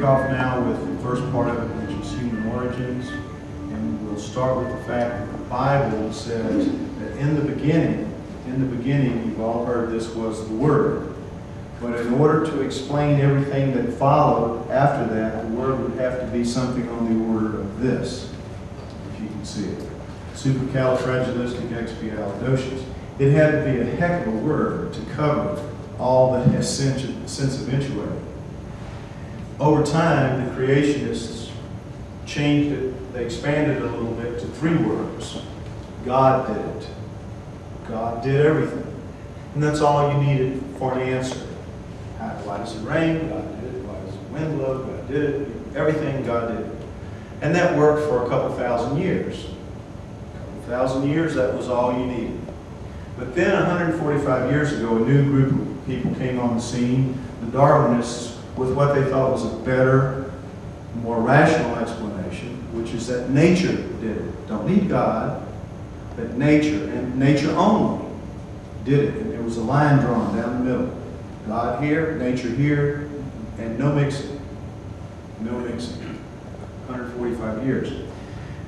kick off now with the first part of it, which is human origins. And we'll start with the fact that the Bible says that in the beginning, you've all heard this, was the Word. But in order to explain everything that followed after that, the Word would have to be something on the order of this, if you can see it. Supercalifragilisticexpialidocious. It had to be a heck of a word to cover all that has since eventuated. Over time, the creationists changed it, they expanded it a little bit to 3 words. God did it. God did everything. And that's all you needed for an answer. Why does it rain? God did it. Why does the wind blow? God did it. Everything, God did it. And that worked for a couple thousand years. A couple thousand years, that was all you needed. But then 145 years ago, a new group of people came on the scene, the Darwinists, with what they thought was a better, more rational explanation, which is that nature did it. Don't need God, but nature, and nature only, did it. And there was a line drawn down the middle. God here, nature here, and no mixing. No mixing. 145 years.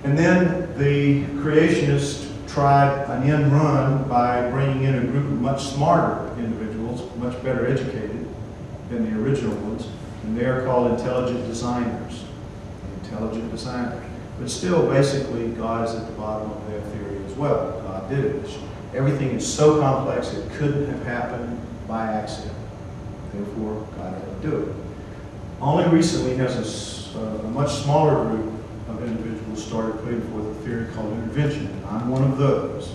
And then the creationists tried an end run by bringing in a group of much smarter individuals, much better educated than the original ones, and they are called intelligent designers. Intelligent designers. But still, basically, God is at the bottom of their theory as well. God did it. Everything is so complex it couldn't have happened by accident. Therefore, God had to do it. Only recently has a much smaller group of individuals started putting forth a theory called intervention. And I'm one of those.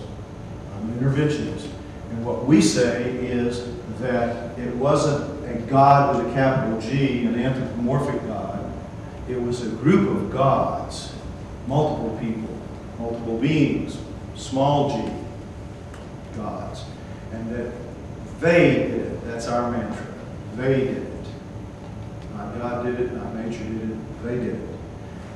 I'm an interventionist. And what we say is that it wasn't a God with a capital G, an anthropomorphic God. It was a group of gods, multiple people, multiple beings, small g gods. And that they did it. That's our mantra. They did it. Not God did it, not nature did it, they did it.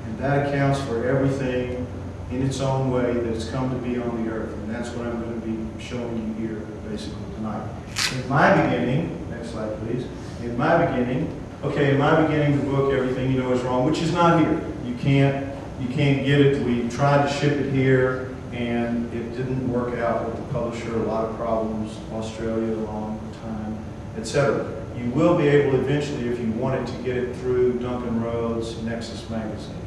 And that accounts for everything in its own way that's come to be on the earth. And that's what I'm going to be showing you here basically tonight. In my beginning, next slide please. In my beginning, the book, Everything You Know Is Wrong, which is not here. You can't get it. We tried to ship it here and it didn't work out with the publisher. A lot of problems, Australia, a long time, etc. You will be able eventually, if you wanted, to get it through Duncan Rhodes' Nexus magazine.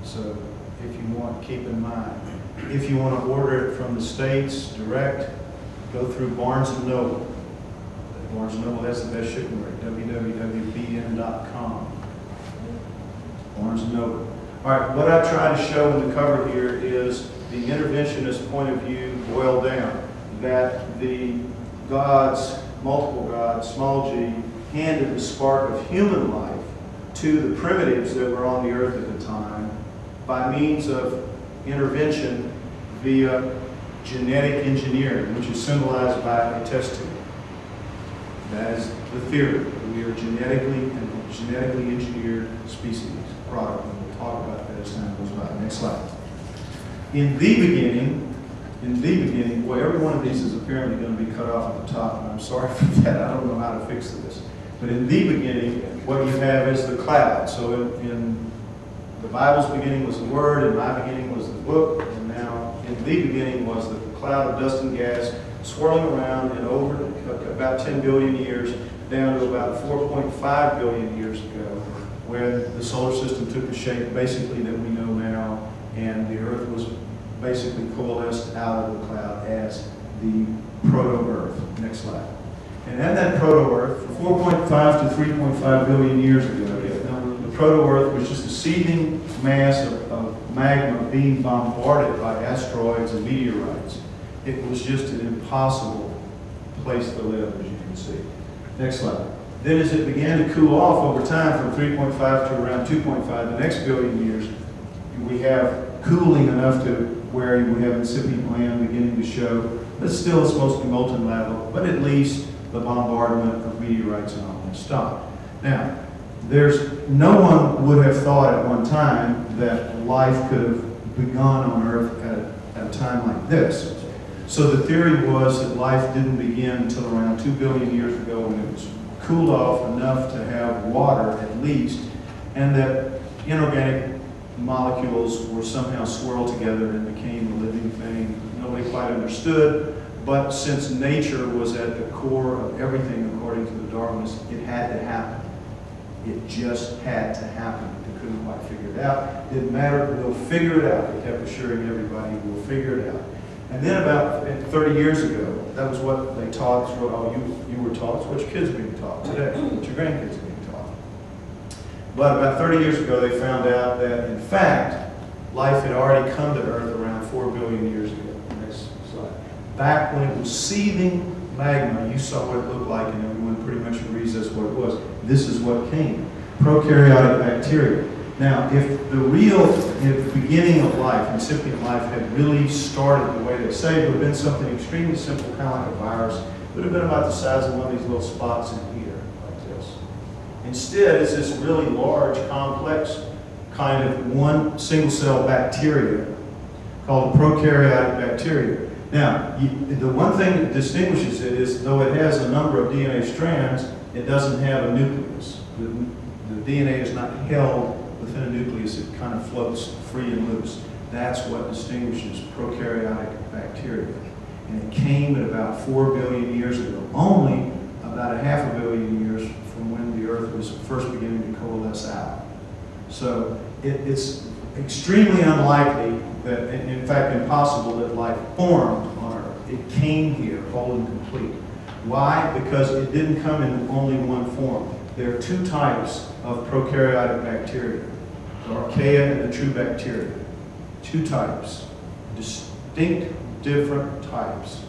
So if you want, keep in mind. If you want to order it from the States direct, go through Barnes & Noble. Barnes & Noble has the best shipping rate, www.bn.com. Barnes & Noble. All right, what I try to show in the cover here is the interventionist point of view boiled down, that the gods, multiple gods, small g, handed the spark of human life to the primitives that were on the earth at the time by means of intervention via genetic engineering, which is symbolized by a test tube. That is the theory. We are genetically engineered species, product, and we'll talk about that as time goes by. Next slide. In the beginning, boy, every one of these is apparently going to be cut off at the top, and I'm sorry for that. I don't know how to fix this. But in the beginning, what you have is the cloud. So in the Bible's beginning was the Word, in my beginning was the book, and now in the beginning was the cloud of dust and gas swirling around and over about 10 billion years down to about 4.5 billion years ago, when the solar system took the shape basically that we know now, and the Earth was basically coalesced out of the cloud as the proto-Earth. Next slide. And at that proto-Earth, from 4.5 to 3.5 billion years ago, the proto-Earth was just a seething mass of magma being bombarded by asteroids and meteorites. It was just an impossible place to live, as you can see. Next slide. Then as it began to cool off over time from 3.5 to around 2.5, the next billion years, we have cooling enough to where we have incipient land beginning to show, but still it's mostly molten lava, but at least the bombardment of meteorites and all that stopped. Now, no one would have thought at one time that life could have begun on Earth at a time like this. So the theory was that life didn't begin until around 2 billion years ago, when it was cooled off enough to have water at least and that inorganic molecules were somehow swirled together and became a living thing. Nobody quite understood, but since nature was at the core of everything according to the Darwinists, it had to happen. It just had to happen. They couldn't quite figure it out. Didn't matter, we'll figure it out. They kept assuring everybody, we'll figure it out. And then about 30 years ago, that was what they taught. It's what all you were taught. It's what your kids are being taught today. What your grandkids are being taught. But about 30 years ago, they found out that, in fact, life had already come to Earth around 4 billion years ago. Next slide. Back when it was seething magma, you saw what it looked like, and everyone pretty much agrees that's what it was. This is what came. Prokaryotic bacteria. Now, if the beginning of life, incipient life, had really started the way they say, it would have been something extremely simple, kind of like a virus. It would have been about the size of one of these little spots in here, like this. Instead, it's this really large, complex, kind of one single-cell bacteria called prokaryotic bacteria. Now, the one thing that distinguishes it is, though it has a number of DNA strands, it doesn't have a nucleus. The DNA is not held within a nucleus. It kind of floats free and loose. That's what distinguishes prokaryotic bacteria. And it came at about 4 billion years ago, only about 500 million years from when the Earth was first beginning to coalesce out. So it's extremely unlikely that, in fact impossible, that life formed on Earth. It came here whole and complete. Why? Because it didn't come in only one form. There are two types of prokaryotic bacteria, the archaea and the true bacteria. Two types, distinct, different types.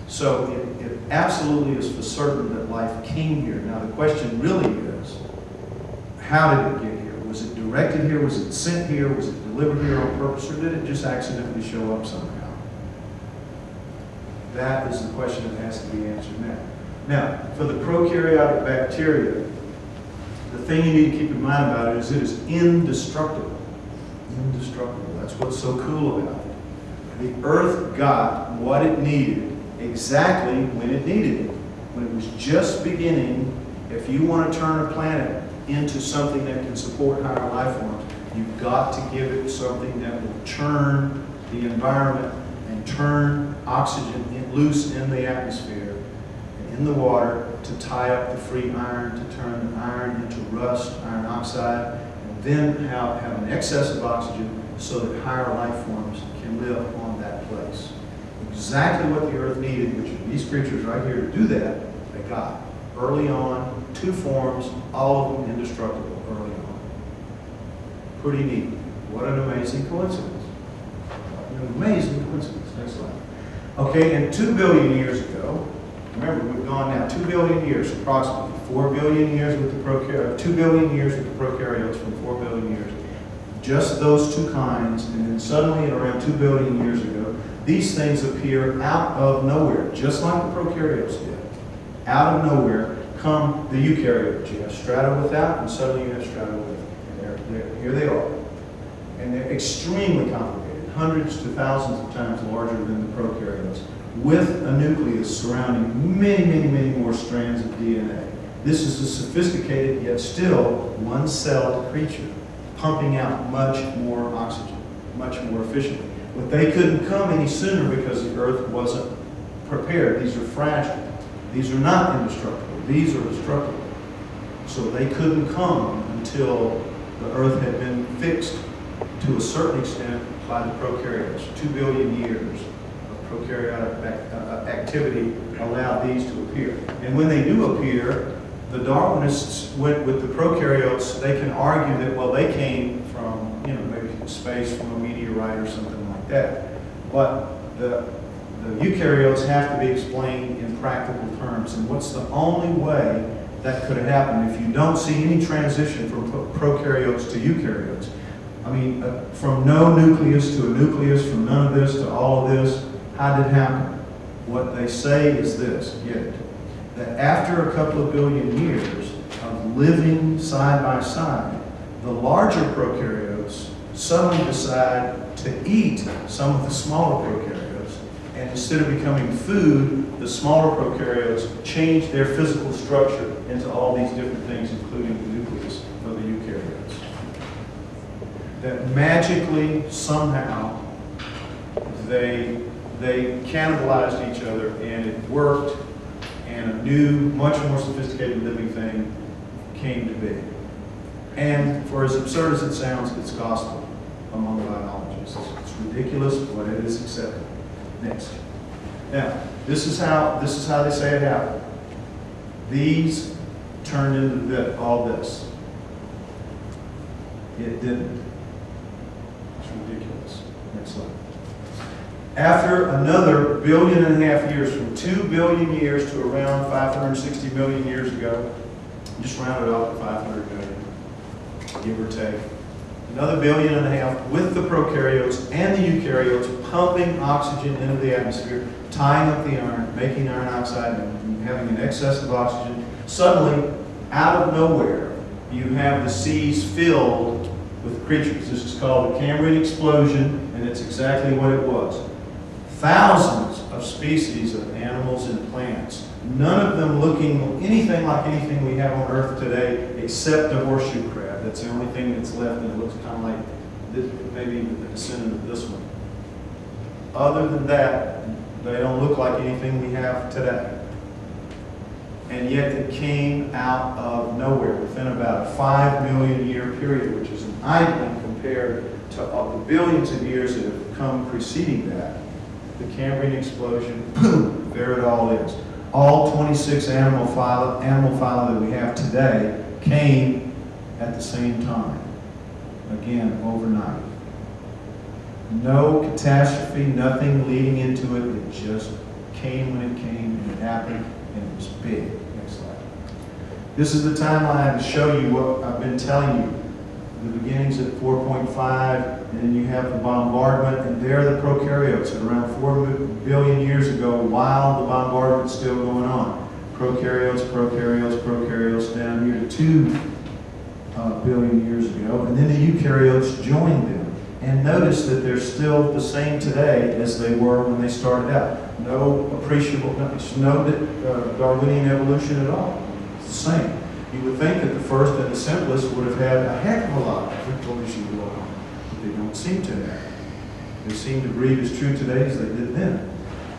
So it absolutely is for certain that life came here. Now the question really is, how did it get here? Was it directed here? Was it sent here? Was it delivered here on purpose? Or did it just accidentally show up somehow? That is the question that has to be answered now. Now, for the prokaryotic bacteria, the thing you need to keep in mind about it is indestructible. Indestructible. That's what's so cool about it. The Earth got what it needed exactly when it needed it. When it was just beginning, if you want to turn a planet into something that can support higher life forms, you've got to give it something that will churn the environment and turn oxygen loose in the atmosphere and in the water to tie up the free iron, to turn the iron into rust, iron oxide, and then have an excess of oxygen so that higher life forms can live on that place. Exactly what the Earth needed, which are these creatures right here to do that, they got. Early on, two forms, all of them indestructible early on. Pretty neat. What an amazing coincidence. What an amazing coincidence. Next slide. Okay, and 2 billion years ago, remember we've gone now 2 billion years, approximately 4 billion years with the prokaryotes, 2 billion years with the prokaryotes from 4 billion years. Just those two kinds, and then suddenly at around 2 billion years ago, these things appear out of nowhere, just like the prokaryotes did. Out of nowhere come the eukaryotes. You have strata without, and suddenly you have strata with. And here they are. And they're extremely complicated, hundreds to thousands of times larger than the prokaryotes, with a nucleus surrounding many, many, many more strands of DNA. This is a sophisticated, yet still one-celled creature, pumping out much more oxygen, much more efficiently. But they couldn't come any sooner because the Earth wasn't prepared. These are fragile. These are not indestructible. These are destructible. So they couldn't come until the Earth had been fixed to a certain extent by the prokaryotes. 2 billion years of prokaryotic activity allowed these to appear. And when they do appear, the Darwinists went with the prokaryotes. They can argue that, well, they came from, maybe space, from a meteorite or something like that. But the eukaryotes have to be explained in practical terms. And what's the only way that could have happened if you don't see any transition from prokaryotes to eukaryotes? I mean, from no nucleus to a nucleus, from none of this to all of this, how did it happen? What they say is this, get it, that after a couple of billion years of living side by side, the larger prokaryotes suddenly decide to eat some of the smaller prokaryotes. And instead of becoming food, the smaller prokaryotes change their physical structure into all these different things, including the nucleus. that magically, somehow, they cannibalized each other, and it worked, and a new, much more sophisticated living thing came to be. And for as absurd as it sounds, it's gospel among biologists. It's ridiculous, but it is accepted. Next. Now, this is how they say it happened. These turned into all this. It didn't. It's ridiculous. Next slide. After another 1.5 billion years, from 2 billion years to around 560 million years ago, just round it off to 500 million, give or take. Another 1.5 billion with the prokaryotes and the eukaryotes pumping oxygen into the atmosphere, tying up the iron, making iron oxide, and having an excess of oxygen. Suddenly, out of nowhere, you have the seas filled with creatures. This is called the Cambrian explosion, and it's exactly what it was. Thousands of species of animals and plants, none of them looking anything like anything we have on Earth today, except the horseshoe crab. That's the only thing that's left, and it looks kind of like this, maybe the descendant of this one. Other than that, they don't look like anything we have today. And yet it came out of nowhere within about a 5 million year period, which is an idling compared to the billions of years that have come preceding that. The Cambrian explosion, boom, there it all is. All 26 animal phyla that we have today came at the same time. Again, overnight. No catastrophe, nothing leading into it. It just came when it came, and it happened, and it was big. Next slide. This is the timeline to show you what I've been telling you. The beginnings at 4.5, and then you have the bombardment, and there are the prokaryotes at around 4 billion years ago, while the bombardment's still going on. Prokaryotes, down here to 2 billion years ago, and then the eukaryotes joined them. And notice that they're still the same today as they were when they started out. No appreciable, no Darwinian evolution at all. It's the same. You would think that the first and the simplest would have had a heck of a lot of evolution going on, but they don't seem to have. They seem to breed as true today as they did then.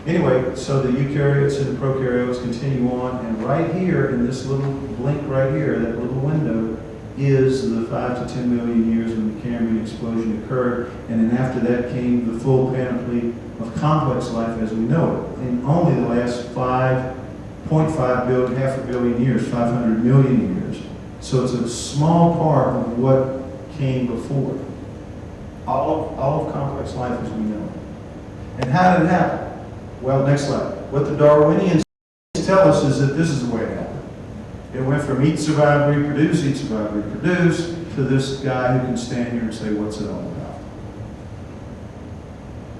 Anyway, so the eukaryotes and the prokaryotes continue on, and right here in this little blink right here, that little window, is the 5 to 10 million years when the Cambrian explosion occurred, and then after that came the full panoply of complex life as we know it. In only the last 5.5 billion, half a billion years, 500 million years. So it's a small part of what came before. All of complex life as we know it. And how did it happen? Well, next slide. What the Darwinians tell us is that this is the way it happened. It went from eat, survive, reproduce, to this guy who can stand here and say, what's it all about?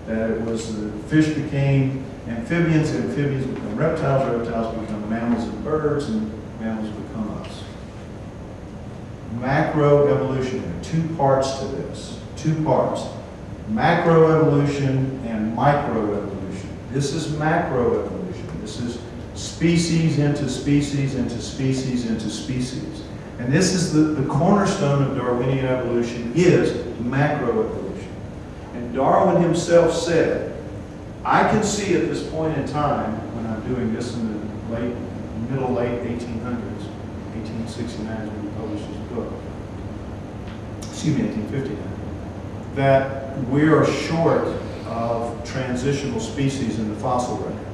That it was the fish became amphibians, and amphibians become reptiles, reptiles become mammals and birds, and mammals become us. Macroevolution. There are 2 parts to this. 2 parts. Macroevolution and microevolution. This is macroevolution. This is species into species into species into species. And this is the cornerstone of Darwinian evolution is macroevolution. And Darwin himself said, I can see at this point in time, when I'm doing this in the late 1800s, 1869 is when he published his book, 1859, that we are short of transitional species in the fossil record.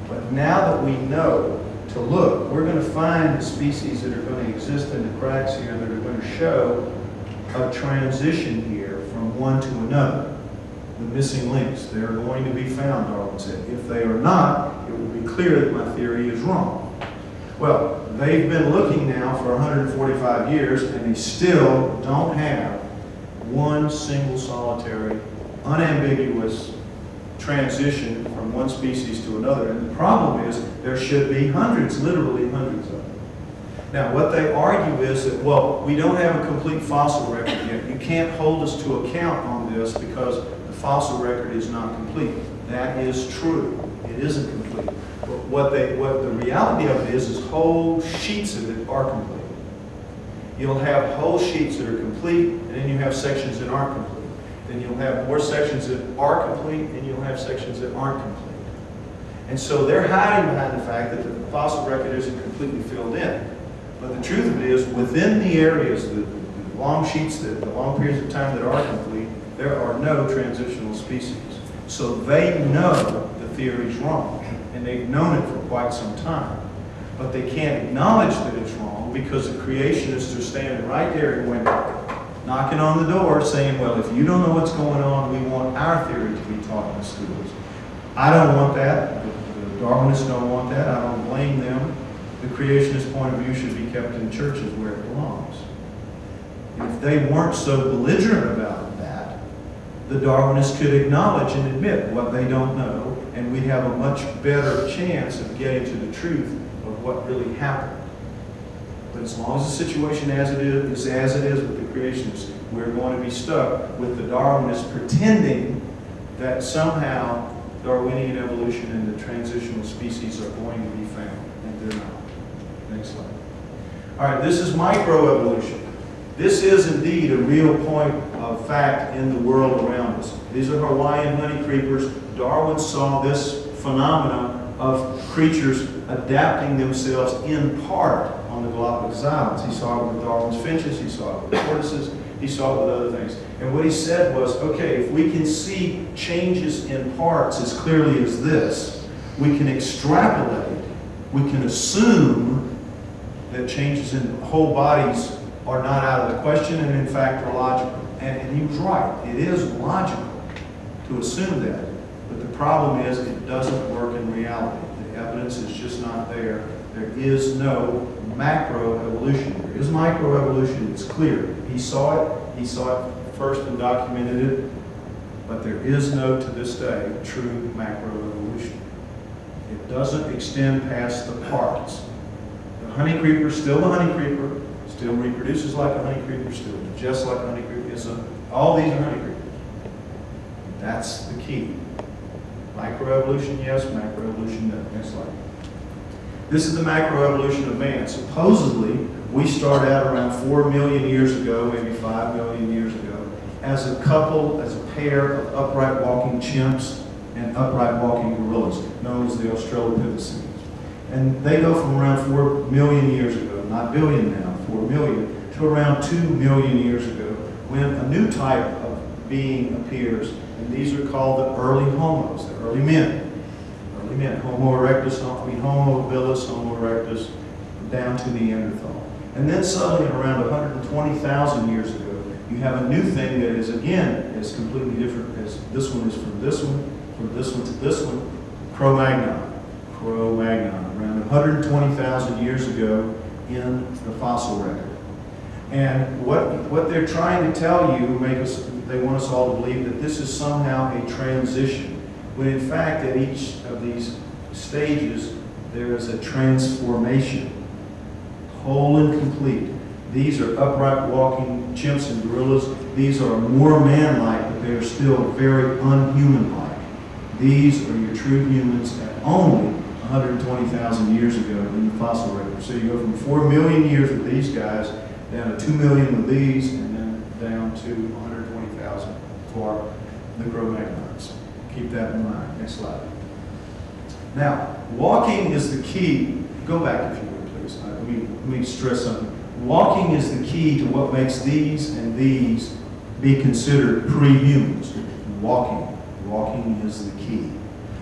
But now that we know to look, we're going to find the species that are going to exist in the cracks here that are going to show a transition here from one to another. The missing links, they're going to be found, Darwin said. If they are not, it will be clear that my theory is wrong. Well, they've been looking now for 145 years, and they still don't have one single solitary, unambiguous transition from one species to another. And the problem is there should be hundreds, literally hundreds of them. Now, what they argue is that, well, we don't have a complete fossil record yet. You can't hold us to account on this because the fossil record is not complete. That is true. It isn't complete. But what the reality of it is whole sheets of it are complete. You'll have whole sheets that are complete, and then you have sections that aren't complete. Then you'll have more sections that are complete, and you'll have sections that aren't complete. And so they're hiding behind the fact that the fossil record isn't completely filled in. But the truth of it is, within the areas, the long sheets, the long periods of time that are complete, there are no transitional species. So they know the theory's wrong, and they've known it for quite some time. But they can't acknowledge that it's wrong because the creationists are standing right there and going, knocking on the door saying, well, if you don't know what's going on, we want our theory to be taught in the schools. I don't want that. The Darwinists don't want that. I don't blame them. The creationist point of view should be kept in churches where it belongs. If they weren't so belligerent about that, the Darwinists could acknowledge and admit what they don't know, and we'd have a much better chance of getting to the truth of what really happened. But as long as the situation as it is with the creationists, we're going to be stuck with the Darwinists pretending that somehow Darwinian evolution and the transitional species are going to be found, and they're not. Next slide. All right, this is microevolution. This is indeed a real point of fact in the world around us. These are Hawaiian honey creepers. Darwin saw this phenomenon of creatures adapting themselves in part on the Galapagos Islands. He saw it with Darwin's finches, he saw it with tortoises, he saw it with other things. And what he said was, okay, if we can see changes in parts as clearly as this, we can extrapolate, we can assume that changes in whole bodies are not out of the question and in fact are logical. And he was right. It is logical to assume that. But the problem is it doesn't work in reality. The evidence is just not there. There is no macroevolution. There is microevolution. It's clear. He saw it first and documented it. But there is no, to this day, true macroevolution. It doesn't extend past the parts. The honey creeper is still the honey creeper, still reproduces like a honey creeper, still digests like a honey creeper. All these are honey creepers. That's the key. Microevolution, yes. Macroevolution, no. Next slide. This is the macroevolution of man. Supposedly, we start out around 4 million years ago, maybe 5 million years ago, as a couple, as a pair of upright walking chimps and upright walking gorillas, known as the Australopithecines. And they go from around 4 million years ago, not billion now, 4 million, to around 2 million years ago, when a new type of being appears. And these are called the early homos, the early men. Early men, Homo erectus, Homo habilis, Homo erectus, down to Neanderthal. And then suddenly, around 120,000 years ago, you have a new thing that is, again, is completely different. As this one is from this one to this one, Cro-Magnon. Cro-Magnon, around 120,000 years ago in the fossil record. And what they're trying to tell you, they want us all to believe that this is somehow a transition, when in fact at each of these stages there is a transformation, whole and complete. These are upright walking chimps and gorillas. These are more man-like, but they are still very unhuman-like. These are your true humans at only 120,000 years ago in the fossil record. So you go from 4 million years with these guys, down to 2 million with these, and then down to 120,000 for the Cro-Magnons. Keep that in mind. Next slide. Now, walking is the key. Go back if you would, please. Let me stress something. Walking is the key to what makes these and these be considered pre-humans. Walking is the key.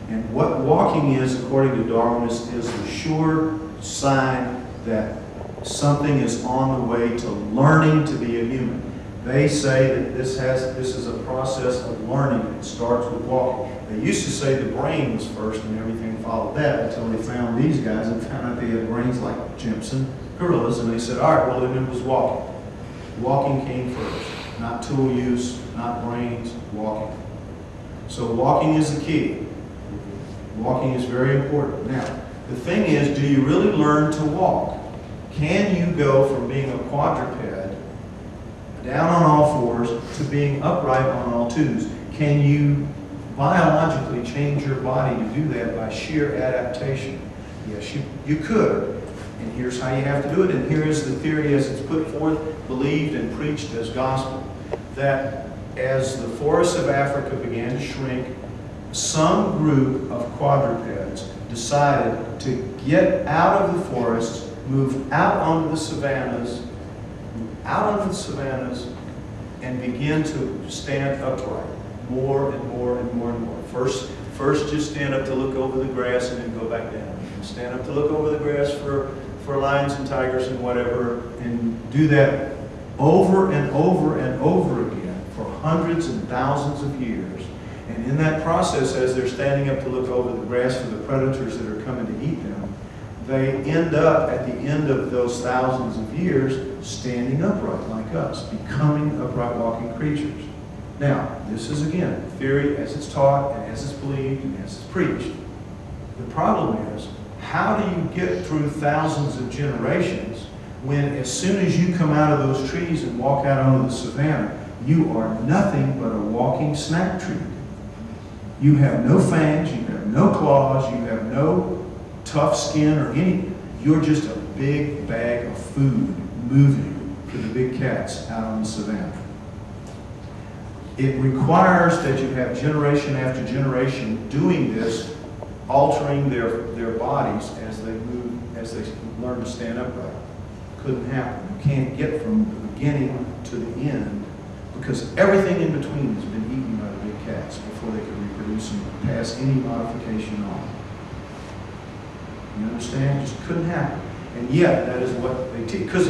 And what walking is, according to Darwinists, is the sure sign that something is on the way to learning to be a human. They say that this is a process of learning. It starts with walking. They used to say the brain was first and everything followed that until they found these guys and found out they had brains like chimps and gorillas, and they said, all right, well then it was walking. Walking came first. Not tool use, not brains, walking. So walking is the key. Walking is very important. Now, the thing is, do you really learn to walk? Can you go from being a quadruped, down on all fours, to being upright on all twos? Can you biologically change your body to do that by sheer adaptation? Yes, you could. And here's how you have to do it, and here is the theory as it's put forth, believed and preached as gospel, that as the forests of Africa began to shrink, some group of quadrupeds decided to get out of the forests, move out onto the savannas, and begin to stand upright more and more and more and more. First just stand up to look over the grass and then go back down. And stand up to look over the grass for lions and tigers and whatever, and do that over and over and over again for hundreds and thousands of years. And in that process, as they're standing up to look over the grass for the predators that are coming to eat them, they end up, at the end of those thousands of years, standing upright like us, becoming upright walking creatures. Now, this is, again, theory as it's taught and as it's believed and as it's preached. The problem is, how do you get through thousands of generations when as soon as you come out of those trees and walk out onto the savannah, you are nothing but a walking snack treat? You have no fangs, you have no claws, you have no tough skin or any. You're just a big bag of food moving to the big cats out on the savannah. It requires that you have generation after generation doing this, altering their bodies as they move, as they learn to stand upright. Couldn't happen. You can't get from the beginning to the end because everything in between has been eaten by the big cats before they could reproduce and pass any modification on. You understand? It just couldn't happen. And yet, that is what they teach. Because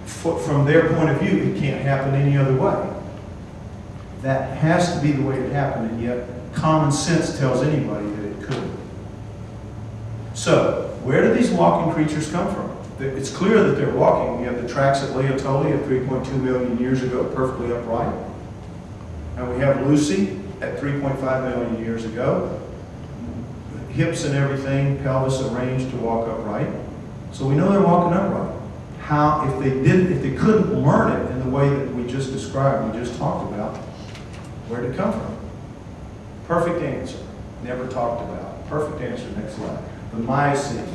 from their point of view, it can't happen any other way. That has to be the way it happened, and yet common sense tells anybody that it could. So, where do these walking creatures come from? It's clear that they're walking. We have the tracks at Laetoli at 3.2 million years ago, perfectly upright. And we have Lucy at 3.5 million years ago. Hips and everything, pelvis arranged to walk upright. So we know they're walking upright. How, if they couldn't learn it in the way that we just described, we just talked about, where did it come from? Perfect answer. Never talked about. Perfect answer. Next slide. The Miocene.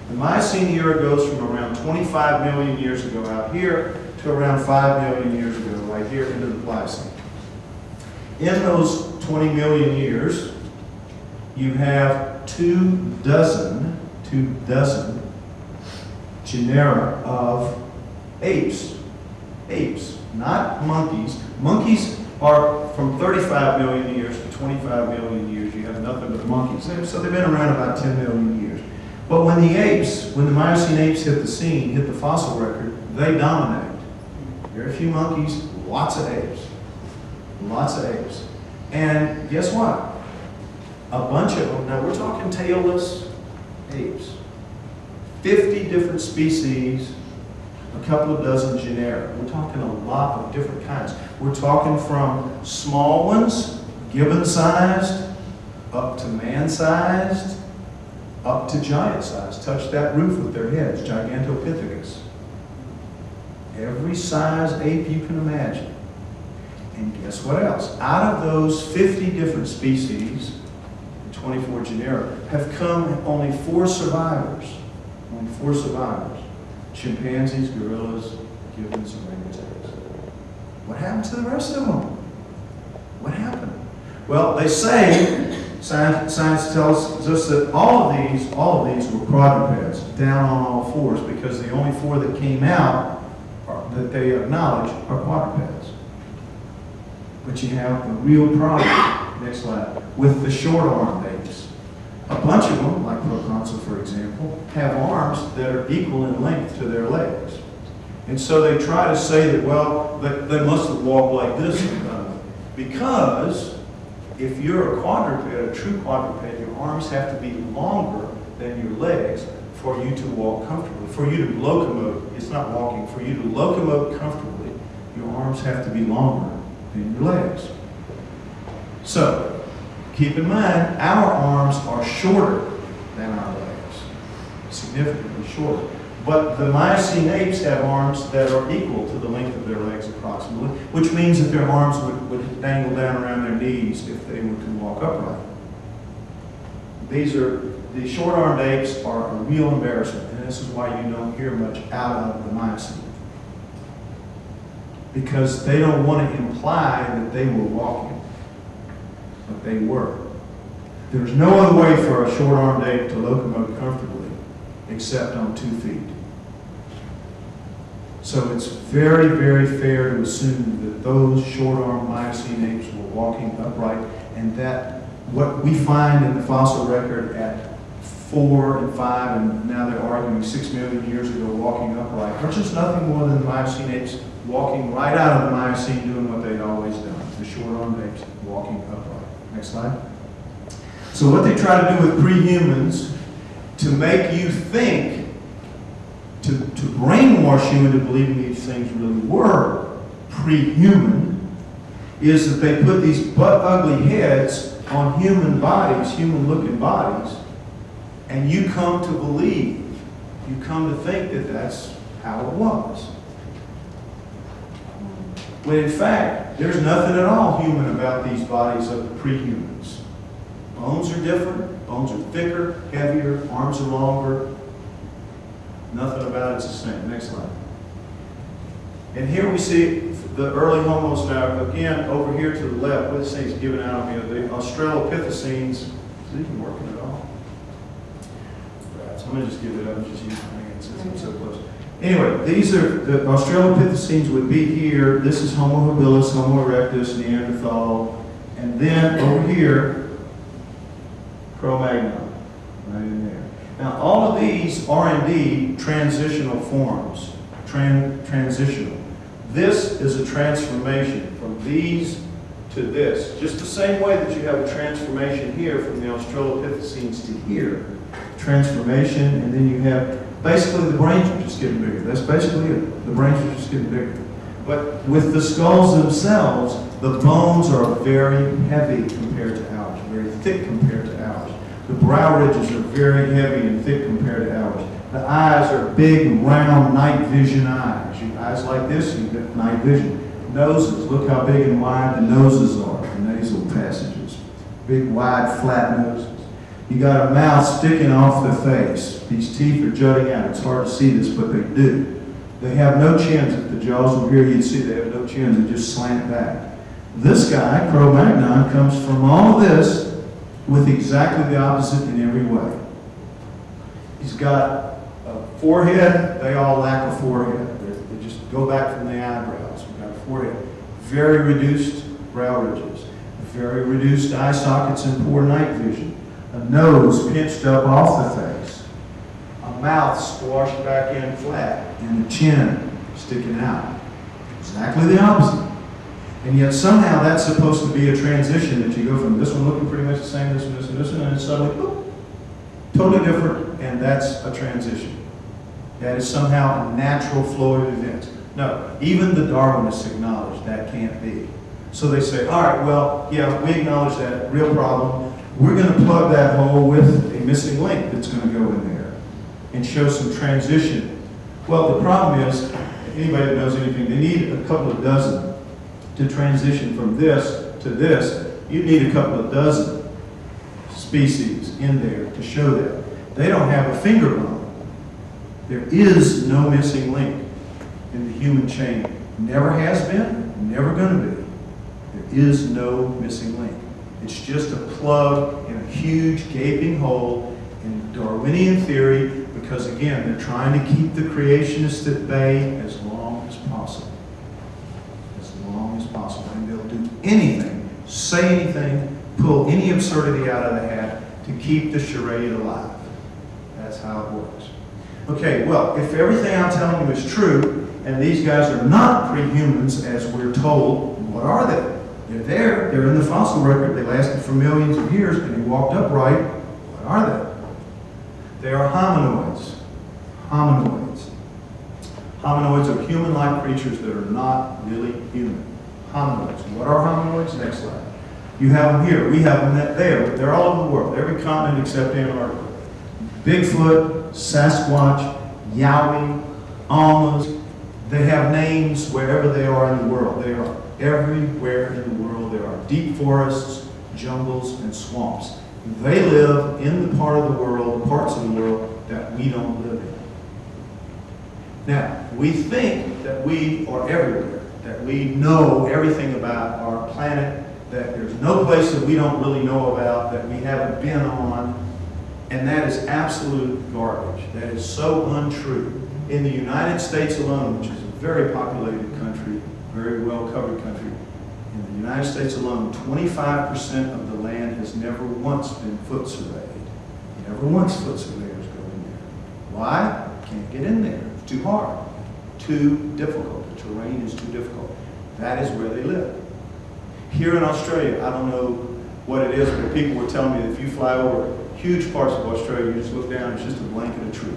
The Miocene era goes from around 25 million years ago out here to around 5 million years ago right here into the Pliocene. In those 20 million years, you have 24 genera of apes. Apes, not monkeys. Monkeys are from 35 million years to 25 million years. You have nothing but monkeys. So they've been around about 10 million years. But when the Miocene apes hit the scene, hit the fossil record, they dominate. Very few monkeys, lots of apes. Lots of apes. And guess what? A bunch of them, now we're talking tailless apes. 50 different species, a couple of dozen genera. We're talking a lot of different kinds. We're talking from small ones, gibbon-sized, up to man-sized, up to giant-sized. Touch that roof with their heads, Gigantopithecus. Every size ape you can imagine. And guess what else? Out of those 50 different species, 24 genera, have come only 4 survivors. Only 4 survivors. Chimpanzees, gorillas, gibbons, and orangutans. What happened to the rest of them? What happened? Well, they say, science tells us that all of these were quadrupeds, down on all fours, because the only 4 that came out that they acknowledge are quadrupeds. But you have a real problem, next slide, with the short-armed apes. A bunch of them, like Proconsul, for example, have arms that are equal in length to their legs. And so they try to say that, well, they must have walked like this. Because if you're a quadruped, a true quadruped, your arms have to be longer than your legs for you to walk comfortably. For you to locomote, it's not walking, for you to locomote comfortably, your arms have to be longer than your legs. So, keep in mind, our arms are shorter than our legs, significantly shorter. But the Miocene apes have arms that are equal to the length of their legs approximately, which means that their arms would dangle down around their knees if they were to walk upright. The short-armed apes are a real embarrassment. And this is why you don't hear much out of the Miocene. Because they don't want to imply that they were walking, but they were. There's no other way for a short-armed ape to locomote comfortably except on 2 feet. So it's very, very fair to assume that those short-armed Miocene apes were walking upright, and that what we find in the fossil record at 4 and 5, and now they're arguing 6 million years ago walking upright, are just nothing more than the Miocene apes walking right out of the Miocene doing what they'd always done. The short-armed apes walking upright. Next slide. So what they try to do with prehumans to make you think, to brainwash you into believing these things really were prehuman, is that they put these butt-ugly heads on human bodies, human-looking bodies, and you come to believe, you come to think that that's how it was. When in fact, there's nothing at all human about these bodies of the prehumans. Bones are different, bones are thicker, heavier, arms are longer. Nothing about it's the same. Next slide. And here we see the early homos now, again, over here to the left, what this thing's giving out of me, the Australopithecines. Is it even working at all? Right, so I'm going to just give it up and just use my hand since I'm so close. Anyway, these are, the Australopithecines would be here. This is Homo habilis, Homo erectus, Neanderthal. And then over here, Cro-Magnon, right in there. Now, all of these are indeed transitional forms, transitional. This is a transformation from these to this. Just the same way that you have a transformation here from the Australopithecines to here. Transformation, and then you have, basically the brains are just getting bigger. That's basically it. The brains are just getting bigger. But with the skulls themselves, the bones are very heavy compared to ours, very thick compared to ours. The brow ridges are very heavy and thick compared to ours. The eyes are big, round, night vision eyes. You eyes like this, you get night vision. Noses, look how big and wide the noses are, the nasal passages. Big, wide, flat noses. You got a mouth sticking off the face. These teeth are jutting out. It's hard to see this, but they do. They have no chins. If the jaws were here, you'd see they have no chins. They just slant back. This guy, Cro-Magnon, comes from all of this with exactly the opposite in every way. He's got a forehead. They all lack a forehead. They just go back from the eyebrows. We've got a forehead. Very reduced brow ridges. Very reduced eye sockets and poor night vision. A nose pinched up off the face. A mouth squashed back in flat. And a chin sticking out. Exactly the opposite. And yet somehow that's supposed to be a transition that you go from this one looking pretty much the same, this one, and then suddenly, boop, totally different, and that's a transition. That is somehow a natural flow of events. No, even the Darwinists acknowledge that can't be. So they say, all right, well, yeah, we acknowledge that, real problem. We're going to plug that hole with a missing link that's going to go in there and show some transition. Well, the problem is, anybody that knows anything, they need a couple of dozen to transition from this to this. You need a couple of dozen species in there to show that. They don't have a finger bone. There is no missing link in the human chain. Never has been, never going to be. There is no missing link. It's just a plug in a huge gaping hole in Darwinian theory because, again, they're trying to keep the creationists at bay as long as possible. As long as possible. And they'll do anything, say anything, pull any absurdity out of the hat to keep the charade alive. That's how it works. Okay, well, if everything I'm telling you is true, and these guys are not prehumans as we're told, what are they? They're there. They're in the fossil record. They lasted for millions of years, and they walked upright. What are they? They are hominoids. Hominoids. Hominoids are human-like creatures that are not really human. Hominoids. What are hominoids? Next slide. You have them here. We have them there. They're all over the world. Every continent except Antarctica. Bigfoot, Sasquatch, Yowie, Almas. They have names wherever they are in the world. They are everywhere in the world. There are deep forests, jungles, and swamps. They live in the part of the world, parts of the world that we don't live in. Now, we think that we are everywhere, that we know everything about our planet, that there's no place that we don't really know about, that we haven't been on, and that is absolute garbage. That is so untrue. In the United States alone, which is a very populated country, very well-covered country, in the United States alone, 25% of the land has never once been foot surveyed. Never once foot surveyors go in there. Why? Can't get in there. It's too hard. Too difficult. The terrain is too difficult. That is where they live. Here in Australia, I don't know what it is, but people were telling me that if you fly over huge parts of Australia, you just look down, it's just a blanket of trees.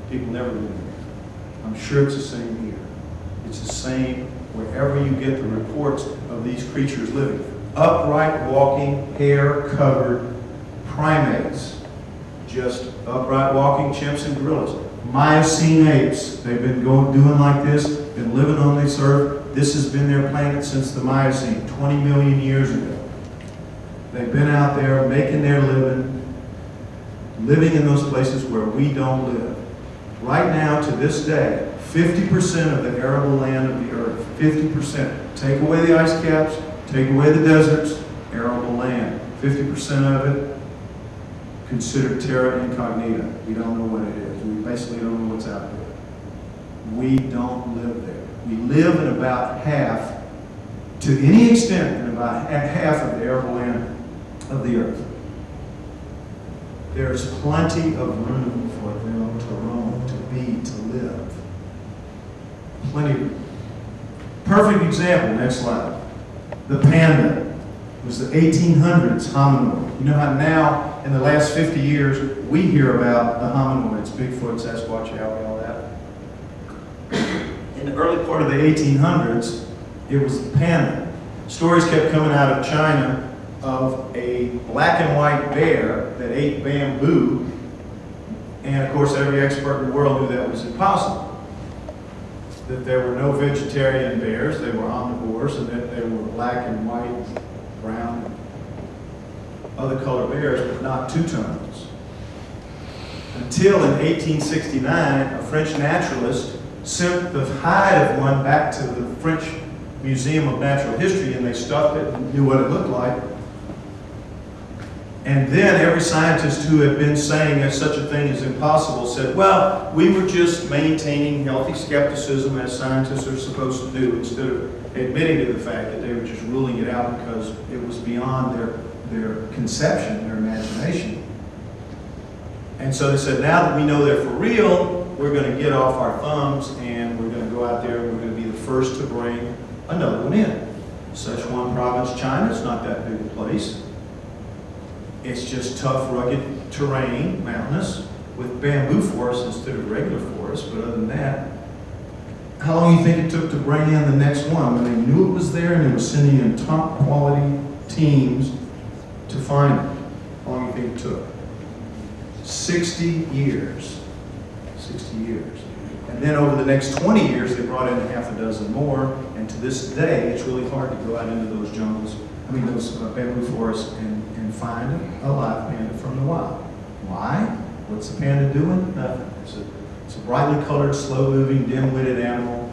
People never live there. I'm sure it's the same here. It's the same wherever you get the reports of these creatures living. Upright walking, hair-covered primates. Just upright walking chimps and gorillas. Miocene apes. They've been doing like this, been living on this earth. This has been their planet since the Miocene, 20 million years ago. They've been out there making their living in those places where we don't live. Right now, to this day, 50% of the arable land of the earth, 50%. Take away the ice caps, take away the deserts, arable land. 50% of it considered terra incognita. We don't know what it is. We basically don't know what's out there. We don't live there. We live in about half, to any extent, in about half of the arable land of the earth. There's plenty of room for them to roam, to be, to live. Plenty of room. Perfect example, next slide. The panda was the 1800s hominoid. You know how now, in the last 50 years, we hear about the hominoids, Bigfoot, Sasquatch, all that. In the early part of the 1800s, it was the panda. Stories kept coming out of China of a black and white bear that ate bamboo, and of course every expert in the world knew that was impossible. That there were no vegetarian bears, they were omnivores, and that they were black and white, brown, other color bears, but not two-tones. Until in 1869, a French naturalist sent the hide of one back to the French Museum of Natural History, and they stuffed it and knew what it looked like. And then every scientist who had been saying that such a thing is impossible said, well, we were just maintaining healthy skepticism as scientists are supposed to do, instead of admitting to the fact that they were just ruling it out because it was beyond their conception, their imagination. And so they said, now that we know they're for real, we're going to get off our thumbs and we're going to go out there and we're going to be the first to bring another one in. Sichuan province, China, it's not that big a place. It's just tough, rugged terrain, mountainous, with bamboo forests instead of regular forests. But other than that, how long do you think it took to bring in the next one when they knew it was there and they were sending in top quality teams to find it? How long do you think it took? 60 years. 60 years. And then over the next 20 years, they brought in a half a dozen more. And to this day, it's really hard to go out into those jungles, those bamboo forests, and find a live panda from the wild. Why? What's the panda doing? Nothing. It's a brightly colored, slow-moving, dim-witted animal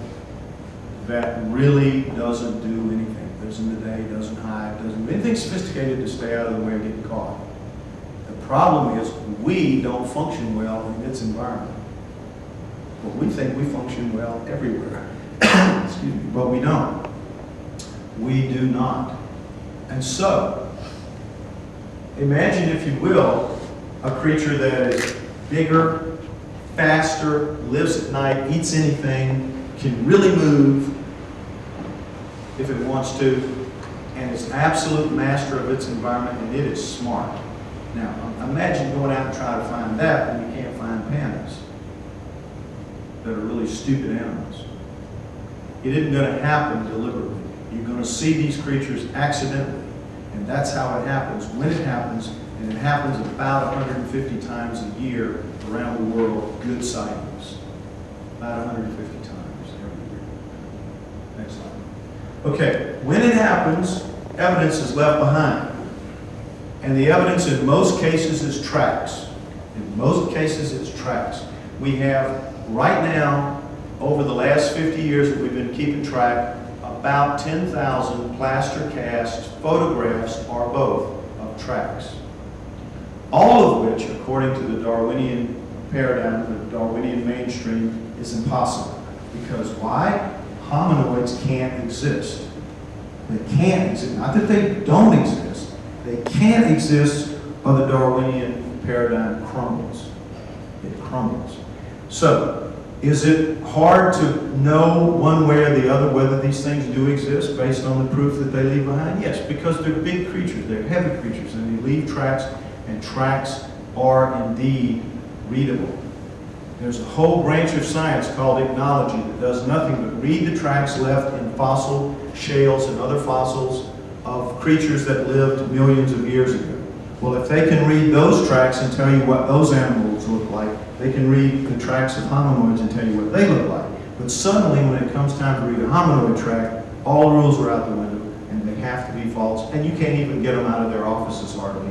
that really doesn't do anything. Lives in the day, doesn't hide, doesn't do anything sophisticated to stay out of the way of getting caught. The problem is we don't function well in its environment. But we think we function well everywhere. Excuse me, but we don't. We do not. And so, imagine, if you will, a creature that is bigger, faster, lives at night, eats anything, can really move if it wants to, and is absolute master of its environment, and it is smart. Now, imagine going out and trying to find that when you can't find pandas that are really stupid animals. It isn't going to happen deliberately. You're going to see these creatures accidentally. And that's how it happens, when it happens, and it happens about 150 times a year around the world, good sightings. About 150 times every year. Next slide. Okay, when it happens, evidence is left behind. And the evidence in most cases is tracks. In most cases it's tracks. We have, right now, over the last 50 years that we've been keeping track, about 10,000 plaster cast photographs or both of tracks. All of which, according to the Darwinian paradigm, the Darwinian mainstream, is impossible. Because why? Hominoids can't exist. They can't exist. Not that they don't exist. They can't exist or the Darwinian paradigm crumbles. It crumbles. So, is it hard to know one way or the other whether these things do exist based on the proof that they leave behind? Yes, because they're big creatures, they're heavy creatures, and they leave tracks, and tracks are indeed readable. There's a whole branch of science called ichnology that does nothing but read the tracks left in fossil shales and other fossils of creatures that lived millions of years ago. Well, if they can read those tracks and tell you what those animals look like, they can read the tracks of hominoids and tell you what they look like. But suddenly, when it comes time to read a hominoid track, all rules are out the window, and they have to be false, and you can't even get them out of their offices hardly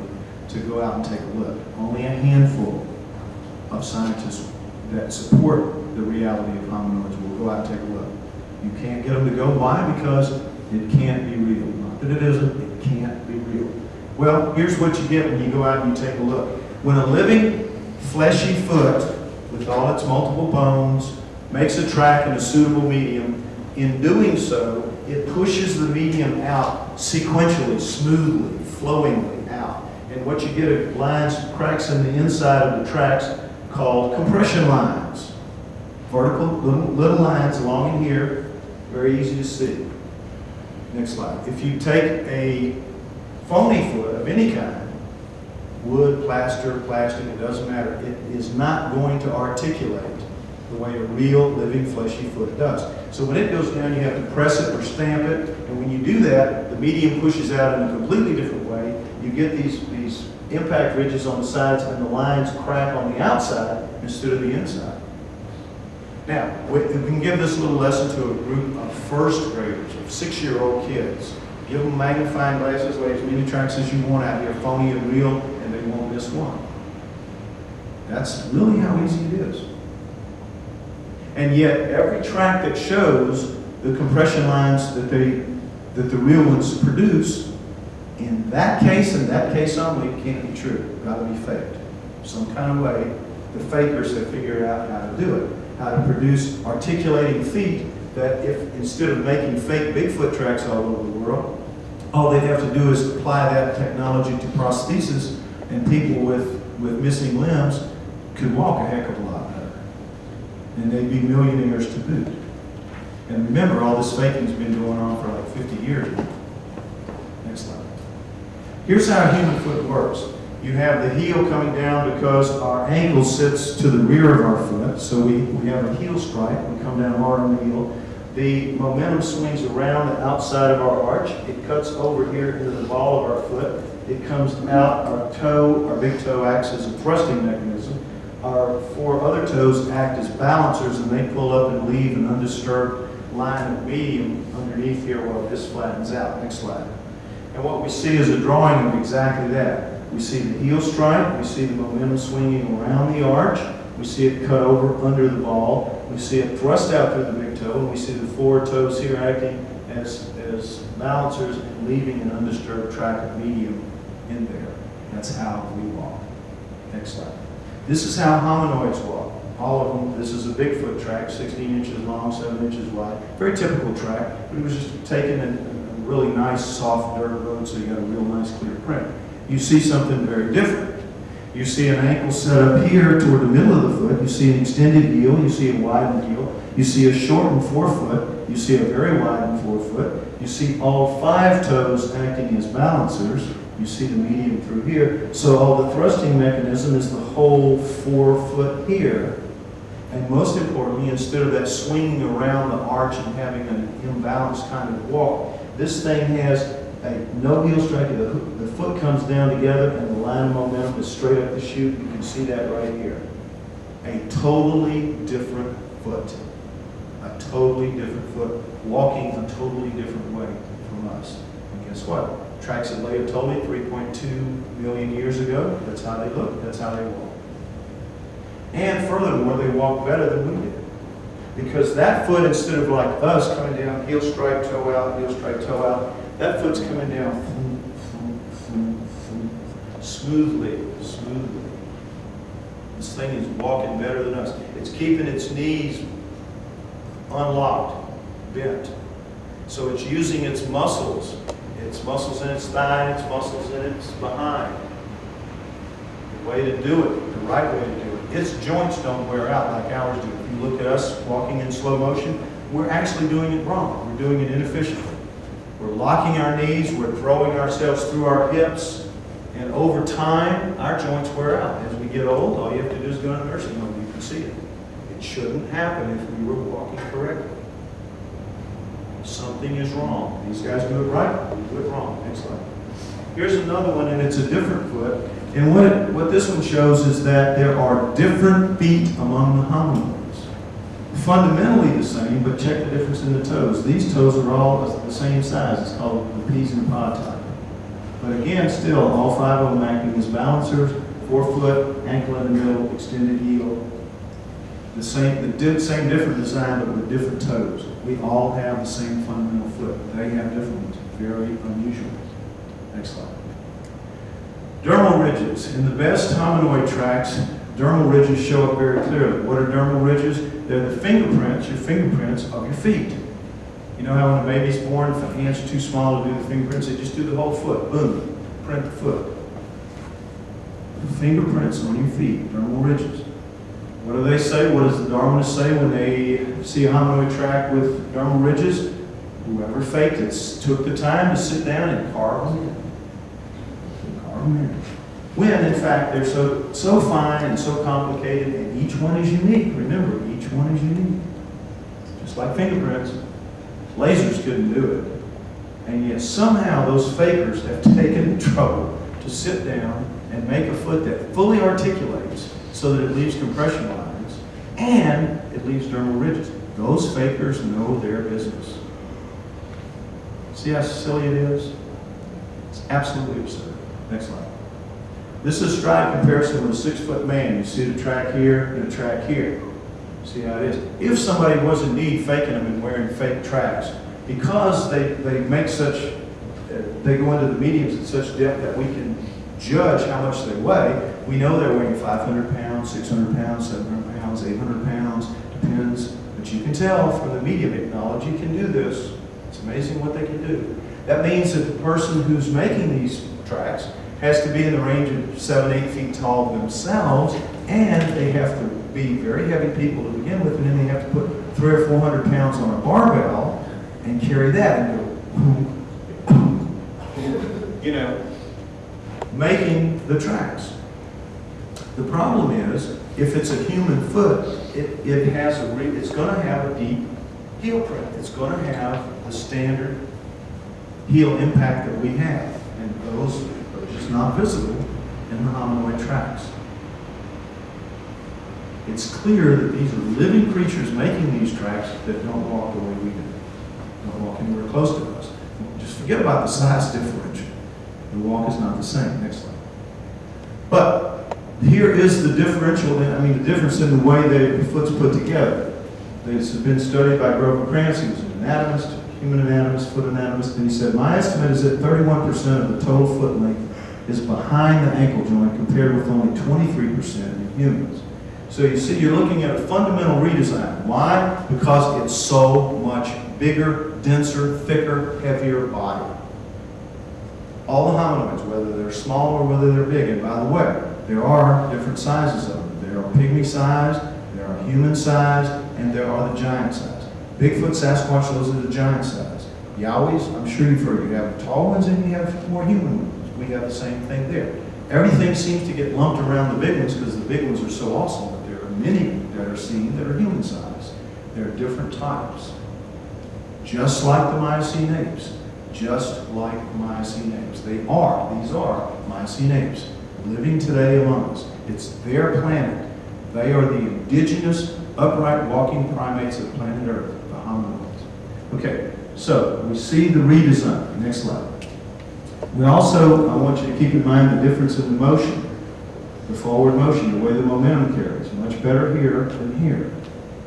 to go out and take a look. Only a handful of scientists that support the reality of hominoids will go out and take a look. You can't get them to go. Why? Because it can't be real. Not that it isn't, it can't be real. Well, here's what you get when you go out and you take a look. When a living, fleshy foot, with all its multiple bones, makes a track in a suitable medium, in doing so, it pushes the medium out sequentially, smoothly, flowingly out. And what you get are lines, cracks in the inside of the tracks called compression lines. Vertical, little lines along in here, very easy to see. Next slide. If you take a phony foot of any kind, wood, plaster, plastic, it doesn't matter, it is not going to articulate the way a real living fleshy foot does. So when it goes down, you have to press it or stamp it, and when you do that, the medium pushes out in a completely different way. You get these impact ridges on the sides, and the lines crack on the outside instead of the inside. Now, we can give this little lesson to a group of first graders, of 6-year-old kids. Give them magnifying glasses, lay as many tracks as you want out here, phony and real, and they won't miss one. That's really how easy it is. And yet, every track that shows the compression lines that the real ones produce, in that case and that case only, can't be true. Got to be faked. Some kind of way, the fakers have figured out how to do it. How to produce articulating feet that if, instead of making fake Bigfoot tracks all over the world, all they'd have to do is apply that technology to prosthesis, and people with missing limbs could walk a heck of a lot better. And they'd be millionaires to boot. And remember, all this faking's been going on for like 50 years now. Next slide. Here's how a human foot works. You have the heel coming down because our ankle sits to the rear of our foot, so we have a heel strike. We come down hard on the heel. The momentum swings around the outside of our arch. It cuts over here into the ball of our foot. It comes out, our toe, our big toe acts as a thrusting mechanism. Our 4 other toes act as balancers, and they pull up and leave an undisturbed line of medium underneath here while this flattens out. Next slide. And what we see is a drawing of exactly that. We see the heel strike, we see the momentum swinging around the arch, we see it cut over under the ball, we see it thrust out through the big toe, and we see the 4 toes here acting as balancers and leaving an undisturbed track of medium in there. That's how we walk. Next slide. This is how hominoids walk. All of them. This is a Bigfoot track, 16 inches long, 7 inches wide. Very typical track, but it was just taken in a really nice soft dirt road, so you got a real nice clear print. You see something very different. You see an ankle set up here toward the middle of the foot. You see an extended heel. You see a widened heel. You see a shortened forefoot. You see a very widened forefoot. You see all 5 toes acting as balancers. You see the medium through here. So all the thrusting mechanism is the whole 4 foot here. And most importantly, instead of that swinging around the arch and having an imbalanced kind of walk, this thing has no heel strike. The foot comes down together and the line of momentum is straight up the chute. You can see that right here. A totally different foot. A totally different foot, walking a totally different way from us. And guess what? Tracks that lay totally 3.2 million years ago, that's how they look, that's how they walk. And furthermore, they walk better than we did. Because that foot, instead of like us coming down, heel strike, toe out, heel strike, toe out, that foot's coming down smoothly. This thing is walking better than us. It's keeping its knees unlocked, bent. So it's using its muscles in its thigh, its muscles in its behind. The way to do it, the right way to do it. Its joints don't wear out like ours do. If you look at us walking in slow motion, we're actually doing it wrong. We're doing it inefficiently. We're locking our knees, we're throwing ourselves through our hips, and over time, our joints wear out. As we get old, all you have to do is go to the nursing home. You can see it. It shouldn't happen if we were walking correctly. Something is wrong. These guys do it right, we do it wrong. Next slide. Here's another one, and it's a different foot. And what this one shows is that there are different feet among the hominoids. Fundamentally the same, but check the difference in the toes. These toes are all the same size. It's called the peas in a pod type. But again, still, all 5 of them acting as balancers, forefoot, ankle in the middle, extended heel. The same different design, but with different toes. We all have the same fundamental foot. They have different ones. Very unusual. Next slide. Dermal ridges. In the best hominoid tracks, dermal ridges show up very clearly. What are dermal ridges? They're the fingerprints, your fingerprints of your feet. You know how when a baby's born, if the hands are too small to do the fingerprints, they just do the whole foot. Boom. Print the foot. Fingerprints on your feet, dermal ridges. What do they say? What does the Darwinists say when they see a hominoid track with dermal ridges? Whoever faked it took the time to sit down and carve them in. When, in fact, they're so fine and so complicated, and each one is unique. Remember, each one is unique. Just like fingerprints. Lasers couldn't do it. And yet somehow those fakers have taken the trouble to sit down and make a foot that fully articulates so that it leaves compression lines and it leaves dermal ridges. Those fakers know their business. See how silly it is? It's absolutely absurd. Next slide. This is a stride comparison with a 6-foot man. You see the track here and the track here. See how it is? If somebody was indeed faking them and wearing fake tracks, because they make such, they go into the mediums at such depth that we can judge how much they weigh, we know they're weighing 500 pounds, 600 pounds, 700 pounds, 800 pounds, depends. But you can tell from the medium technology can do this. It's amazing what they can do. That means that the person who's making these tracks has to be in the range of 7, 8 feet tall themselves, and they have to be very heavy people to begin with, and then they have to put 300 or 400 pounds on a barbell and carry that and go, you know, making the tracks. The problem is, if it's a human foot, it's going to have a deep heel print. It's going to have the standard heel impact that we have, and those are just not visible in the hominoid tracks. It's clear that these are living creatures making these tracks that don't walk the way we do. Don't walk anywhere close to us. Just forget about the size differential. The walk is not the same. Next slide. But here is the differential, the difference in the way the foot's put together. This has been studied by Grover Krantz. He was an anatomist, human anatomist, foot anatomist, and he said, my estimate is that 31% of the total foot length is behind the ankle joint compared with only 23% in humans. So you see, you're looking at a fundamental redesign. Why? Because it's so much bigger, denser, thicker, heavier body. All the hominoids, whether they're small or whether they're big, and by the way, there are different sizes of them. There are pygmy sized, there are human sized, and there are the giant size. Bigfoot, Sasquatch, those are the giant size. Yowies, I'm sure you've heard, you have tall ones and you have more human ones. We have the same thing there. Everything seems to get lumped around the big ones because the big ones are so awesome, but there are many that are seen that are human sized. There are different types. Just like the Miocene apes. Just like Miocene apes. These are Miocene apes living today among us. It's their planet. They are the indigenous, upright, walking primates of planet Earth, the hominoids. Okay, so we see the redesign. Next slide. We also, I want you to keep in mind the difference in the motion, the forward motion, the way the momentum carries. Much better here than here.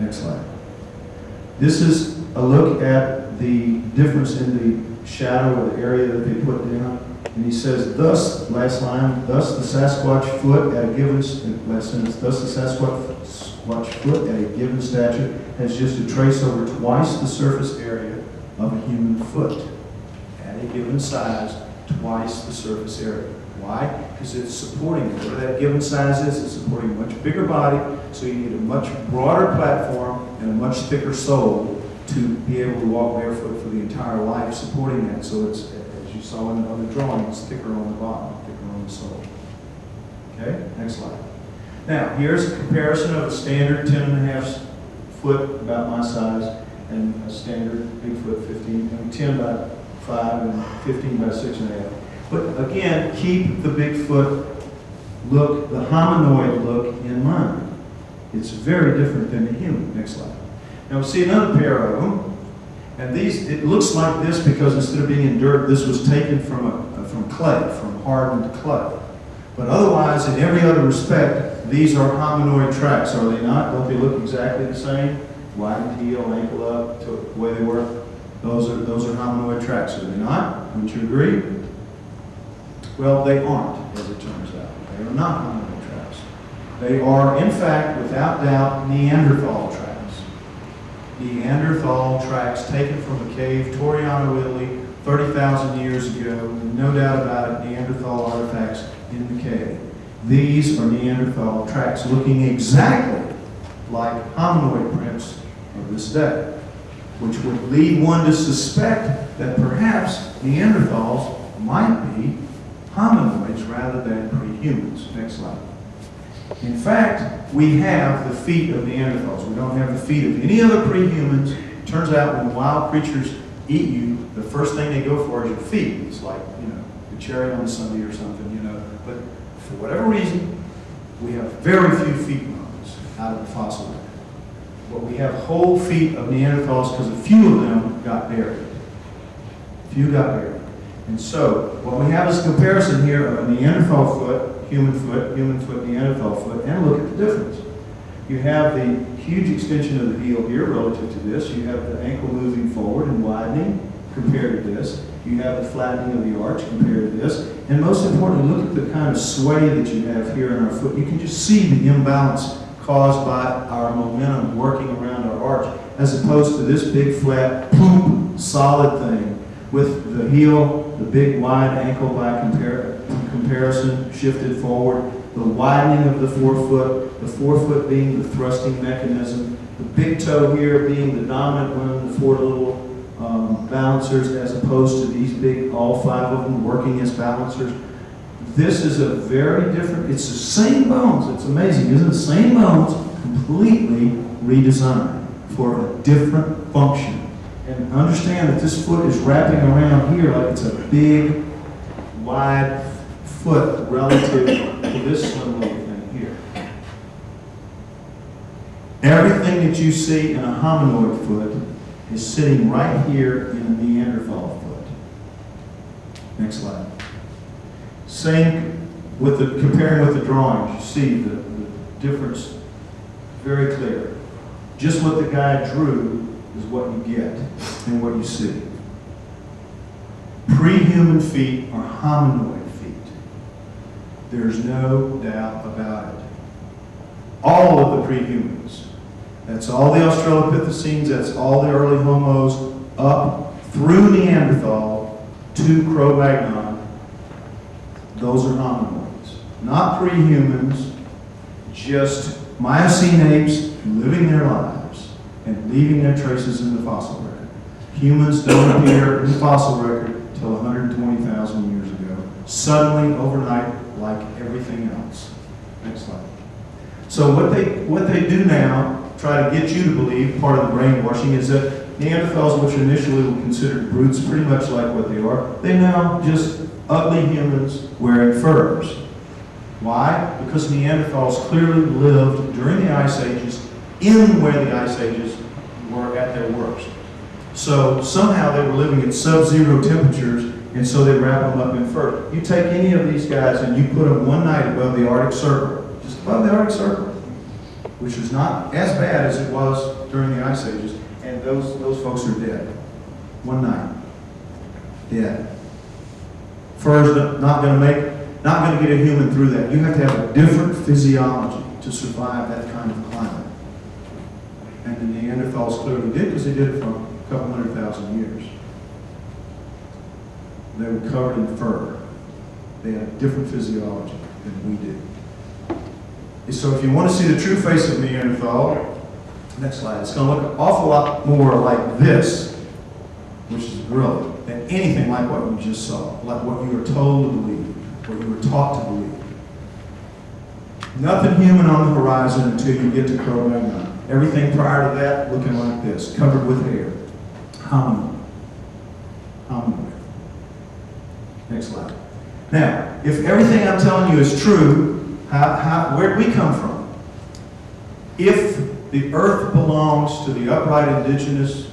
Next slide. This is a look at the difference in the shadow or the area that they put down. And he says, thus, last line, thus the Sasquatch foot at a given, last sentence, thus the Sasquatch foot at a given stature has just a trace over twice the surface area of a human foot. At a given size, twice the surface area. Why? Because it's supporting, whatever that given size is, it's supporting a much bigger body, so you need a much broader platform and a much thicker sole to be able to walk barefoot for the entire life, supporting that. So it's, as you saw in the other drawing, it's thicker on the bottom, thicker on the sole. Okay, next slide. Now, here's a comparison of a standard 10.5 foot, about my size, and a standard Bigfoot 10 by 5 and 15 by 6.5. But again, keep the Bigfoot look, the hominoid look in mind. It's very different than the human. Next slide. Now we see another pair of them. And these, it looks like this because instead of being in dirt, this was taken from clay, from hardened clay. But otherwise, in every other respect, these are hominoid tracks, are they not? Don't they look exactly the same? Wide heel, ankle up, to the way they work. Those are hominoid tracks, are they not? Wouldn't you agree? Well, they aren't, as it turns out. They are not hominoid tracks. They are, in fact, without doubt, Neanderthal tracks. Neanderthal tracks taken from a cave, Toriano, Italy, 30,000 years ago. No doubt about it, Neanderthal artifacts in the cave. These are Neanderthal tracks looking exactly like hominoid prints of this day, which would lead one to suspect that perhaps Neanderthals might be hominoids rather than prehumans. Next slide. In fact, we have the feet of Neanderthals. We don't have the feet of any other prehumans. It turns out when wild creatures eat you, the first thing they go for is your feet. It's like, the cherry on Sunday or something, But for whatever reason, we have very few feet bones out of the fossil record. But we have whole feet of Neanderthals because a few of them got buried. A few got buried. And so, what we have is a comparison here of a Neanderthal foot, human foot, Neanderthal foot, and look at the difference. You have the huge extension of the heel here relative to this. You have the ankle moving forward and widening compared to this. You have the flattening of the arch compared to this. And most importantly, look at the kind of sway that you have here in our foot. You can just see the imbalance caused by our momentum working around our arch, as opposed to this big, flat, plump, solid thing with the heel, the big, wide ankle by comparison shifted forward, the widening of the forefoot being the thrusting mechanism, the big toe here being the dominant one, the four little balancers, as opposed to these big, all five of them working as balancers. This is a very different, it's the same bones. It's amazing, isn't it? The same bones, completely redesigned for a different function. And understand that this foot is wrapping around here like it's a big, wide foot relative to this slim little thing here. Everything that you see in a hominoid foot is sitting right here in a Neanderthal foot. Next slide. Same with comparing with the drawings, you see the difference very clear. Just what the guy drew is what you get and what you see. Pre-human feet are hominoid feet. There's no doubt about it. All of the pre-humans, that's all the Australopithecines, that's all the early homos, up through Neanderthal to Cro-Magnon, those are hominoids. Not pre-humans, just Miocene apes living their lives and leaving their traces in the fossil record. Humans don't appear in the fossil record until 120,000 years ago, suddenly, overnight, like everything else. Next slide. So what they do now, try to get you to believe, part of the brainwashing, is that Neanderthals, which initially were considered brutes, pretty much like what they are, they're now just ugly humans wearing furs. Why? Because Neanderthals clearly lived during the Ice Ages in where the Ice Ages were at their worst. So somehow they were living at sub-zero temperatures, and so they wrap them up in fur. You take any of these guys and you put them one night above the Arctic Circle, just above the Arctic Circle, which is not as bad as it was during the Ice Ages, and and those folks are dead. One night, dead. Fur's not going to get a human through that. You have to have a different physiology to survive that kind of climate. And the Neanderthals clearly did, because they did it for a couple 100,000 years. They were covered in fur. They had a different physiology than we did. So if you want to see the true face of Neanderthal, next slide, it's going to look an awful lot more like this, which is brilliant, than anything like what you just saw, like what you were told to believe, what you were taught to believe. Nothing human on the horizon until you get to Cro-Magnon. Everything prior to that looking like this, covered with hair. Hominoid. Hominoid. Next slide. Now, if everything I'm telling you is true, where did we come from? If the earth belongs to the upright indigenous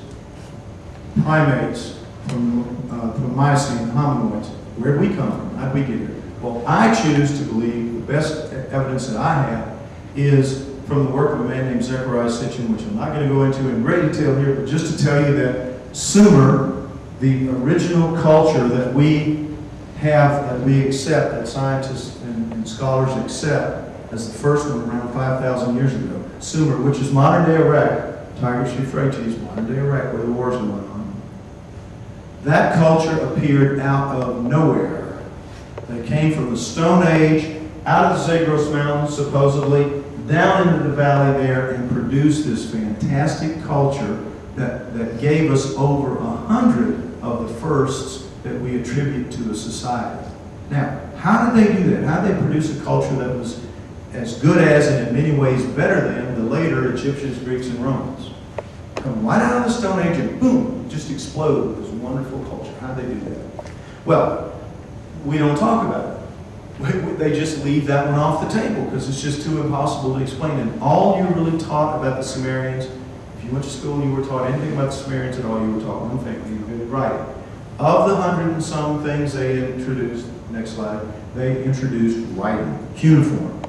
primates from Miocene hominoids, where did we come from? How did we get here? Well, I choose to believe the best evidence that I have is from the work of a man named Zechariah Sitchin, which I'm not going to go into in great detail here, but just to tell you that Sumer, the original culture that we have, that we accept, that scientists and scholars accept as the first one around 5,000 years ago, Sumer, which is modern-day Iraq, Tigris Euphrates, modern-day Iraq, where the war's going on. That culture appeared out of nowhere. They came from the Stone Age, out of the Zagros Mountains, supposedly, down into the valley there, and produced this fantastic culture that gave us over 100 of the firsts that we attribute to a society. Now, how did they do that? How did they produce a culture that was as good as, and in many ways better than, the later Egyptians, Greeks, and Romans? Come right out of the Stone Age and boom, just explode with this wonderful culture. How did they do that? Well, we don't talk about it. They just leave that one off the table because it's just too impossible to explain. And all you really taught about the Sumerians, if you went to school and you were taught anything about the Sumerians at all, you were taught one thing: you were good at writing. Of the 100 and some things they introduced, next slide, they introduced writing, cuneiform.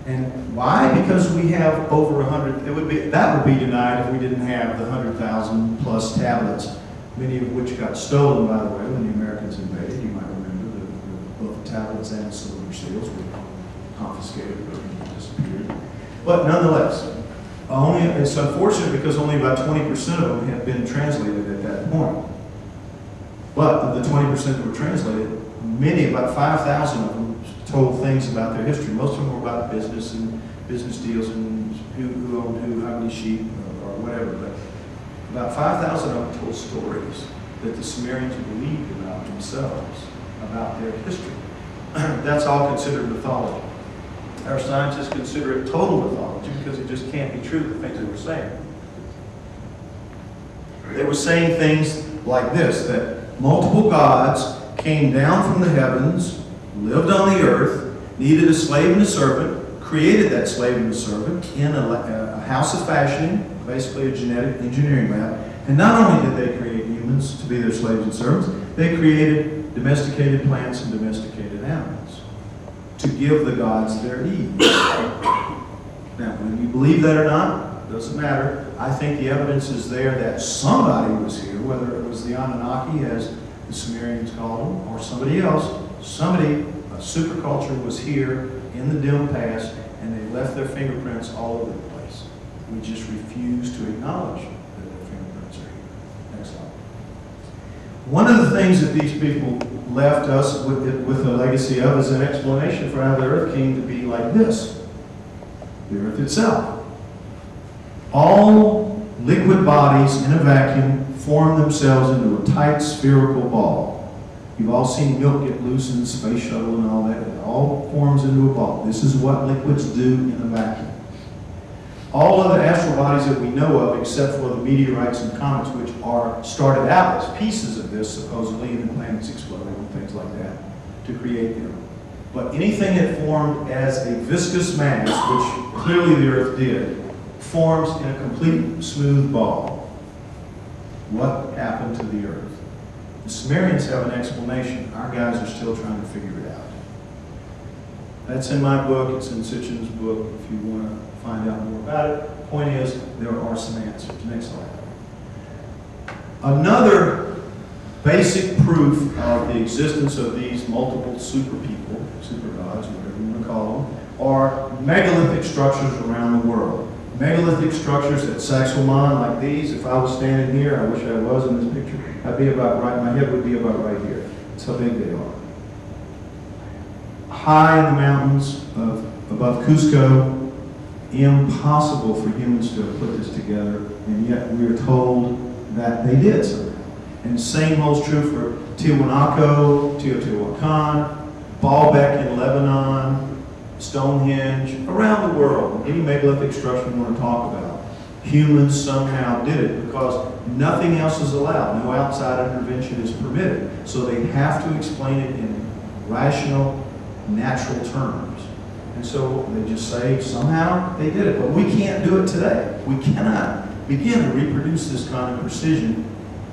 And why? Because we have over 100. That would be denied if we didn't have the 100,000 plus tablets, many of which got stolen, by the way, when the Americans invaded. You might remember both the tablets and silver seals were confiscated or disappeared. But nonetheless, it's unfortunate because only about 20% of them had been translated at that point. But of the 20% that were translated, many, about 5,000 of them, told things about their history. Most of them were about business and business deals and who owned who, how many sheep, or whatever. But about 5,000 of them told stories that the Sumerians believed about themselves, about their history. That's all considered mythology. Our scientists consider it total mythology because it just can't be true, the things they were saying. They were saying things like this, that multiple gods came down from the heavens, lived on the earth, needed a slave and a servant, created that slave and a servant in a house of fashioning, basically a genetic engineering lab. And not only did they create humans to be their slaves and servants, they created domesticated plants and domesticated animals to give the gods their ease. Now, whether you believe that or not, doesn't matter. I think the evidence is there that somebody was here, whether it was the Anunnaki, as the Sumerians called them, or somebody else. A superculture was here in the dim past, and they left their fingerprints all over the place. We just refuse to acknowledge that their fingerprints are here. Next slide. One of the things that these people left us with a legacy of is an explanation for how the earth came to be like this. The earth itself. All liquid bodies in a vacuum form themselves into a tight spherical ball. You've all seen milk get loose in the space shuttle and all that. It all forms into a ball. This is what liquids do in a vacuum. All other astral bodies that we know of, except for the meteorites and comets, which are started out as pieces of this, supposedly, and the planets exploded and things like that, to create them. But anything that formed as a viscous mass, which clearly the Earth did, forms in a complete smooth ball. What happened to the Earth? The Sumerians have an explanation. Our guys are still trying to figure it out. That's in my book. It's in Sitchin's book if you want to find out more about it. Point is, there are some answers. Next slide. Another basic proof of the existence of these multiple super people, super gods, whatever you want to call them, are megalithic structures around the world. Megalithic structures at Sacsayhuaman, like these. If I was standing here, I wish I was in this picture, I'd be about right, my head would be about right here. That's how big they are. High in the mountains above Cusco, impossible for humans to have put this together, and yet we are told that they did somehow. And the same holds true for Tiwanaku, Teotihuacan, Baalbek in Lebanon, Stonehenge, around the world. Any megalithic structure we want to talk about, humans somehow did it because nothing else is allowed. No outside intervention is permitted. So they have to explain it in rational, natural terms. And so they just say somehow they did it. But we can't do it today. We cannot begin to reproduce this kind of precision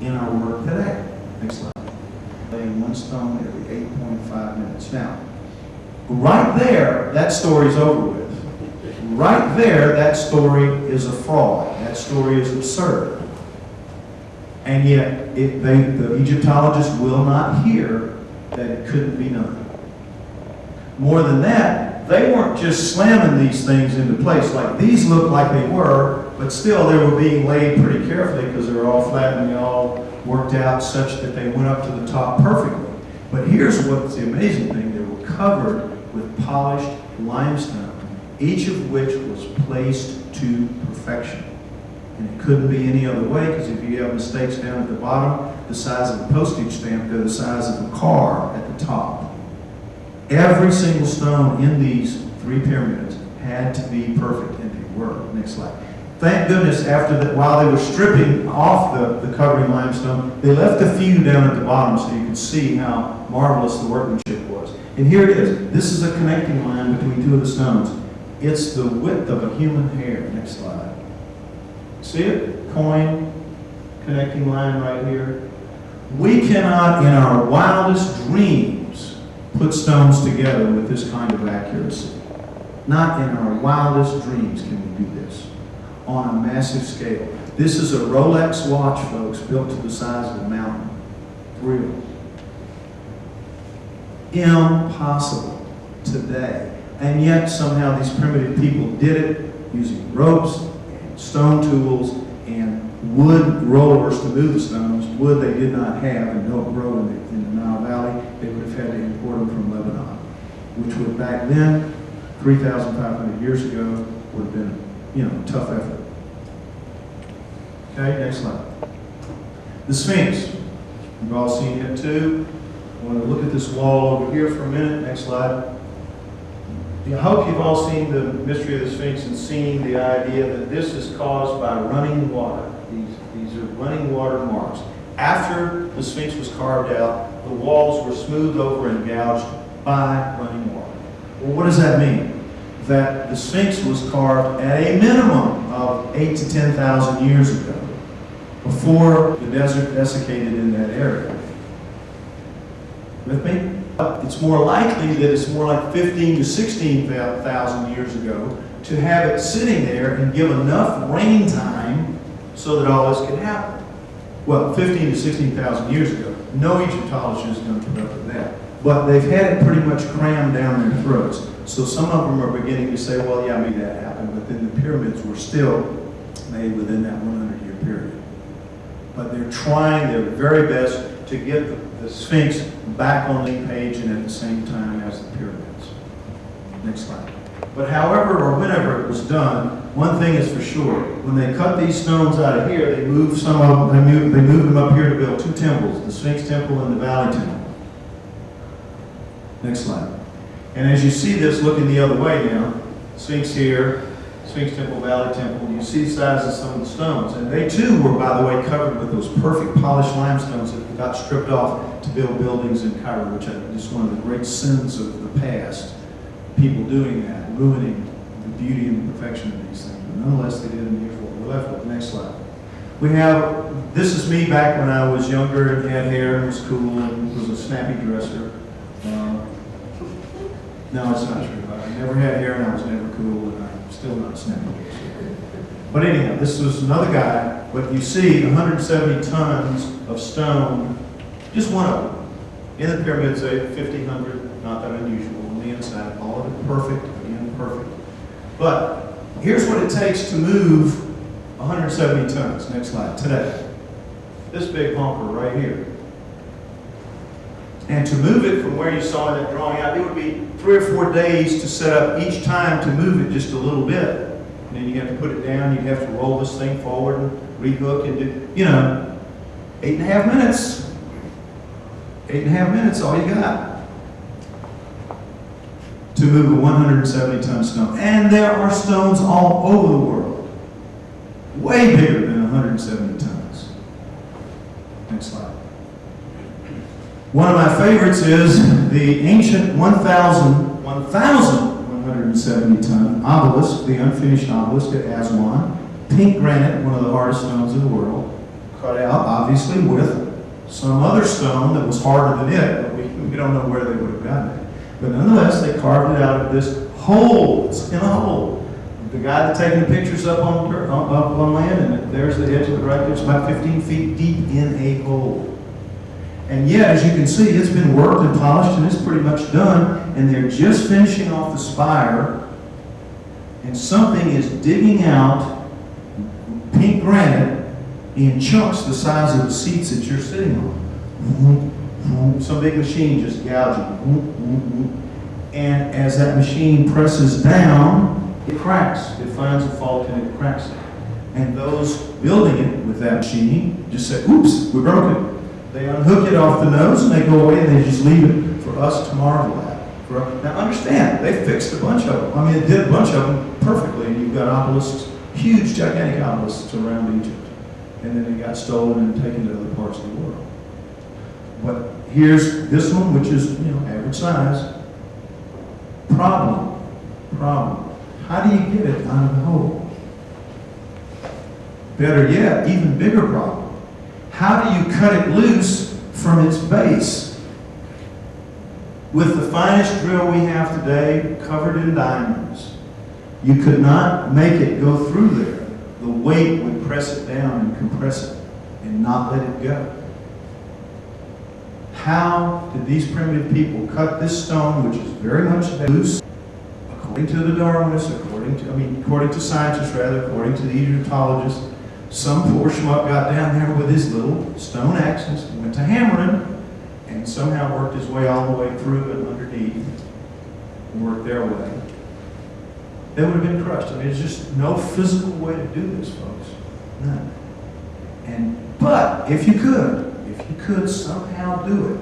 in our work today. Next slide. Laying one stone every 8.5 minutes. Now, right there, that story's over with. Right there, that story is a fraud. That story is absurd. And yet, the Egyptologists will not hear that it couldn't be done. More than that, they weren't just slamming these things into place. Like these look like they were, but still they were being laid pretty carefully because they were all flat and they all worked out such that they went up to the top perfectly. But here's what's the amazing thing. They were covered with polished limestone, each of which was placed to perfection. And it couldn't be any other way, because if you have mistakes down at the bottom, the size of a postage stamp, they're the size of a car at the top. Every single stone in these three pyramids had to be perfect, and they were. Next slide. Thank goodness, after that, while they were stripping off the covering limestone, they left a few down at the bottom so you could see how marvelous the workmanship was. And here it is. This is a connecting line between two of the stones. It's the width of a human hair. Next slide. See it? Coin, connecting line right here. We cannot, in our wildest dreams, put stones together with this kind of accuracy. Not in our wildest dreams can we do this on a massive scale. This is a Rolex watch, folks, built to the size of a mountain. Real. Impossible today. And yet somehow these primitive people did it using ropes and stone tools and wood rollers to move the stones. Wood they did not have and don't grow in the Nile Valley. They would have had to import them from Lebanon, which would back then, 3,500 years ago, would have been, a tough effort. Okay, next slide. The Sphinx. You've all seen it too. I want to look at this wall over here for a minute. Next slide. I hope you've all seen the mystery of the Sphinx and seen the idea that this is caused by running water. These are running water marks. After the Sphinx was carved out, the walls were smoothed over and gouged by running water. Well, what does that mean? That the Sphinx was carved at a minimum of 8,000 to 10,000 years ago, before the desert desiccated in that area. With me? It's more likely that it's more like 15,000 to 16,000 years ago to have it sitting there and give enough rain time so that all this could happen. Well, 15,000 to 16,000 years ago. No Egyptologist is going to put up with that. But they've had it pretty much crammed down their throats. So some of them are beginning to say, well, yeah, maybe that happened, but then the pyramids were still made within that 100-year period. But they're trying their very best to get the Sphinx back on the page and at the same time as the pyramids. Next slide. But however or whenever it was done, one thing is for sure. When they cut these stones out of here, they moved some of them, they moved them up here to build two temples, the Sphinx Temple and the Valley Temple. Next slide. And as you see this looking the other way now, Sphinx here, Sphinx Temple, Valley Temple, you see the size of some of the stones. And they too were, by the way, covered with those perfect polished limestones that got stripped off to build buildings in Cairo, which is one of the great sins of the past. People doing that, ruining the beauty and the perfection of these things. But nonetheless, they did in here for what we're left with. Next slide. We have, this is me back when I was younger and had hair and was cool and was a snappy dresser. No, it's not true. I never had hair and I was never cool and I'm still not snappy. But anyhow, this was another guy, but you see 170 tons of stone, just one of them. In the pyramids, 1,500, not that unusual. On the inside, all of it perfect, again, perfect. But here's what it takes to move 170 tons. Next slide, today. This big honker right here. And to move it from where you saw in that drawing out, it would be 3 or 4 days to set up each time to move it just a little bit. And then you have to put it down, you have to roll this thing forward and rehook and do, 8.5 minutes. 8.5 minutes, all you got. To move a 170-ton stone. And there are stones all over the world. Way bigger than 170 tons. Next slide. One of my favorites is the ancient 1,170-ton obelisk, the unfinished obelisk at Aswan. Pink granite, one of the hardest stones in the world. Cut out, obviously, with some other stone that was harder than it, but we don't know where they would have gotten it. But nonetheless, they carved it out of this hole. It's in a hole. The guy that's taking the pictures up on land, and there's the edge of it right there. It's about 15 feet deep in a hole. And yet, as you can see, it's been worked and polished, and it's pretty much done. And they're just finishing off the spire, and something is digging out pink granite in chunks the size of the seats that you're sitting on. Some big machine just gouging. And as that machine presses down, it cracks. It finds a fault and it cracks it. And those building it with that machine just say, oops, we broke it. They unhook it off the nose and they go away and they just leave it for us to marvel at. Now understand, they fixed a bunch of them. I mean, it did a bunch of them perfectly. And you've got obelisks, huge, gigantic obelisks around Egypt. And then they got stolen and taken to other parts of the world. But here's this one, which is, average size. Problem. How do you get it out of the hole? Better yet, even bigger problem. How do you cut it loose from its base? With the finest drill we have today, covered in diamonds, you could not make it go through there. The weight would press it down and compress it and not let it go. How did these primitive people cut this stone, which is very much loose, according to the Darwinists, according to scientists rather, according to the Egyptologists? Some poor schmuck got down there with his little stone axes, went to hammering, and somehow worked his way all the way through and underneath, and worked their way. They would have been crushed. I mean, there's just no physical way to do this, folks. None. But if you could somehow do it.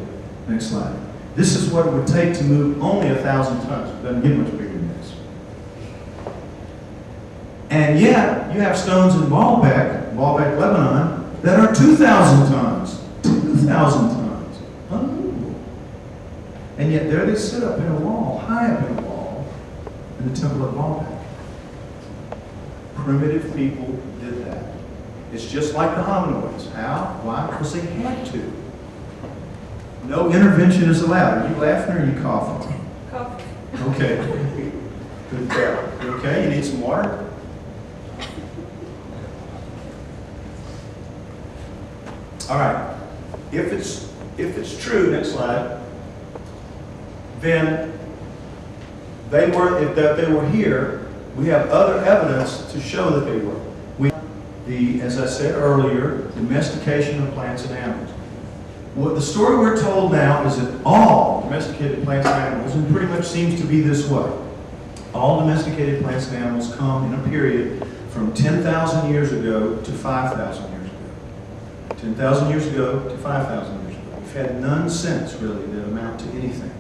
Next slide. This is what it would take to move only 1,000 tons. It doesn't get much bigger than this. And yet, you have stones in Baalbek, Lebanon, that are 2,000 tons. 2,000 tons. Unbelievable. And yet there they sit up in a wall, high up in a wall, in the temple at Baalbek. Primitive people did that. It's just like the hominoids. How? Why? Because they had to. No intervention is allowed. Are you laughing or are you coughing? Coughing. Okay. Good girl. You okay? You need some water? All right. If it's true, next slide, then if they were here, we have other evidence to show that they were. As I said earlier, domestication of plants and animals. What the story we're told now is that all domesticated plants and animals, and pretty much seems to be this way, all domesticated plants and animals come in a period from 10,000 years ago to 5,000 years ago. 10,000 years ago to 5,000 years ago. We've had none since, really, that amount to anything.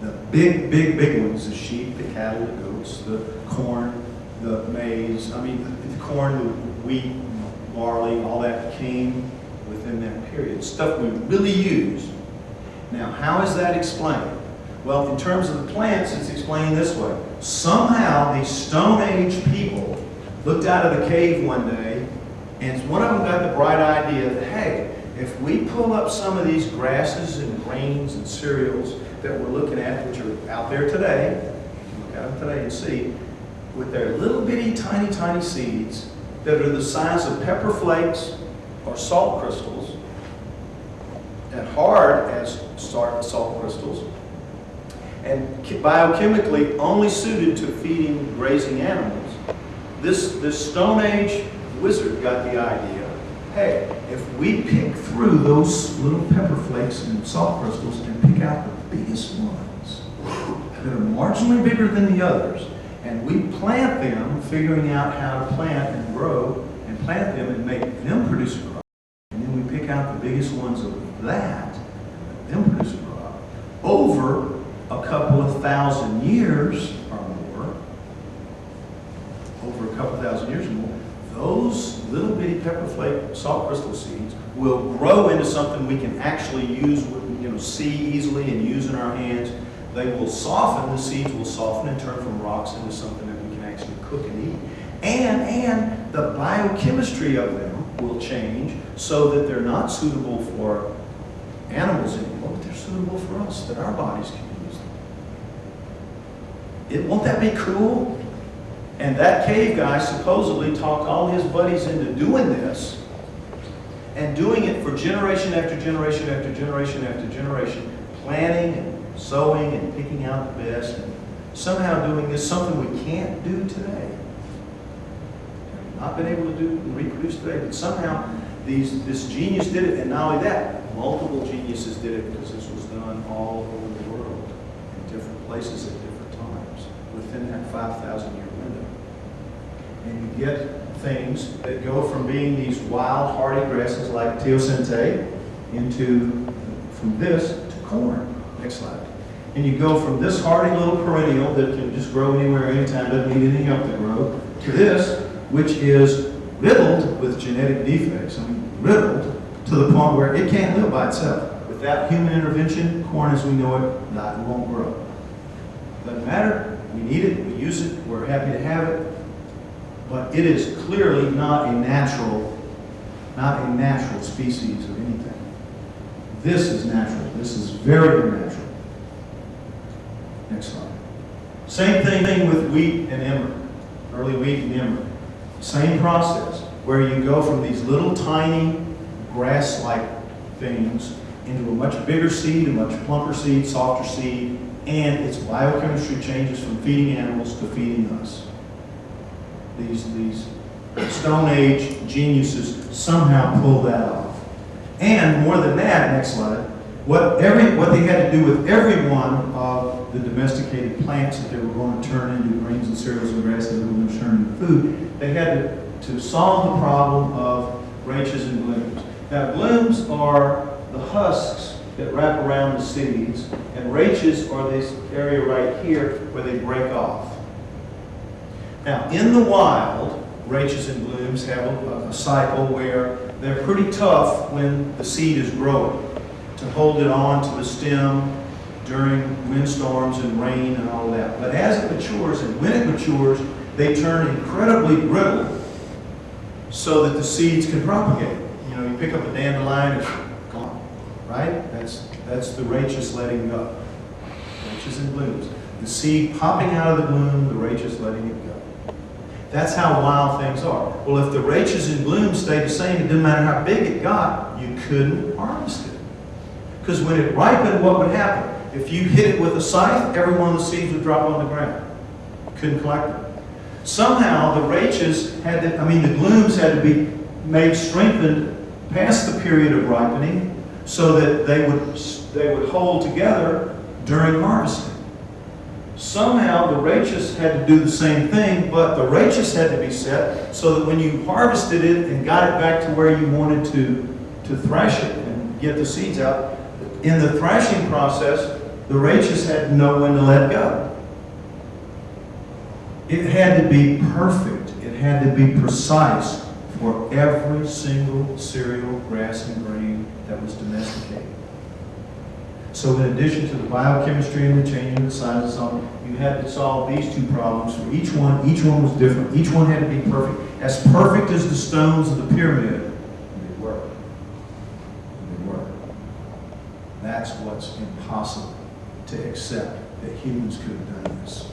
The big ones, the sheep, the cattle, the goats, the corn, the maize, the corn, the wheat, barley, all that came within that period. Stuff we really use. Now, how is that explained? Well, in terms of the plants, it's explained this way. Somehow, these Stone Age people looked out of the cave one day, and one of them got the bright idea that, hey, if we pull up some of these grasses and grains and cereals that we're looking at, which are out there today, look at them today and see, with their little bitty, tiny seeds, that are the size of pepper flakes or salt crystals, and hard as salt crystals, and biochemically only suited to feeding grazing animals. This Stone Age wizard got the idea, hey, if we pick through those little pepper flakes and salt crystals and pick out the biggest ones that are marginally bigger than the others, and we plant them, figuring out how to plant and grow, and plant them and make them produce a crop, and then we pick out the biggest ones of that, and then produce a crop, over a couple of thousand years or more, over a couple thousand years or more, those little bitty pepper flake salt crystal seeds will grow into something we can actually use, see easily and use in our hands. They will soften, the seeds will soften and turn from rocks into something that we can actually cook and eat. And the biochemistry of them will change so that they're not suitable for animals anymore, but they're suitable for us, that our bodies can use them. Won't that be cool? And that cave guy supposedly talked all his buddies into doing this, and doing it for generation after generation after generation after generation, planning and sowing and picking out the best, and somehow doing this, something we can't do today. Have not been able to do and reproduce today, but somehow this genius did it, and not only that, multiple geniuses did it, because this was done all over the world, in different places at different times, within that 5,000-year window. And you get things that go from being these wild, hardy grasses like teosinte from this to corn. Next slide. And you go from this hardy little perennial that can just grow anywhere, anytime, doesn't need any help to grow, to this, which is riddled with genetic defects. I mean, riddled to the point where it can't live by itself. Without human intervention, corn as we know it, won't grow. Doesn't matter. We need it. We use it. We're happy to have it. But it is clearly not a natural species of anything. This is natural. This is very unnatural. Next slide. Same thing with wheat and emmer, early wheat and emmer. Same process, where you go from these little tiny grass-like things into a much bigger seed, a much plumper seed, softer seed, and its biochemistry changes from feeding animals to feeding us. These Stone Age geniuses somehow pull that off. And more than that, next slide, what they had to do with every one of the domesticated plants that they were going to turn into grains and cereals and grass that they were going to turn into food, they had to solve the problem of rachis and blooms. Now, blooms are the husks that wrap around the seeds, and rachis are this area right here where they break off. Now, in the wild, rachis and blooms have a cycle where they're pretty tough when the seed is growing to hold it on to the stem during windstorms and rain and all that. But as it matures, and when it matures, they turn incredibly brittle so that the seeds can propagate. You pick up a dandelion, it's gone, right? That's the rachis letting go. Rachis and blooms. The seed popping out of the bloom, the rachis letting it go. That's how wild things are. Well, if the rachis and blooms stayed the same, it didn't matter how big it got, you couldn't harvest it. Because when it ripened, what would happen? If you hit it with a scythe, every one of the seeds would drop on the ground. Couldn't collect them. Somehow the rachis the blooms had to be made strengthened past the period of ripening so that they would hold together during harvesting. Somehow the rachis had to do the same thing, but the rachis had to be set so that when you harvested it and got it back to where you wanted to thrash it and get the seeds out, in the thrashing process, the rachis had to know when to let go. It had to be perfect. It had to be precise for every single cereal, grass, and grain that was domesticated. So in addition to the biochemistry and the changing of the size of something, you had to solve these two problems for each one. Each one was different. Each one had to be perfect. As perfect as the stones of the pyramid, they were. They were. That's what's impossible to accept, that humans could have done this.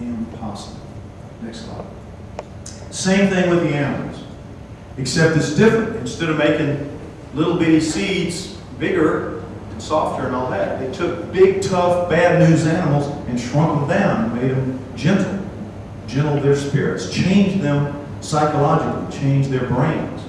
Impossible. Next slide. Same thing with the animals, except it's different. Instead of making little bitty seeds bigger and softer and all that, they took big, tough, bad news animals and shrunk them down and made them gentle their spirits, changed them psychologically, changed their brains.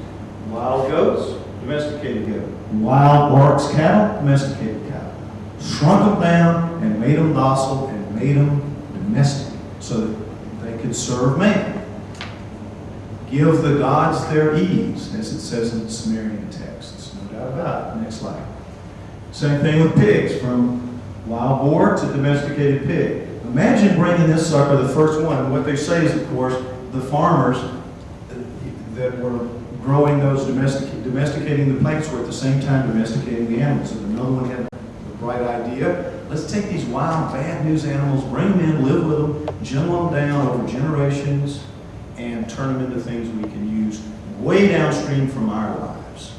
Wild goats, domesticated goat. Wild oryx cattle, domesticated cattle. Shrunk them down and made them docile and made them domestic so that they could serve man. Give the gods their ease, as it says in the Sumerian texts. No doubt about it. Next slide. Same thing with pigs, from wild boar to domesticated pig. Imagine bringing this sucker, the first one. And what they say is, of course, the farmers that were growing those, domesticating the plants were at the same time domesticating the animals. And another one had the bright idea, let's take these wild, bad news animals, bring them in, live with them, gentle them down over generations, and turn them into things we can use way downstream from our lives.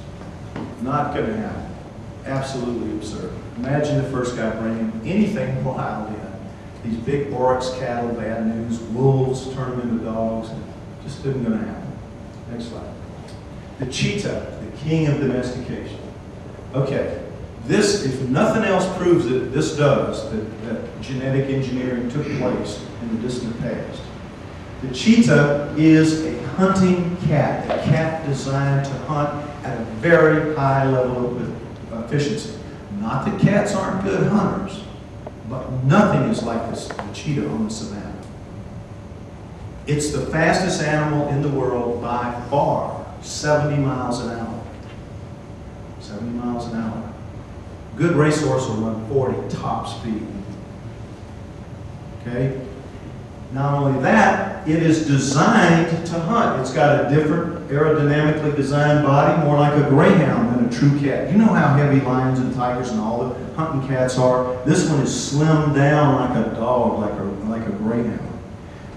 Not going to happen. Absolutely absurd. Imagine the first guy bringing anything wild in. These big oryx cattle, bad news, wolves, turn them into dogs. Just isn't going to happen. Next slide. The cheetah, the king of domestication. Okay, this, if nothing else proves it, this does, that genetic engineering took place in the distant past. The cheetah is a hunting cat, a cat designed to hunt at a very high level of efficiency. Not that cats aren't good hunters, but nothing is like the cheetah on the savannah. It's the fastest animal in the world by far, 70 miles an hour. 70 miles an hour. Good racehorse will run 40 top speed. Okay? Not only that, it is designed to hunt. It's got a different aerodynamically designed body, more like a greyhound than a true cat. You know how heavy lions and tigers and all the hunting cats are? This one is slimmed down like a dog, like a greyhound.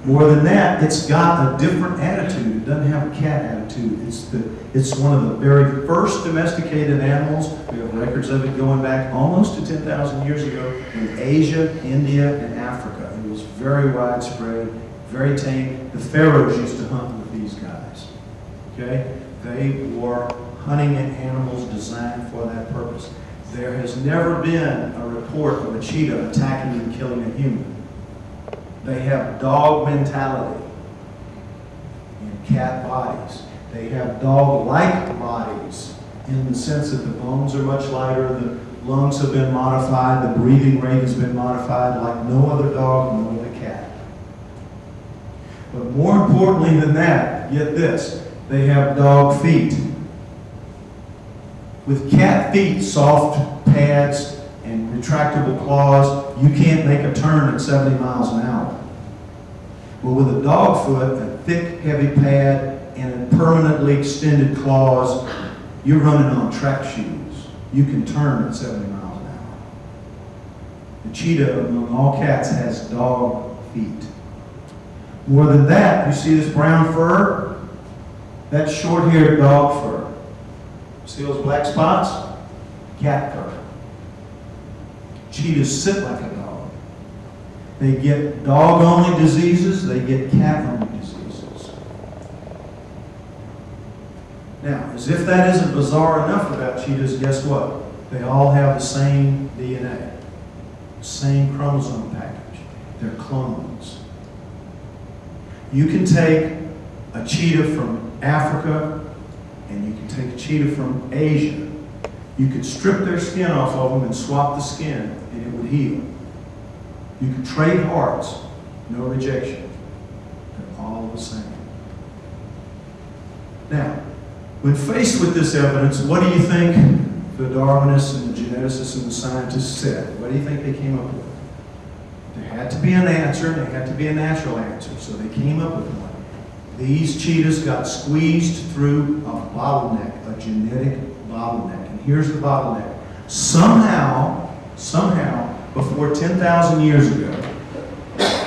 More than that, it's got a different attitude. It doesn't have a cat attitude. It's one of the very first domesticated animals. We have records of it going back almost to 10,000 years ago in Asia, India, and Africa. It was very widespread, very tame. The pharaohs used to hunt with these guys. Okay? They were hunting animals designed for that purpose. There has never been a report of a cheetah attacking and killing a human. They have dog mentality in cat bodies. They have dog-like bodies in the sense that the bones are much lighter, the lungs have been modified, the breathing rate has been modified like no other dog, no other cat. But more importantly than that, get this, they have dog feet. With cat feet, soft pads, and retractable claws, you can't make a turn at 70 miles an hour. But with a dog foot, a thick, heavy pad, and permanently extended claws, you're running on track shoes. You can turn at 70 miles an hour. The cheetah, among all cats, has dog feet. More than that, you see this brown fur? That's short-haired dog fur. See those black spots? Cat fur. Cheetahs sit like a dog. They get dog-only diseases, they get cat-only diseases. Now, as if that isn't bizarre enough about cheetahs, guess what? They all have the same DNA, same chromosome package. They're clones. You can take a cheetah from Africa and you can take a cheetah from Asia. You could strip their skin off of them and swap the skin and it would heal. You could trade hearts, no rejection. They're all the same. Now, when faced with this evidence, what do you think the Darwinists and the geneticists and the scientists said? What do you think they came up with? There had to be an answer, and there had to be a natural answer, so they came up with one. These cheetahs got squeezed through a bottleneck, a genetic bottleneck. And here's the bottleneck. Somehow, before 10,000 years ago,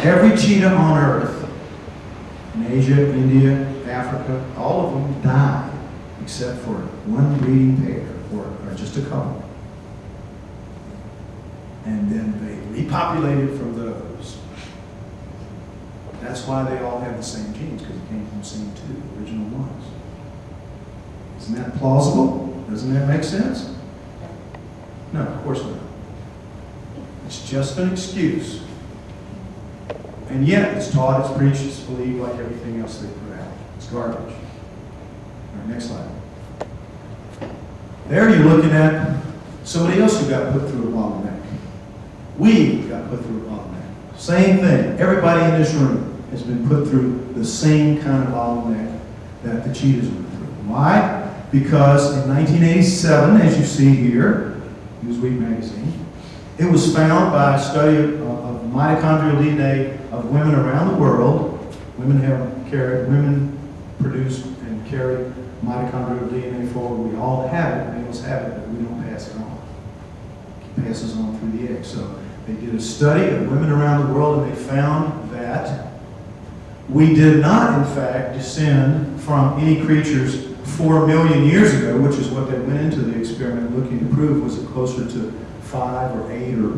every cheetah on Earth, in Asia, India, Africa, all of them died, except for one breeding pair, or just a couple. And then they repopulated from those. That's why they all have the same genes, because it came from the same two original ones. Isn't that plausible? Doesn't that make sense? No, of course not. It's just an excuse. And yet, it's taught, it's preached, it's believed like everything else they put out. It's garbage. All right, next slide. There you're looking at somebody else who got put through a bottleneck. We got put through a bottleneck. Same thing. Everybody in this room has been put through the same kind of bottleneck that the cheetahs went through. Why? Because in 1987, as you see here, Newsweek magazine, it was found by a study of mitochondrial DNA of women around the world. Women produce and carry mitochondrial DNA forward. We all have it, males have it, but we don't pass it on. It passes on through the egg. So they did a study of women around the world, and they found that we did not, in fact, descend from any creatures 4 million years ago, which is what they went into the experiment looking to prove. Was it closer to 5 or 8, or,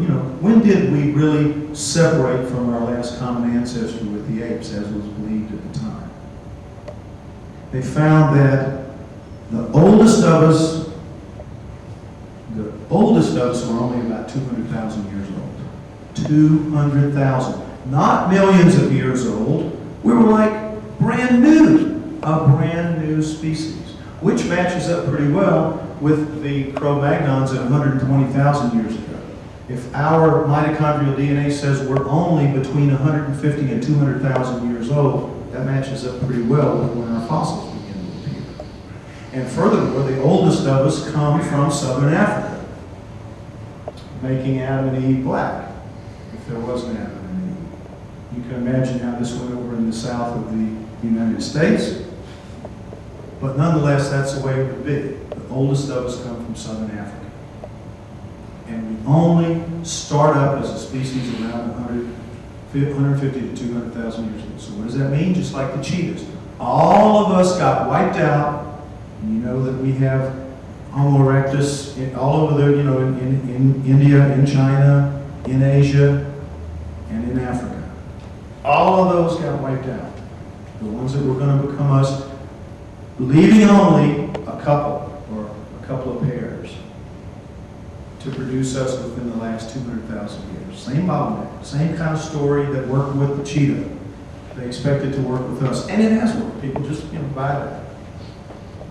when did we really separate from our last common ancestor with the apes, as was believed at the time? They found that the oldest of us were only about 200,000 years old. 200,000. Not millions of years old. We were like brand new, a brand new species, which matches up pretty well with the Cro-Magnons at 120,000 years ago. If our mitochondrial DNA says we're only between 150 and 200,000 years old, that matches up pretty well with when our fossils begin to appear. And furthermore, the oldest of us come from southern Africa, making Adam and Eve black, if there was an Adam and Eve. You can imagine how this went over in the south of the United States. But nonetheless, that's the way it would be. The oldest of us come from southern Africa. And we only start up as a species around 150 to 200,000 years old. So what does that mean? Just like the cheetahs. All of us got wiped out. And you know that we have Homo erectus all over the, in India, in China, in Asia, and in Africa. All of those got wiped out. The ones that were going to become us, leaving only a couple or a couple of pairs to produce us within the last 200,000 years. Same bottleneck, same kind of story that worked with the cheetah. They expected to work with us, and it has worked. People just buy that.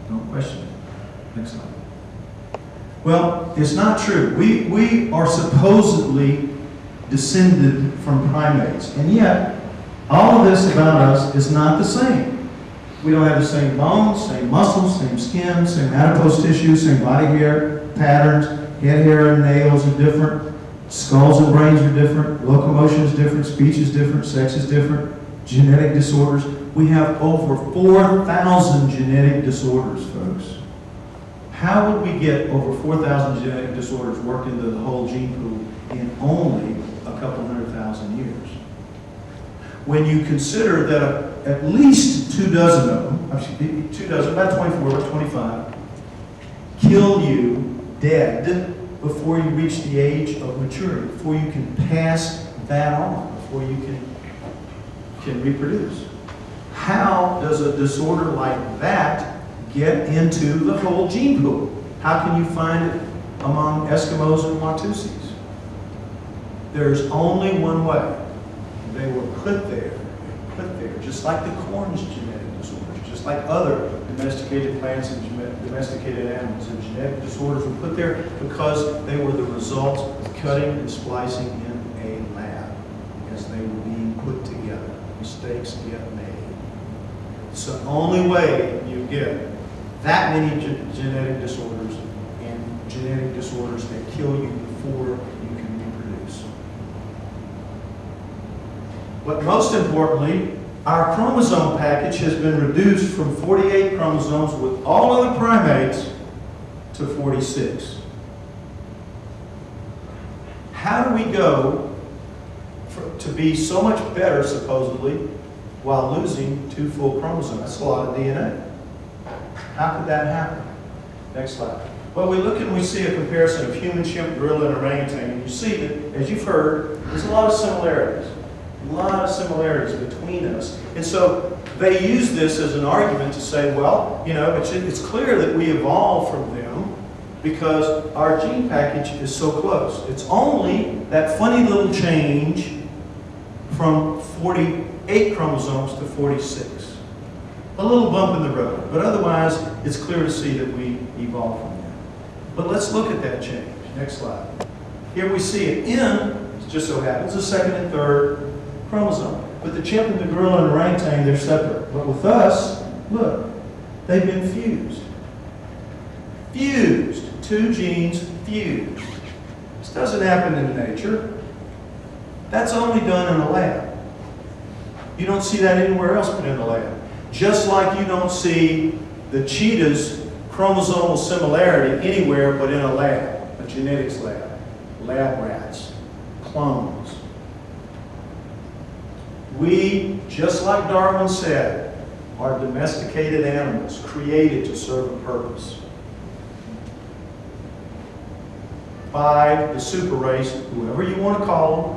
Don't question it. Next slide. Well, it's not true. We are supposedly descended from primates, and yet all of this about us is not the same. We don't have the same bones, same muscles, same skin, same adipose tissue, same body hair patterns. Head hair and nails are different. Skulls and brains are different. Locomotion is different. Speech is different. Sex is different. Genetic disorders. We have over 4,000 genetic disorders, folks. How would we get over 4,000 genetic disorders worked into the whole gene pool in only a couple 100,000 years? When you consider that at least 24 or 25, kill you dead before you reach the age of maturity, before you can pass that on, before you can reproduce. How does a disorder like that get into the whole gene pool? How can you find it among Eskimos and Watusis? There's only one way. They were put there, just like the corn's genetic disorders, just like other domesticated plants and domesticated animals. And genetic disorders were put there because they were the results of cutting and splicing in a lab as they were being put together. Mistakes get made. It's the only way you get that many genetic disorders and genetic disorders that kill you before you can reproduce. But most importantly, our chromosome package has been reduced from 48 chromosomes with all other primates to 46. How do we go to be so much better, supposedly, while losing 2 full chromosomes? That's a lot of DNA. How could that happen? Next slide. Well, we look and we see a comparison of human, chimp, gorilla, and orangutan, and you see that, as you've heard, there's a lot of similarities. A lot of similarities between us. And so they use this as an argument to say, well, you know, it's clear that we evolved from them because our gene package is so close. It's only that funny little change from 48 chromosomes to 46. A little bump in the road, but otherwise it's clear to see that we evolved from them. But let's look at that change. Next slide. Here we see it in, it just so happens, the second and third chromosome. But the chimp and the gorilla and orangutan, they're separate. But with us, look, they've been fused. Fused. Two genes fused. This doesn't happen in nature. That's only done in a lab. You don't see that anywhere else but in a lab. Just like you don't see the cheetah's chromosomal similarity anywhere but in a lab, a genetics lab, lab rats, clones. We, just like Darwin said, are domesticated animals created to serve a purpose by the super race, whoever you want to call them,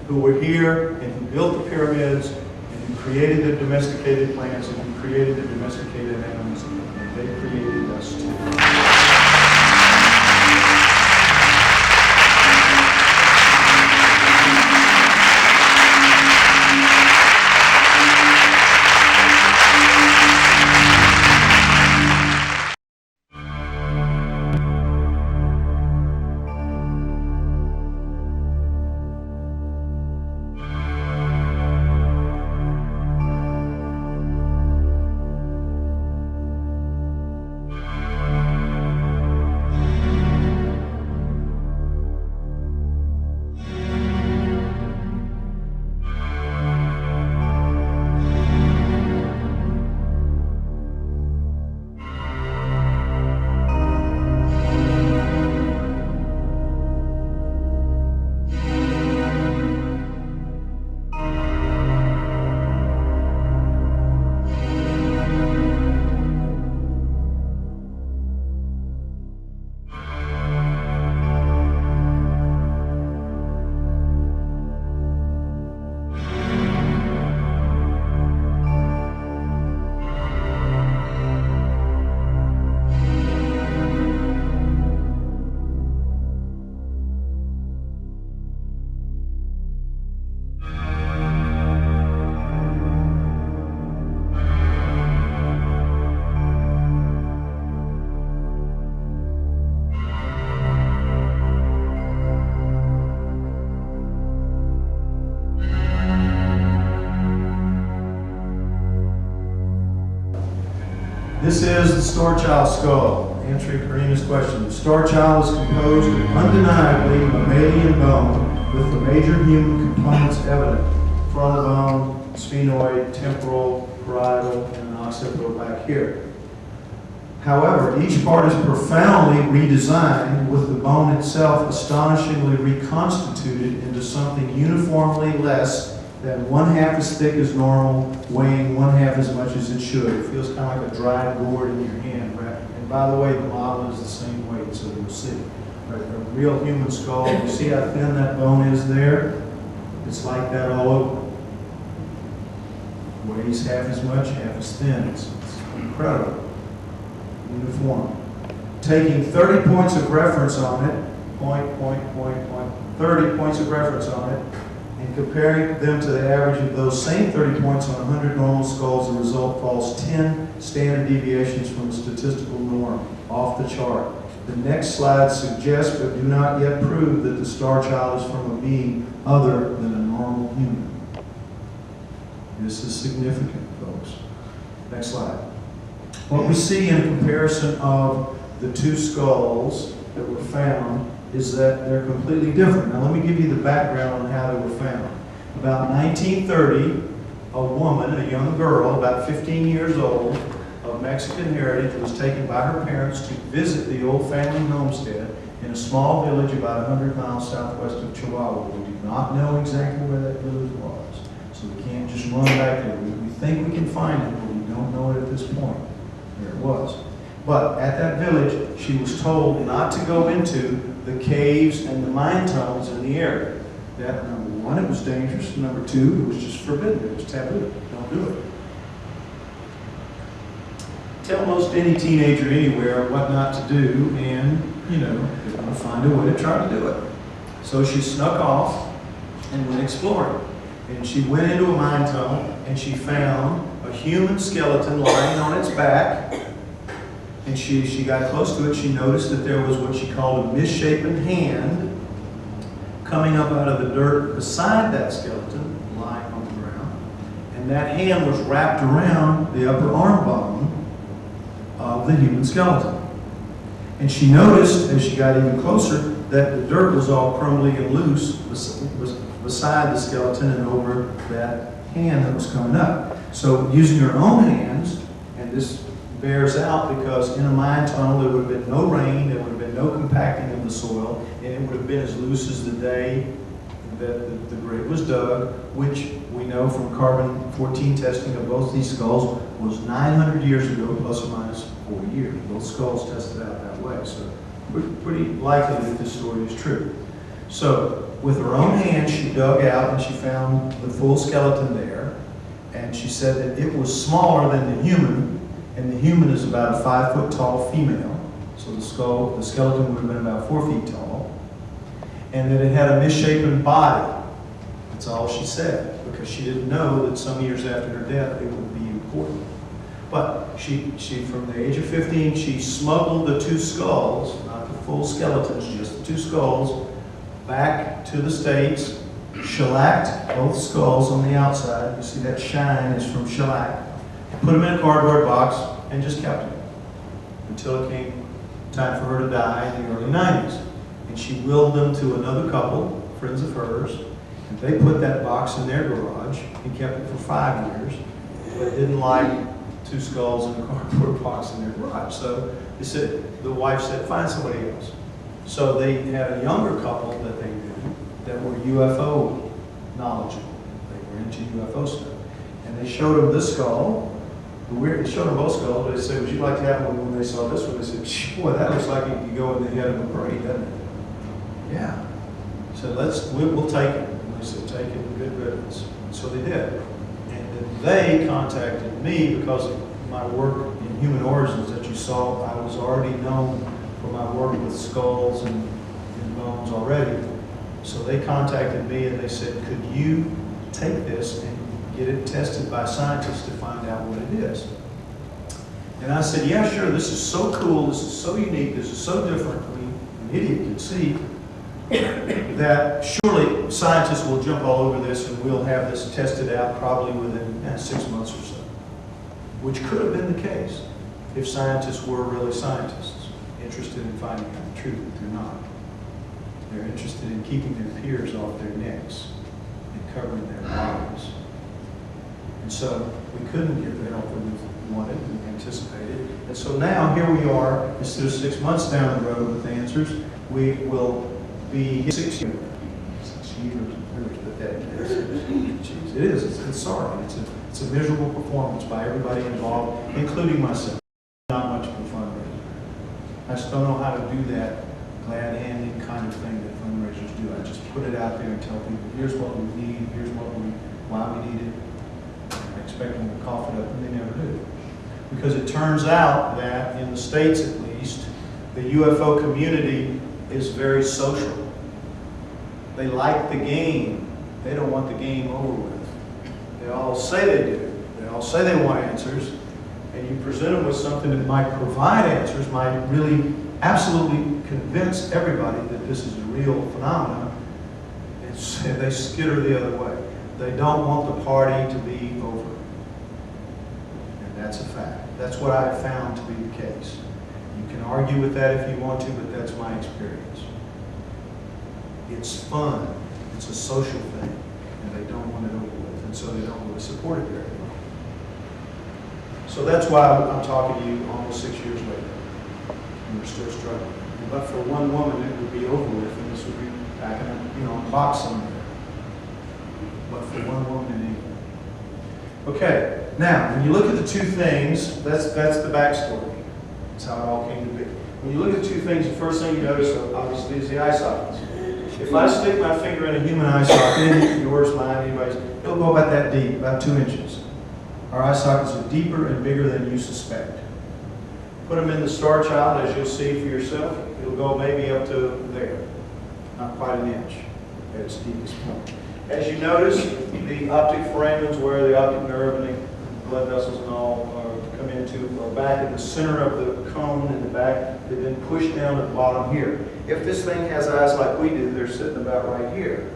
who were here and who built the pyramids and who created the domesticated plants and who created the domesticated animals, and they created us too. This is the Starchild skull. Answering Karina's question. The Starchild is composed of undeniably mammalian bone with the major human components evident. Frontal bone, sphenoid, temporal, parietal, and an occipital back here. However, each part is profoundly redesigned, with the bone itself astonishingly reconstituted into something uniformly less than 1/2 as thick as normal, weighing 1/2 as much as it should. It feels kind of like a dry gourd in your hand. Right? And by the way, the model is the same weight, so you'll see. Right? A real human skull, you see how thin that bone is there? It's like that all over. Weighs half as much, half as thin. It's incredible. Uniform. Taking 30 points of reference on it, 30 points of reference on it, and comparing them to the average of those same 30 points on 100 normal skulls, the result falls 10 standard deviations from the statistical norm, off the chart. The next slide suggests, but do not yet prove, that the Starchild is from a being other than a normal human. This is significant, folks. Next slide. What we see in comparison of the two skulls that were found is that they're completely different. Now let me give you the background on how they were found. About 1930, a woman, a young girl, about 15 years old, of Mexican heritage, was taken by her parents to visit the old family homestead in a small village about 100 miles southwest of Chihuahua. We do not know exactly where that village was, so we can't just run back there. We think we can find it, but we don't know it at this point. There it was. But at that village, she was told not to go into the caves and the mine tunnels in the area. that number one, it was dangerous. Number two, it was just forbidden. It was taboo. Don't do it. Tell most any teenager anywhere what not to do, and, you know, they're going to find a way to try to do it. So she snuck off and went exploring. And she went into a mine tunnel, and she found a human skeleton lying on its back. And she got close to it. She noticed that there was what she called a misshapen hand coming up out of the dirt beside that skeleton, lying on the ground. And that hand was wrapped around the upper arm bone of the human skeleton. And she noticed, as she got even closer, that the dirt was all crumbly and loose beside the skeleton and over that hand that was coming up. So using her own hands, and this bears out because in a mine tunnel there would have been no rain, there would have been no compacting of the soil, and it would have been as loose as the day that the grave was dug, which we know from carbon-14 testing of both these skulls was 900 years ago, plus or minus 4 years. Both skulls tested out that way, so pretty likely that this story is true. So with her own hands, she dug out and she found the full skeleton there, and she said that it was smaller than the human, and the human is about a 5 foot tall female, so the skeleton would have been about 4 feet tall, and that it had a misshapen body. That's all she said, because she didn't know that some years after her death it would be important. But she from the age of 15, she smuggled the 2 skulls, not the full skeletons, just the 2 skulls, back to the States, shellacked both skulls on the outside. You see that shine is from shellac. Put them in a cardboard box and just kept them until it came time for her to die in the early 90s. And she willed them to another couple, friends of hers, and they put that box in their garage and kept it for 5 years, but didn't like 2 skulls in a cardboard box in their garage. So they said, the wife said, find somebody else. So they had a younger couple that they knew that were UFO knowledgeable. They were into UFO stuff. And they showed them this skull. They showed them both skulls, but they said, would you like to have one? When they saw this one, they said, boy, that looks like it could go in the head of a parade, doesn't it? Yeah. So we'll take it. And they said, take it, good riddance. So they did. And then they contacted me because of my work in human origins that you saw. I was already known for my work with skulls and bones already. So they contacted me and they said, could you take this and get it tested by scientists to find out what it is? And I said, yeah, sure, this is so cool, this is so unique, this is so different. I mean, an idiot can see that surely scientists will jump all over this and we'll have this tested out probably within 6 months or so. Which could have been the case if scientists were really scientists, interested in finding out the truth, but they're not. They're interested in keeping their peers off their necks and covering their bodies. And so we couldn't get the help that we wanted and anticipated. And so now here we are, instead of 6 months down the road with answers, we will be 6 years. 6 years, but that is, geez, it is, it's sorry. It's a miserable performance by everybody involved, including myself. Not much of a fundraiser. I just don't know how to do that glad-handing kind of thing that fundraisers do. I just put it out there and tell people, here's what we need, here's why we need it. I expect them to cough it up, and they never do. Because it turns out that in the States at least, the UFO community is very social. They like the game. They don't want the game over with. They all say they do. They all say they want answers. And you present them with something that might provide answers, might really absolutely convince everybody that this is a real phenomenon, and they skitter the other way. They don't want the party to be over. And that's a fact. That's what I have found to be the case. You can argue with that if you want to, but that's my experience. It's fun. It's a social thing. And they don't want it over with. And so they don't really support it very well. So that's why I'm talking to you almost 6 years later. And we're still struggling. But for one woman, it would be over with, and this would be back in a box somewhere. But for one woman in England. Okay, now, when you look at the 2 things, that's the backstory. That's how it all came to be. When you look at the 2 things, the first thing you notice, obviously, is the eye sockets. If I stick my finger in a human eye socket, yours, mine, anybody's, it'll go about that deep, about 2 inches. Our eye sockets are deeper and bigger than you suspect. Put them in the Starchild, as you'll see for yourself, it'll go maybe up to there, not quite an inch at its deepest point. As you notice, the optic foramens, where the optic nerve and the blood vessels and all come into, are back in the center of the cone in the back. They've been pushed down at the bottom here. If this thing has eyes like we do, they're sitting about right here,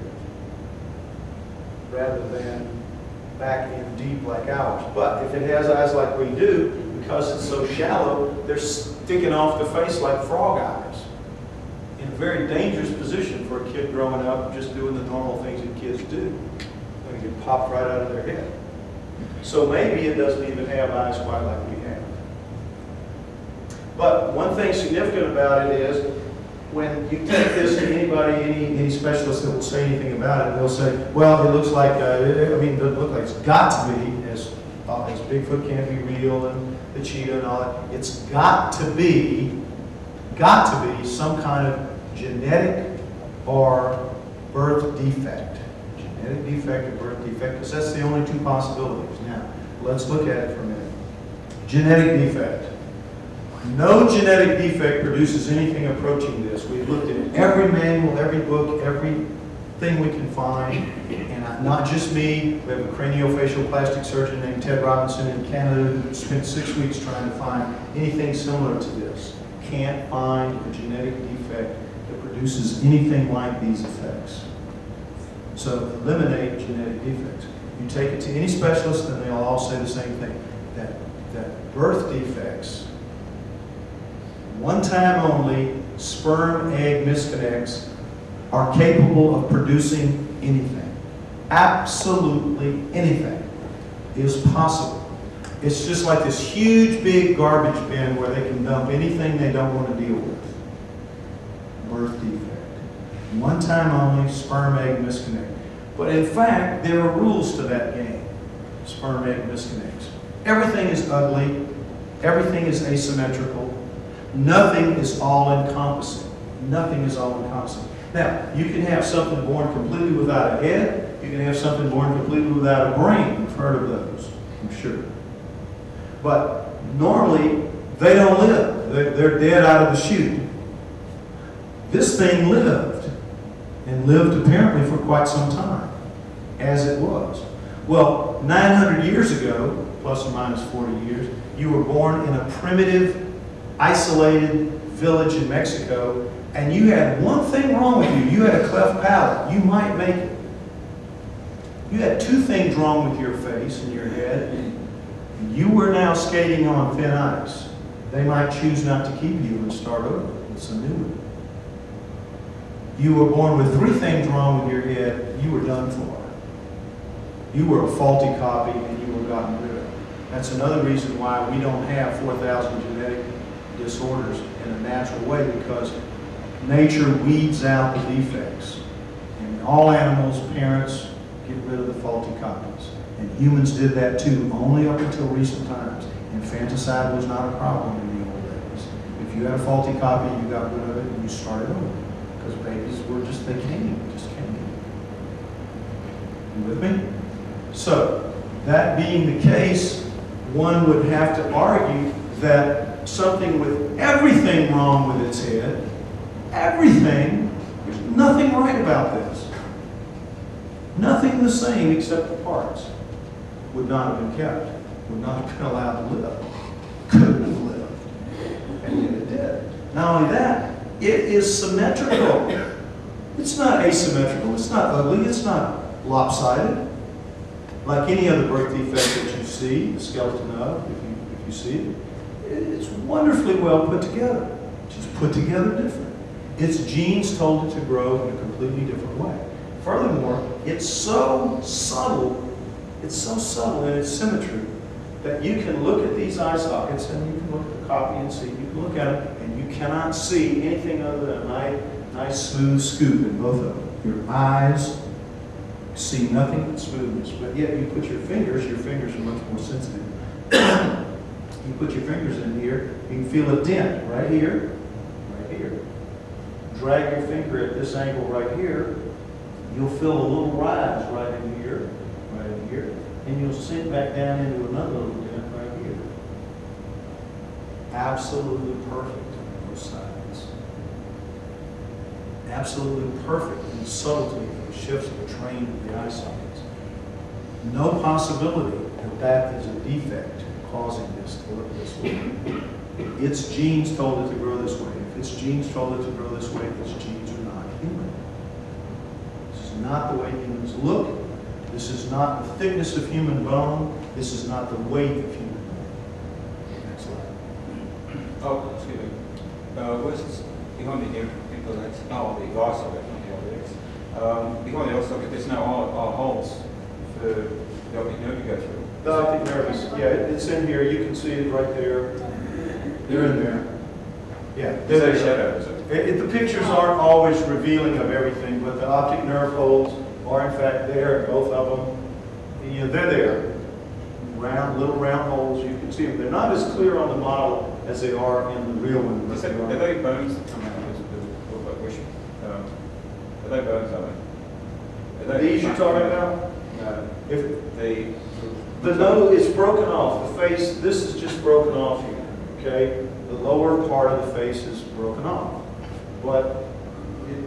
rather than back in deep like ours. But if it has eyes like we do, because it's so shallow, they're sticking off the face like frog eyes. In a very dangerous position for a kid growing up just doing the normal things that kids do. They're going to get popped right out of their head. So maybe it doesn't even have eyes quite like we have. But one thing significant about it is, when you take this to anybody, any specialist that will say anything about it, they'll say, well, it looks like, it doesn't look like, it's got to be, as Bigfoot can't be real, and the cheetah and all that, it's got to be some kind of genetic or birth defect. Genetic defect or birth defect, because that's the only 2 possibilities. Now, let's look at it for a minute. Genetic defect. No genetic defect produces anything approaching this. We've looked at every manual, every book, everything we can find, and not just me. We have a craniofacial plastic surgeon named Ted Robinson in Canada who spent 6 weeks trying to find anything similar to this. Can't find a genetic defect that produces anything like these effects. So eliminate genetic defects. You take it to any specialist and they'll all say the same thing, that birth defects, one time only, sperm-egg misconnects are capable of producing anything. Absolutely anything is possible. It's just like this huge, big garbage bin where they can dump anything they don't want to deal with. Birth defect. One time only, sperm-egg misconnect. But in fact, there are rules to that game, sperm-egg misconnects. Everything is ugly. Everything is asymmetrical. Nothing is all-encompassing. Nothing is all-encompassing. Now, you can have something born completely without a head. You can have something born completely without a brain. You've heard of those, I'm sure. But normally, they don't live. They're dead out of the chute. This thing lived, and lived apparently for quite some time, as it was. Well, 900 years ago, plus or minus 40 years, you were born in a primitive, isolated village in Mexico, and you had one thing wrong with you. You had a cleft palate. You might make it. You had 2 things wrong with your face and your head. You were now skating on thin ice. They might choose not to keep you and start over with some new one. You were born with 3 things wrong with your head. You were done for. You were a faulty copy and you were gotten rid of. That's another reason why we don't have 4,000 genetic disorders in a natural way, because nature weeds out the defects. And all animals, parents, get rid of the faulty copies. And humans did that too, only up until recent times. Infanticide was not a problem in the old days. If you had a faulty copy, you got rid of it and you started over. Because babies were just, they just came. You with me? So, that being the case, one would have to argue that something with everything wrong with its head, everything, there's nothing right about this. Nothing the same except the parts would not have been kept, would not have been allowed to live, couldn't have lived, and yet it did. Not only that, it is symmetrical. It's not asymmetrical, it's not ugly, it's not lopsided. Like any other birth defect that you see, the skeleton of, if you see it, it's wonderfully well put together. Just put together different. Its genes told it to grow in a completely different way. Furthermore, it's so subtle in its symmetry that you can look at these eye sockets and you can look at the copy and see, you can look at it and you cannot see anything other than a nice smooth scoop in both of them. Your eyes see nothing but smoothness, but yet you put your fingers are much more sensitive. You put your fingers in here, you can feel a dent right here, drag your finger at this angle right here, you'll feel a little rise right in here, and you'll sink back down into another little dent right here. Absolutely perfect on both sides. Absolutely perfect in the subtlety of the shifts of the train of the eye sockets. No possibility that that is a defect causing this to look this way. Its genes told it to grow this way. If its genes told it to grow this way, its genes are not human. This is not the way humans look. This is not the thickness of human bone. This is not the weight of human bone. Next slide. Oh, excuse me. What's behind the intellects? Oh, the eye socket, not the optics. Behind the eye socket, there's no eye holes for the optic nerve to go through. The optic nerve is, yeah, it's in here. You can see it right there. They're in there. Yeah. There's no shadows. The pictures aren't always revealing of everything, but the optic nerve holes are in fact there, both of them. You know, they're there. Round, little round holes, you can see them. They're not as clear on the model as they are in the real one. Are they bones that come out of this? Are they bones, are they? These you're talking about? No. If The nose is broken off. The face, this is just broken off here, okay? The lower part of the face is broken off. But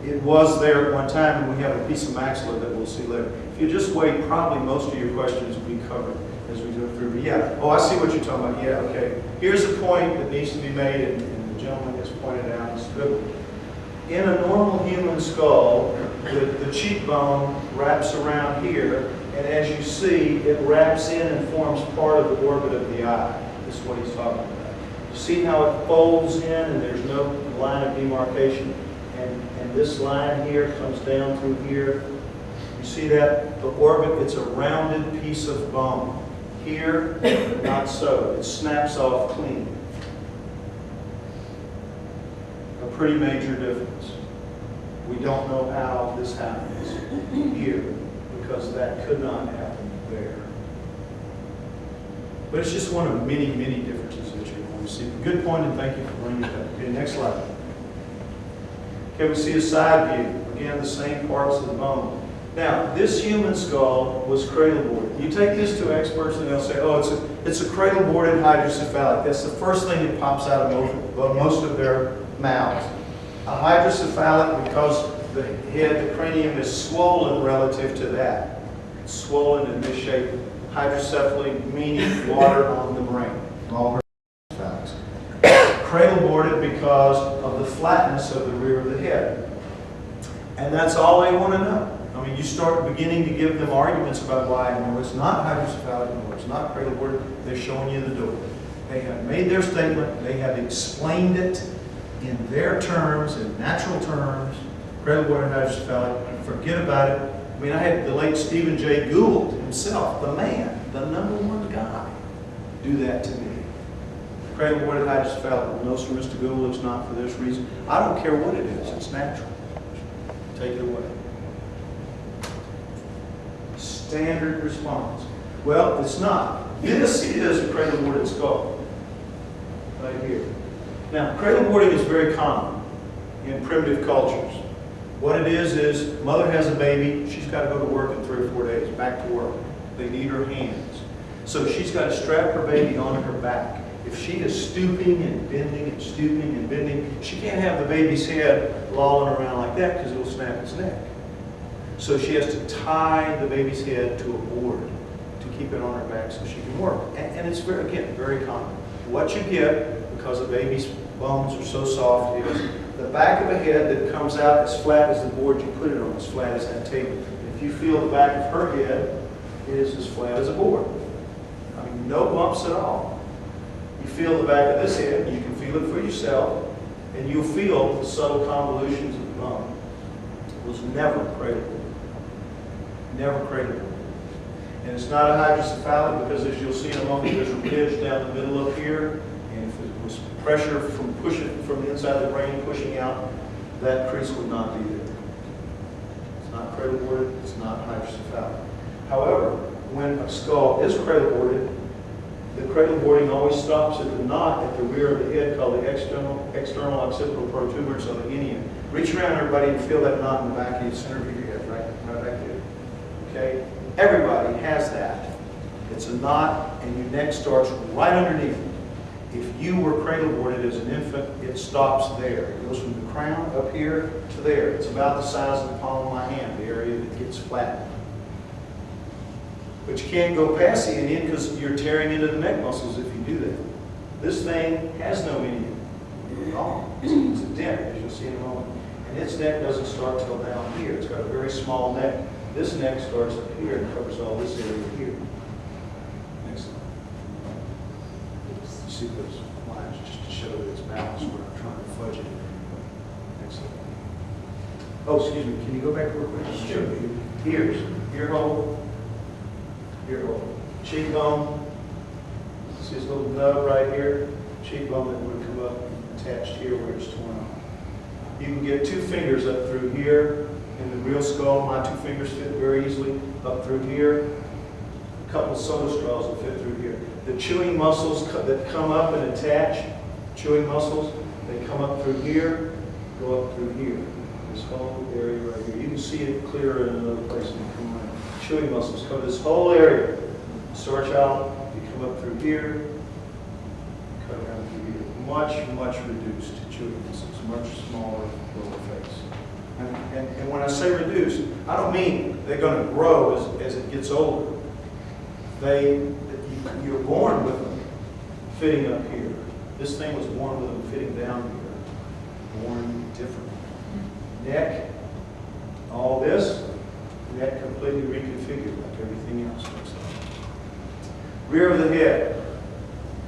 it was there at one time, and we have a piece of maxilla that we'll see later. If you just wait, probably most of your questions will be covered as we go through. But yeah, oh, I see what you're talking about. Yeah, okay. Here's a point that needs to be made, and the gentleman has pointed out in scribble. In a normal human skull, the cheekbone wraps around here, and as you see, it wraps in and forms part of the orbit of the eye. This is what he's talking about. You see how it folds in, and there's no line of demarcation, and this line here comes down through here. You see that? The orbit, it's a rounded piece of bone. Here, not so. It snaps off clean. A pretty major difference. We don't know how this happens here, because that could not happen there. But it's just one of many, many differences that you're going to see. Good point, and thank you for bringing it up. Okay, next slide. Okay, we see a side view. Again, the same parts of the bone. Now, this human skull was cradle-boarded. You take this to experts and they'll say, oh, it's a cradle-boarded hydrocephalic. That's the first thing that pops out of most of their mouths. A hydrocephalic, because the head, the cranium is swollen relative to that. It's swollen in this shape. Hydrocephaly, meaning water on the brain. All hydrocephalics. Cradle-boarded because of the flatness of the rear of the head. And that's all they want to know. I mean, you start beginning to give them arguments about why, no, it's not hydrocephalic, no, it's not cradle-boarded. They're showing you the door. They have made their statement. They have explained it in their terms, in natural terms. Cradle-boarded hydrocephalic, forget about it. I mean, I had the late Stephen Jay Gould himself, the man, the #1 guy, do that to me. Cradle-boarded hydrocephalic, no, sir, Mr. Gould, it's not for this reason. I don't care what it is, it's natural. Take it away. Standard response. Well, it's not. This is a cradle-boarded skull, right here. Now, cradle-boarding is very common in primitive cultures. What it is mother has a baby, she's got to go to work in 3 or 4 days, back to work. They need her hands. So she's got to strap her baby onto her back. If she is stooping and bending and stooping and bending, she can't have the baby's head lolling around like that because it will snap its neck. So she has to tie the baby's head to a board to keep it on her back so she can work. And it's very, again, very common. What you get, because the baby's bones are so soft, is the back of the head that comes out as flat as the board you put it on, as flat as that table. If you feel the back of her head, it is as flat as a board. I mean, no bumps at all. You feel the back of this head, you can feel it for yourself, and you'll feel the subtle convolutions of the bone. It was never cradle-boarded. Never cradle-boarded. And it's not a hydrocephalic because, as you'll see in a moment, there's a ridge down the middle up here, and if it was pressure from the inside of the brain pushing out, that crease would not be there. It's not cradle-boarded, it's not hydrocephalic. However, when a skull is cradle-boarded, The cradle boarding always stops at the knot at the rear of the head called the external occipital protuberance of the inium. Reach around, everybody, and feel that knot in the back of the center of your head, right back there. Okay? Everybody has that. It's a knot, and your neck starts right underneath it. If you were cradle boarded as an infant, it stops there. It goes from the crown up here to there. It's about the size of the palm of my hand, the area that gets flattened. But you can't go past the inium because you're tearing into the neck muscles if you do that. This thing has no inium at all. It's a dent, as you'll see in a moment. And its neck doesn't start till down here. It's got a very small neck. This neck starts up here and covers all this area here. Next slide. You see those lines just to show that it's balanced where I'm trying to fudge it. Next slide. Oh, excuse me. Can you go back real quick? Sure. Ears. Ear hole. Ear hole. Cheekbone. See this little nub right here? Cheekbone that would come up attached here where it's torn off. You can get 2 fingers up through here in the real skull. My 2 fingers fit very easily up through here. A couple of soda straws will fit through here. The chewing muscles that come up and attach, chewing muscles, they come up through here, go up through here. This whole area right here. You can see it clearer in another place when you come on. Chewing muscles cover this whole area. Starchild, you come up through here, cut down through here. Much reduced chewing muscles, much smaller lower face. And when I say reduced, I don't mean they're going to grow as it gets older. You're born with them fitting up here. This thing was born with them fitting down here. Born different. Neck, all this, neck completely reconfigured like everything else looks like. Rear of the head.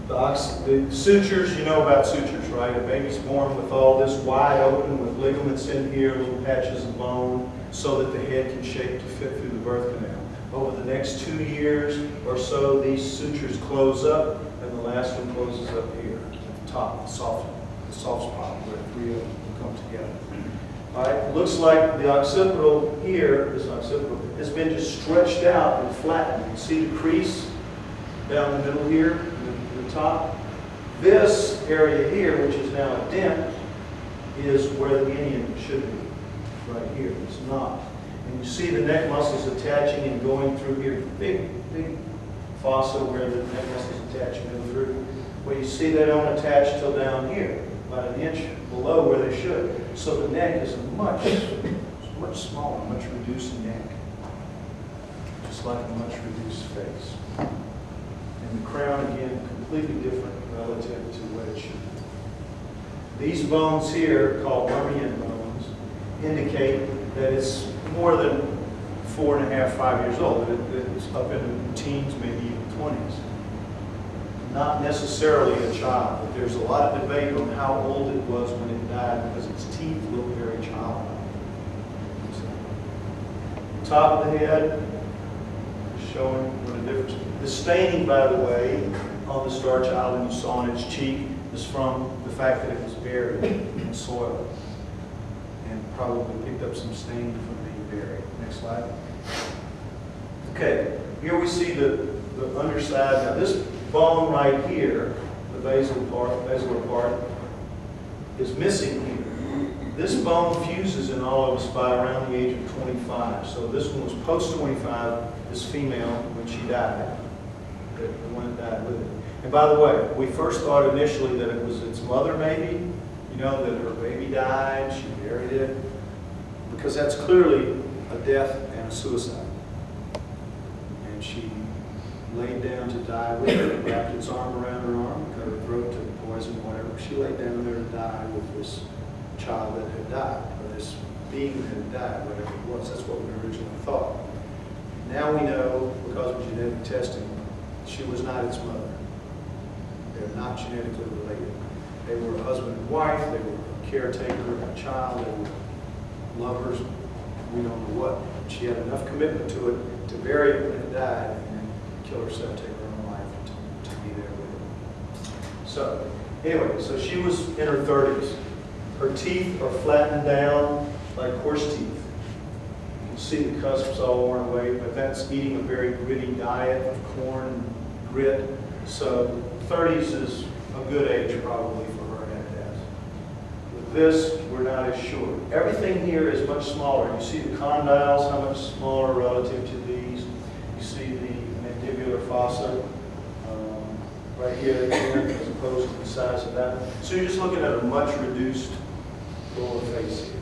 The sutures, you know about sutures, right? A baby's born with all this wide open with ligaments in here, little patches of bone, so that the head can shape to fit through the birth canal. Over the next 2 years or so, these sutures close up, and the last one closes up here at the top, the soft spot where the 3 of them come together. All right, looks like the occipital here, this occipital, has been just stretched out and flattened. You see the crease down the middle here, the top. This area here, which is now a dent, is where the inium should be, right here. It's not. And you see the neck muscles attaching and going through here. Big fossa where the neck muscles attach and go through. Well, you see they don't attach till down here, about an inch below where they should. So the neck is a much smaller, much reduced neck. Just like a much reduced face. And the crown, again, completely different relative to what it should be. These bones here, called Lambrian bones, indicate that it's more than 4.5, 5 years old. It's up in the teens, maybe even 20s. Not necessarily a child, but there's a lot of debate on how old it was when it died because its teeth look very childlike. Top of the head, showing what a difference. The staining, by the way, on the Starchild, and you saw on its cheek, is from the fact that it was buried in soil and probably picked up some stain from being buried. Next slide. Okay, here we see the underside. Now this bone right here, the basilar part, is missing here. This bone fuses in all of us by around the age of 25. So this one was post-25, this female, when she died, the one that died with it. And by the way, we first thought initially that it was its mother maybe, you know, that her baby died, she buried it, because that's clearly a death and a suicide. And she laid down to die with it, wrapped its arm around her arm, cut her throat, took poison, whatever. She laid down there to die with this child that had died, or this being that had died, whatever it was. That's what we originally thought. Now we know, because of genetic testing, she was not its mother. They're not genetically related. They were a husband and wife, they were a caretaker of a child, they were lovers, we don't know what. She had enough commitment to it to bury it when it died and then kill herself, take her own life to be there with it. So, anyway, so she was in her 30s. Her teeth are flattened down like horse teeth. You can see the cusps all worn away, but that's eating a very gritty diet of corn and grit. So 30s is a good age probably for her head. With this, we're not as sure. Everything here is much smaller. You see the condyles, how much smaller relative to these. You see the mandibular fossa right here again, as opposed to the size of that. So you're just looking at a much reduced lower face here.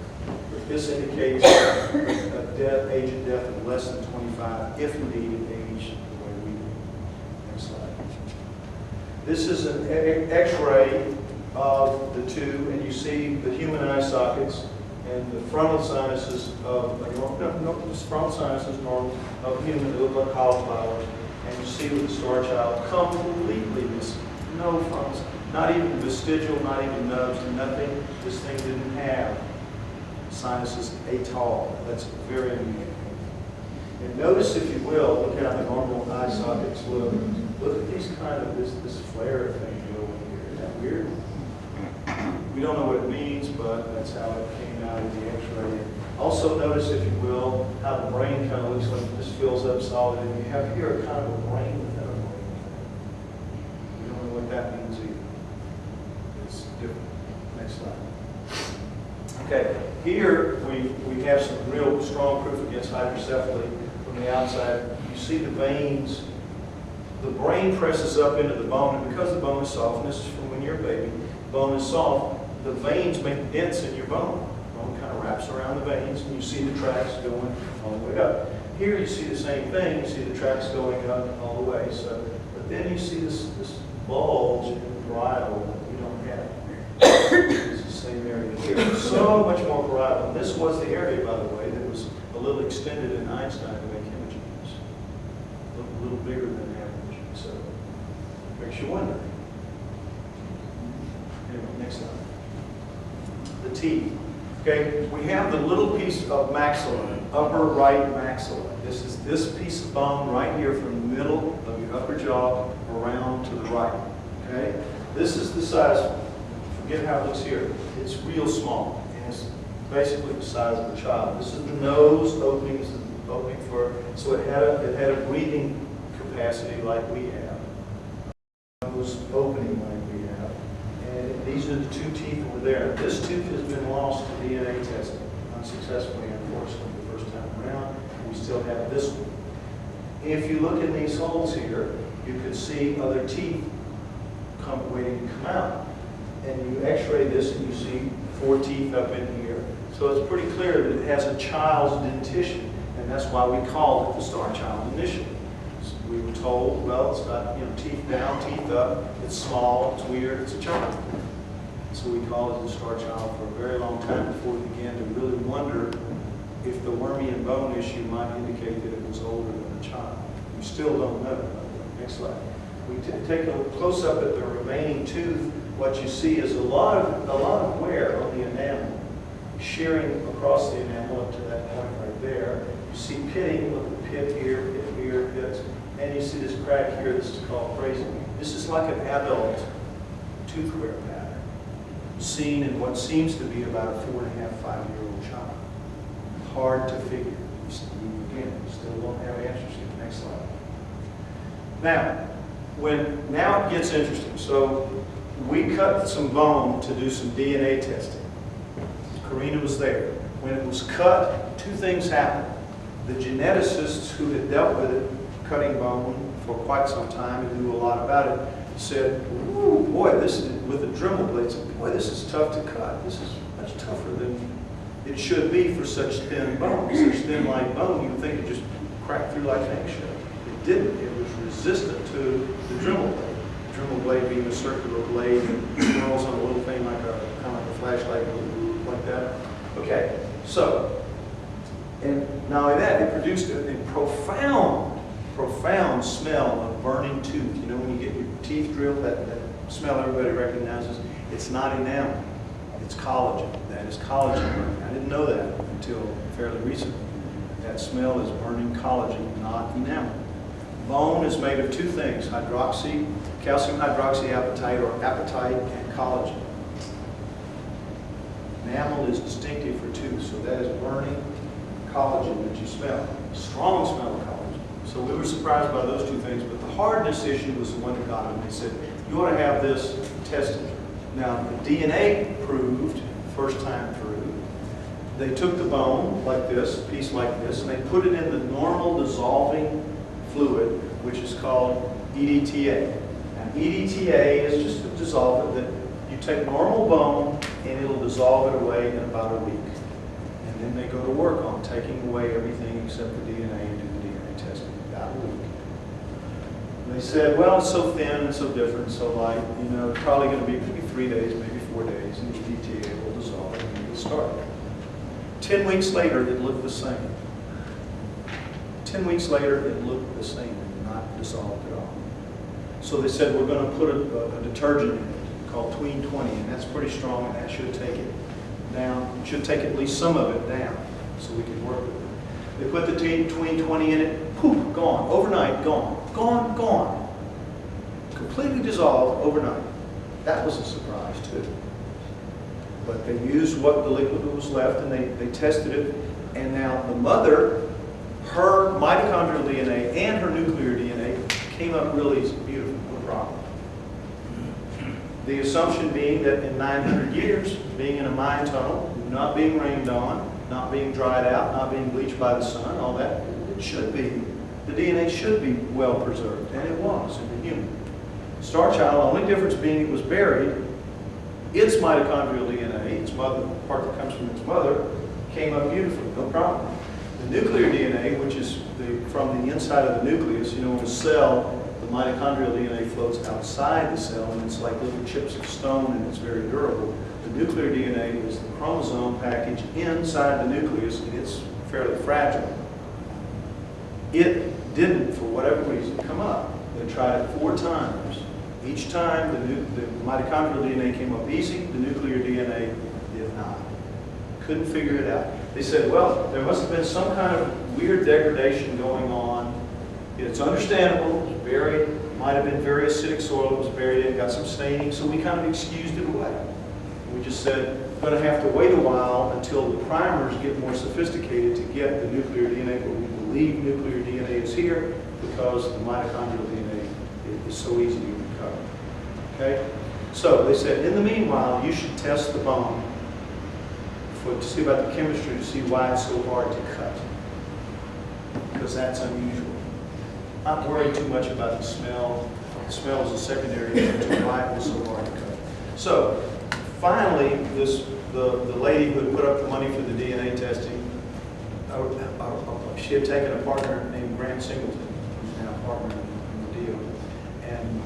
But this indicates a age of death of less than 25, if indeed it aged the way we do. Next slide. This is an X-ray of the two, and you see the human eye sockets and the frontal sinuses of frontal sinuses normal of human. They look like cauliflowers, and you see with the Starchild completely missing, no frontals, not even vestigial, not even nubs, nothing. This thing didn't have sinuses at all. That's very unusual. And notice, if you will, look how the normal eye sockets look. Look at these kind of this flare thing going here. Isn't that weird? We don't know what it means, but that's how it came out of the X-ray. Also notice, if you will, how the brain kind of looks like this fills up solid, and you have here kind of a brain within a brain. We don't know what that means either. It's different. Next slide. Okay, here we have some real strong proof against hydrocephaly from the outside. You see the veins. The brain presses up into the bone, and because the bone is soft, and this is from when you're a baby, the bone is soft, the veins make dents in your bone. The bone kind of wraps around the veins, and you see the tracks going all the way up. Here you see the same thing. You see the tracks going up all the way. So, but then you see this bulge in the parietal that we don't have. It's the same area here. So much more parietal. And this was the area, by the way, that was a little extended in Einstein to make imaging. A little bigger than average. So it makes you wonder. Anyway, next slide. The teeth. Okay, we have the little piece of maxilla, upper right maxilla. This is this piece of bone right here from the middle of your upper jaw around to the right. Okay, this is the size. Forget how it looks here. It's real small, and it's basically the size of a child. This is the nose opening for. So it had a breathing capacity like we have. Nose opening like we have. And these are the two teeth over there. This tooth has been lost to DNA testing unsuccessfully, unfortunately, the first time around. We still have this one. If you look in these holes here, you could see other teeth waiting to come out. And you x-ray this and you see 4 teeth up in here. So it's pretty clear that it has a child's dentition, and that's why we called it the Starchild initially. So we were told, well, it's got teeth down, teeth up, it's small, it's weird, it's a child. So we called it the Starchild for a very long time before we began to really wonder if the wormy and bone issue might indicate that it was older than a child. We still don't know. Next slide. We take a close up at the remaining tooth. What you see is a lot of wear on the enamel, shearing across the enamel up to that point right there. You see pitting, look at the pit here, pits, and you see this crack here. This is called phrasing. This is like an adult tooth wear pattern, seen in what seems to be about a 4.5, 5-year-old child. Hard to figure. Again, we still don't have answers yet. Next slide. Now it gets interesting. So we cut some bone to do some DNA testing. Karina was there. When it was cut, 2 things happened. The geneticists who had dealt with it, cutting bone for quite some time and knew a lot about it, said, "Ooh, boy, this is," with the Dremel blades, "boy, this is tough to cut. This is much tougher than it should be for such thin bone. Such thin light bone, you would think it just cracked through like an eggshell." It didn't. It was resistant to the Dremel blade. The Dremel blade being a circular blade that swirls on a little thing like kind of like a flashlight, like that. Okay, so, and not only that, it produced a profound smell of burning tooth. You know, when you get your teeth drilled, that smell everybody recognizes. It's not enamel, it's collagen. That is collagen burning. I didn't know that until fairly recently. That smell is burning collagen, not enamel. Bone is made of 2 things, calcium hydroxyapatite or apatite, and collagen. Enamel is distinctive for tooth, so that is burning collagen that you smell. Strong smell of collagen. So we were surprised by those two things, but the hardness issue was the one that got them. They said, you ought to have this tested. Now, the DNA proved, first time through, they took the bone like this, a piece like this, and they put it in the normal dissolving fluid, which is called EDTA. Now, EDTA is just a dissolvent that you take normal bone and it'll dissolve it away in about a week. And then they go to work on taking away everything except the DNA and do the DNA testing about a week. And they said, well, it's so thin and so different, so light, you know, it's probably going to be maybe 3 days, maybe 4 days, and the EDTA will dissolve it and get started. 10 weeks later, it looked the same. 10 weeks later, it looked the same, not dissolved at all. So they said, we're going to put a detergent in it called Tween 20, and that's pretty strong, and that should take it down. It should take at least some of it down, so we can work with it. They put the Tween 20 in it, poof, gone, overnight, gone, gone, gone. Completely dissolved overnight. That was a surprise, too. But they used what the liquid that was left, and they tested it, and now the mother, her mitochondrial DNA and her nuclear DNA came up really beautiful, no problem. The assumption being that in 900 years, being in a mine tunnel, not being rained on, not being dried out, not being bleached by the sun, all that, it should be, the DNA should be well preserved, and it was in the human. Starchild, the only difference being it was buried, its mitochondrial DNA, its mother, the part that comes from its mother, came up beautifully, no problem. The nuclear DNA, which is from the inside of the nucleus, you know, in a cell, the mitochondrial DNA floats outside the cell, and it's like little chips of stone, and it's very durable. The nuclear DNA is the chromosome package inside the nucleus, and it's fairly fragile. It didn't, for whatever reason, come up. They tried it 4 times. Each time, the mitochondrial DNA came up easy, the nuclear DNA did not. Couldn't figure it out. They said, well, there must have been some kind of weird degradation going on. It's understandable, it was buried, might have been very acidic soil, it was buried in, got some staining, so we kind of excused it away. We just said, we're going to have to wait a while until the primers get more sophisticated to get the nuclear DNA, but we believe nuclear DNA is here because the mitochondrial DNA is so easy to recover. Okay? So they said, in the meanwhile, you should test the bone to see about the chemistry, to see why it's so hard to cut. Because that's unusual. Not worried too much about the smell. The smell is a secondary issue to why it was so hard to cut. So, finally, the lady who had put up the money for the DNA testing, she had taken a partner named Grant Singleton, who's now a partner in the deal, and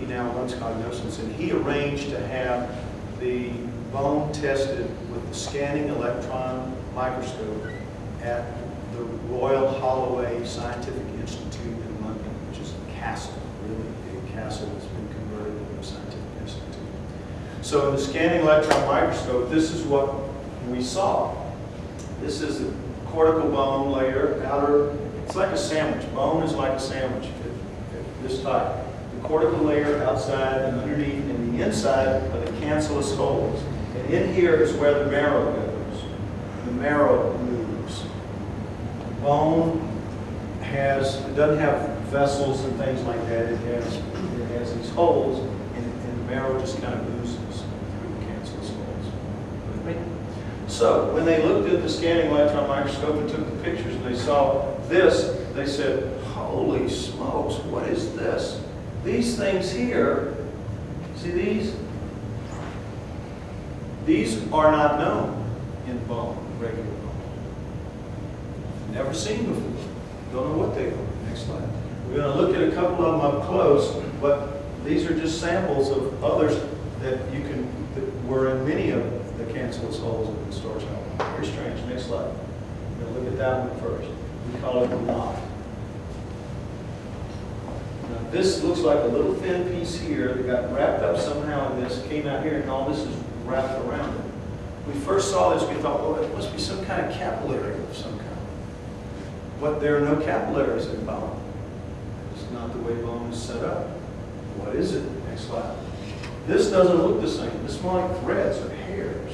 he now runs Cognoscence, and he arranged to have the bone tested with the scanning electron microscope at the Royal Holloway Scientific Institute in London, which is a castle, really big castle that's been converted into a scientific institute. So in the scanning electron microscope, this is what we saw. This is the cortical bone layer, outer, it's like a sandwich. Bone is like a sandwich at this type. The cortical layer outside and underneath, and the inside are the cancellous holes. And in here is where the marrow goes. The marrow moves. Bone it doesn't have vessels and things like that. It has these holes, and the marrow just kind of oozes through the cancellous holes. So when they looked at the scanning electron microscope and took the pictures and they saw this, they said, holy smokes, what is this? These things here, see these? These are not known in bone, regular bone. Never seen before. Don't know what they are. Next slide. We're going to look at a couple of them up close, but these are just samples of others that were in many of the cancellous holes in the Starchild. Very strange. Next slide. We're going to look at that one first. We call it the knot. Now, this looks like a little thin piece here that got wrapped up somehow in this, came out here, and all this is wrapped around it. When we first saw this, we thought, well, it must be some kind of capillary of some kind. But there are no capillaries in bone. It's not the way bone is set up. What is it? Next slide. This doesn't look the same. This is more like threads or hairs.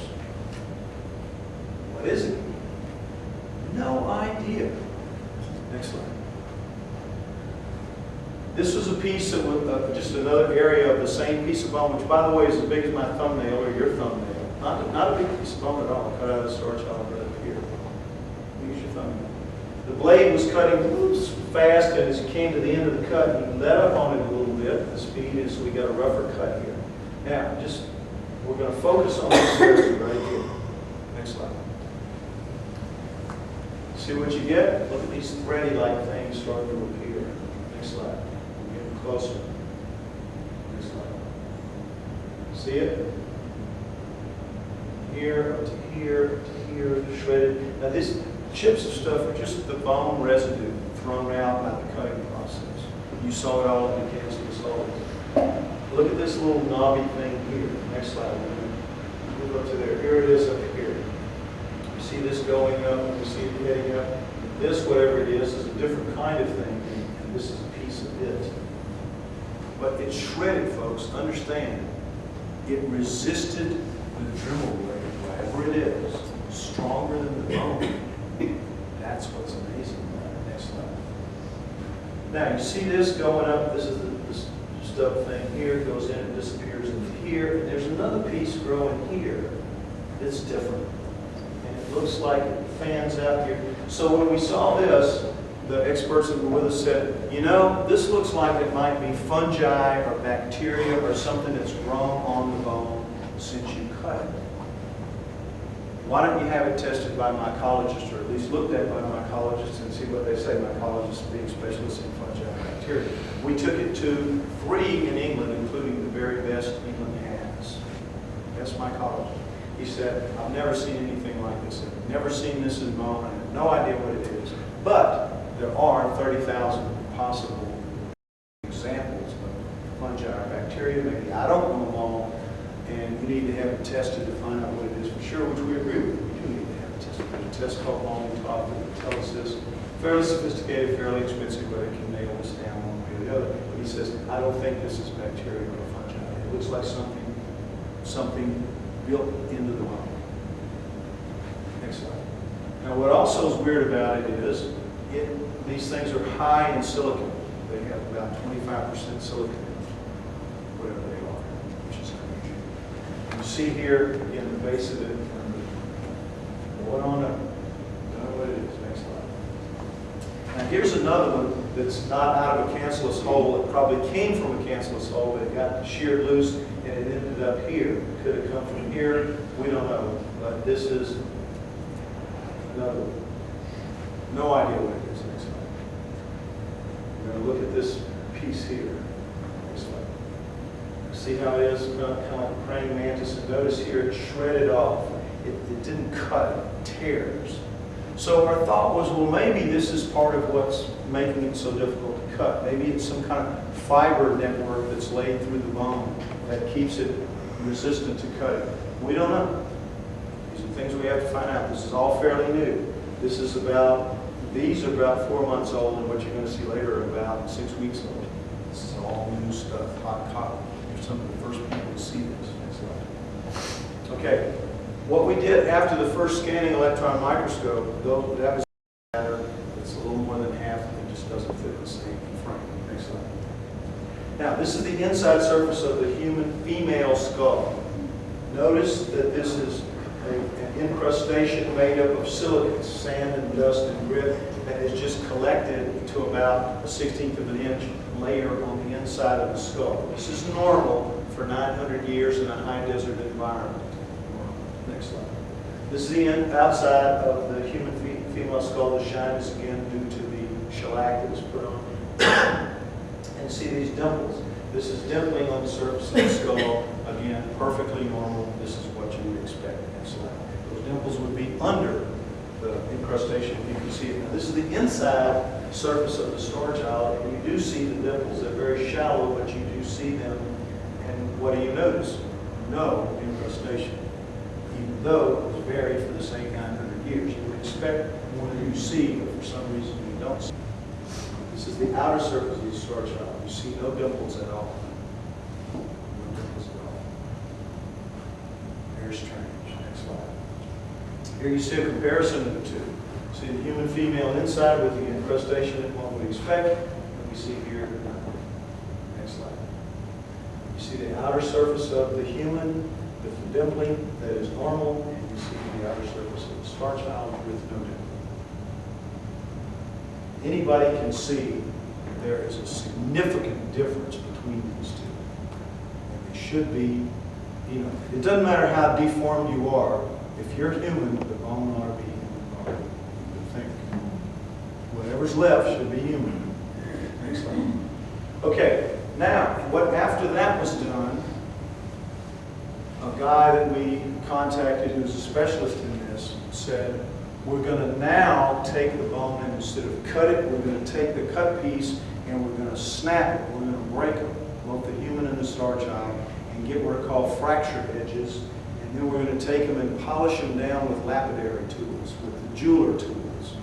What is it? No idea. Next slide. This was a piece of just another area of the same piece of bone, which, by the way, is as big as my thumbnail or your thumbnail. Not a big piece of bone at all. Cut out of the Starchild right up here. Use your thumbnail. The blade was cutting fast, and as you came to the end of the cut, you let up on it a little bit. The speed is, we got a rougher cut here. Now, we're going to focus on this area right here. Next slide. See what you get? Look at these thready-like things starting to appear. Next slide. We're getting closer. Next slide. See it? Here, up to here, up to here, shredded. Now these chips of stuff are just the bone residue thrown out by the cutting process. You saw it all in the cancerous holes. Look at this little knobby thing here. Next slide. Move up to there. Here it is up here. You see this going up, and you see it heading up. This, whatever it is a different kind of thing, and this is a piece of it. But it's shredded, folks. Understand. It resisted the Dremel blade, whatever it is, stronger than the bone. That's what's amazing about it. Next slide. Now, you see this going up. This is this stub thing here. It goes in and disappears into here. And there's another piece growing here that's different. And it looks like it fans out here. So when we saw this, the experts that were with us said, you know, this looks like it might be fungi or bacteria or something that's grown on the bone since you cut it. Why don't you have it tested by mycologists, or at least looked at by mycologists, and see what they say, mycologists being specialists in fungi and bacteria. We took it to 3 in England, including the very best England has. Best mycologist. He said, I've never seen anything like this. I've never seen this in bone. I have no idea what it is. But there are 30,000 possible examples of fungi or bacteria. Maybe I don't know them all. And you need to have it tested to find out what it is for sure, which we agree with. We do need to have it tested. There's a test called Long Talk that will tell us this. Fairly sophisticated, fairly expensive, but it can nail us down one way or the other. But he says, I don't think this is bacteria or fungi. It looks like something built into the bone. Next slide. Now, what also is weird about it is these things are high in silicon. They have about 25% silicon in them, whatever they are, which is unusual. You see here, again, the base of it, going on up. Don't know what it is. Next slide. Now, here's another one that's not out of a cancellous hole. It probably came from a cancellous hole, but it got sheared loose and it ended up here. Could it come from here? We don't know. But this is another one. No idea what it is. Next slide. We're going to look at this piece here. Next slide. See how it is kind of like a praying mantis, and notice here it's shredded off. It didn't cut, it tears. So our thought was, well, maybe this is part of what's making it so difficult to cut. Maybe it's some kind of fiber network that's laid through the bone that keeps it resistant to cutting. We don't know. These are things we have to find out. This is all fairly new. These are about 4 months old, and what you're going to see later are about 6 weeks old. This is all new stuff, hot cotton. You're some of the first people to see this. Next slide. Okay, what we did after the first scanning electron microscope, though that was matter, it's a little more than half, and it just doesn't fit the same frame. Next slide. Now, this is the inside surface of the human female skull. Notice that this is an incrustation made up of silicates, sand and dust and grit, that is just collected to about a 1/16 of an inch layer on the inside of the skull. This is normal for 900 years in a high desert environment. Next slide. This is the outside of the human female skull. The shine is again due to the shellac that was put on. And see these dimples. This is dimpling on the surface of the skull. Again, perfectly normal. This is what you would expect. Next slide. Those dimples would be under the incrustation. You can see it. Now, this is the inside surface of the Starchild, and you do see the dimples. They're very shallow, but you do see them. And what do you notice? No incrustation, even though it was buried for the same 900 years. You would expect more than you see, but for some reason you don't see. This is the outer surface of the Starchild. You see no dimples at all. No dimples at all. Very strange. Next slide. Here you see a comparison of the two. See the human female inside with the incrustation that one would expect. And we see here Next slide. You see the outer surface of the human with the dimpling, that is normal, and you see the outer surface of the Starchild with no dimple. Anybody can see there is a significant difference between these two. And they should be, it doesn't matter how deformed you are, if you're human, the bone ought to be human bone. You would think. Whatever's left should be human. Next slide. Okay, now, after that was done, a guy that we contacted who's a specialist in this said, we're going to now take the bone and instead of cut it, we're going to take the cut piece and we're going to snap it. We're going to break them, both the human and the Starchild, and get what are called fractured edges. And then we're going to take them and polish them down with lapidary tools, with the jeweler tools.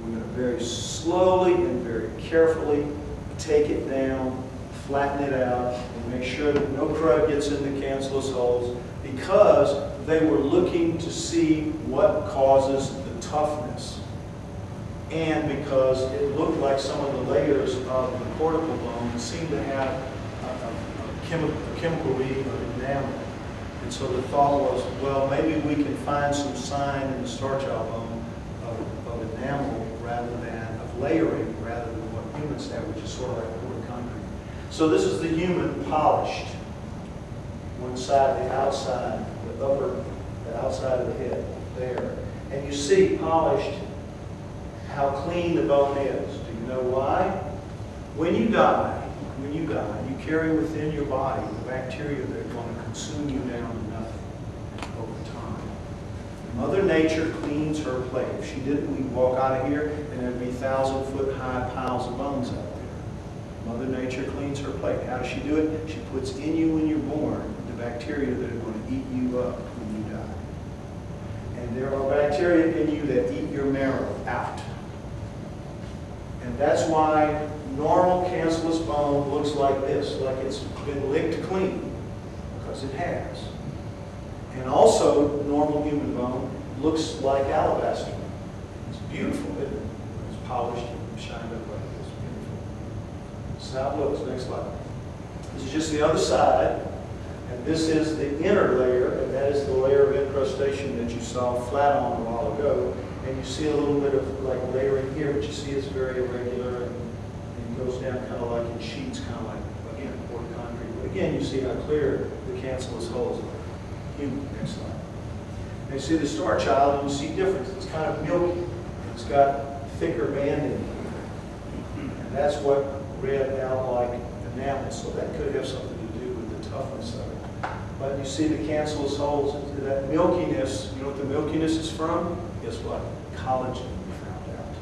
We're going to very slowly and very carefully take it down, flatten it out, and make sure that no crud gets in the cancellous holes, because they were looking to see what causes the toughness. And because it looked like some of the layers of the cortical bone seemed to have a chemical reading of enamel. And so the thought was, well, maybe we can find some sign in the Starchild bone of enamel rather than, of layering rather than what humans have, which is sort of like poured concrete. So this is the human polished. One side, the outside, the outside of the head, there. And you see polished how clean the bone is. Do you know why? When you die, you carry within your body the bacteria that are going to consume you down to nothing over time. Mother Nature cleans her plate. If she didn't, we'd walk out of here and there'd be 1,000-foot-high piles of bones out there. Mother Nature cleans her plate. How does she do it? She puts in you when you're born the bacteria that are going to eat you up when you die. And there are bacteria in you that eat your marrow out. And that's why normal cancellous bone looks like this, like it's been licked clean, because it has. And also, normal human bone looks like alabaster. It's beautiful, isn't it? It's polished and shined up like this. Beautiful. This is how it looks. Next slide. This is just the other side. And this is the inner layer, and that is the layer of incrustation that you saw flat on a while ago. And you see a little bit of like layering here, but you see it's very irregular and it goes down kind of like in sheets, kind of like, again, poured concrete. But again, you see how clear the cancellous holes are. Human. Next slide. And you see the Starchild, and you see difference. It's kind of milky. It's got thicker banding here. And that's what read out like enamel. So that could have something to do with the toughness of it. But you see the cancellous holes, that milkiness. You know what the milkiness is from? Guess what? Collagen, we found out.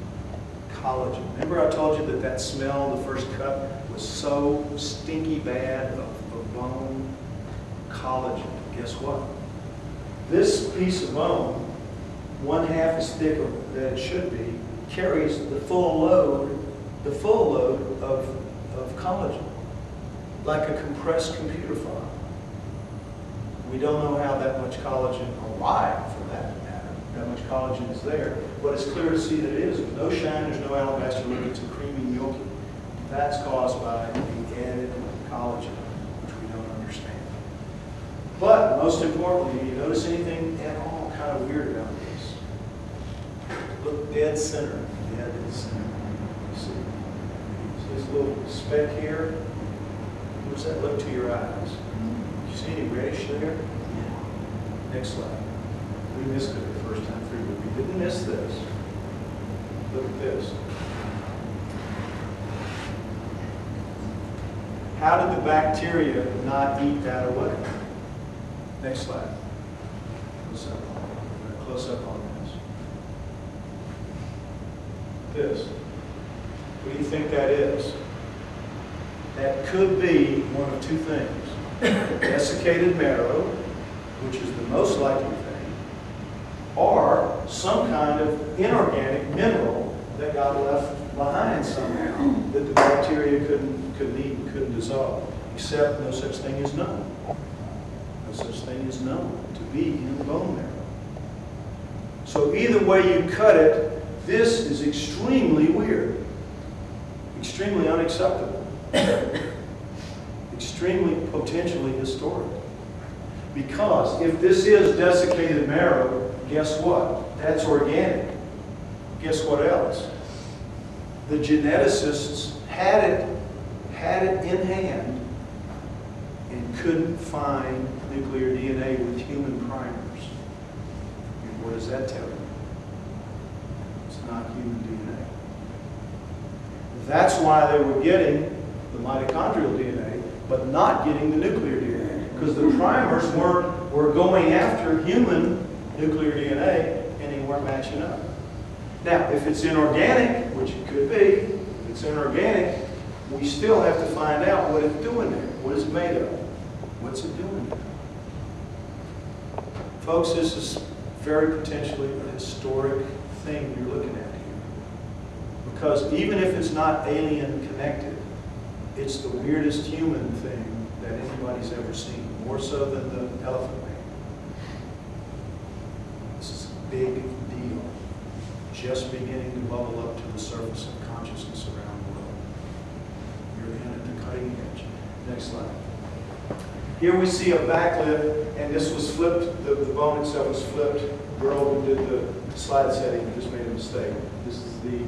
Collagen. Remember I told you that smell, the first cut, was so stinky bad of bone? Collagen. Guess what? This piece of bone, 1/2 as thick than it should be, carries the full load of collagen, like a compressed computer file. We don't know how that much collagen, or why, for that matter, that much collagen is there, but it's clear to see that it is. There's no shine, there's no alabaster look, it's a creamy milky. That's caused by the added collagen, which we don't understand. But most importantly, do you notice anything at all kind of weird about this? Look dead center, dead center. You see this little speck here? What does that look to your eyes? You see any reddish there? Next slide. We missed it the first time through, but we didn't miss this. Look at this. How did the bacteria not eat that away? Next slide. Close up on this. What do you think that is? That could be one of two things. Desiccated marrow, which is the most likely thing, or some kind of inorganic mineral that got left behind somehow that the bacteria couldn't eat and couldn't dissolve, except no such thing is known. No such thing is known to be in the bone marrow. So either way you cut it, this is extremely weird, extremely unacceptable. extremely potentially historic. Because if this is desiccated marrow, guess what? That's organic. Guess what else? The geneticists had it in hand and couldn't find nuclear DNA with human primers. And what does that tell you? It's not human DNA. That's why they were getting the mitochondrial DNA, but not getting the nuclear DNA. Because the primers were going after human nuclear DNA, and they weren't matching up. Now, if it's inorganic, which it could be, if it's inorganic, we still have to find out what it's doing there. What is it made of? What's it doing there? Folks, this is very potentially a historic thing you're looking at here. Because even if it's not alien connected, it's the weirdest human thing that anybody's ever seen, more so than the elephant man. This is a big deal, just beginning to bubble up to the surface of consciousness around the world. You're in at the cutting edge. Next slide. Here we see a backlip, and this was flipped, the bone itself was flipped. The girl who did the slide setting just made a mistake. This is the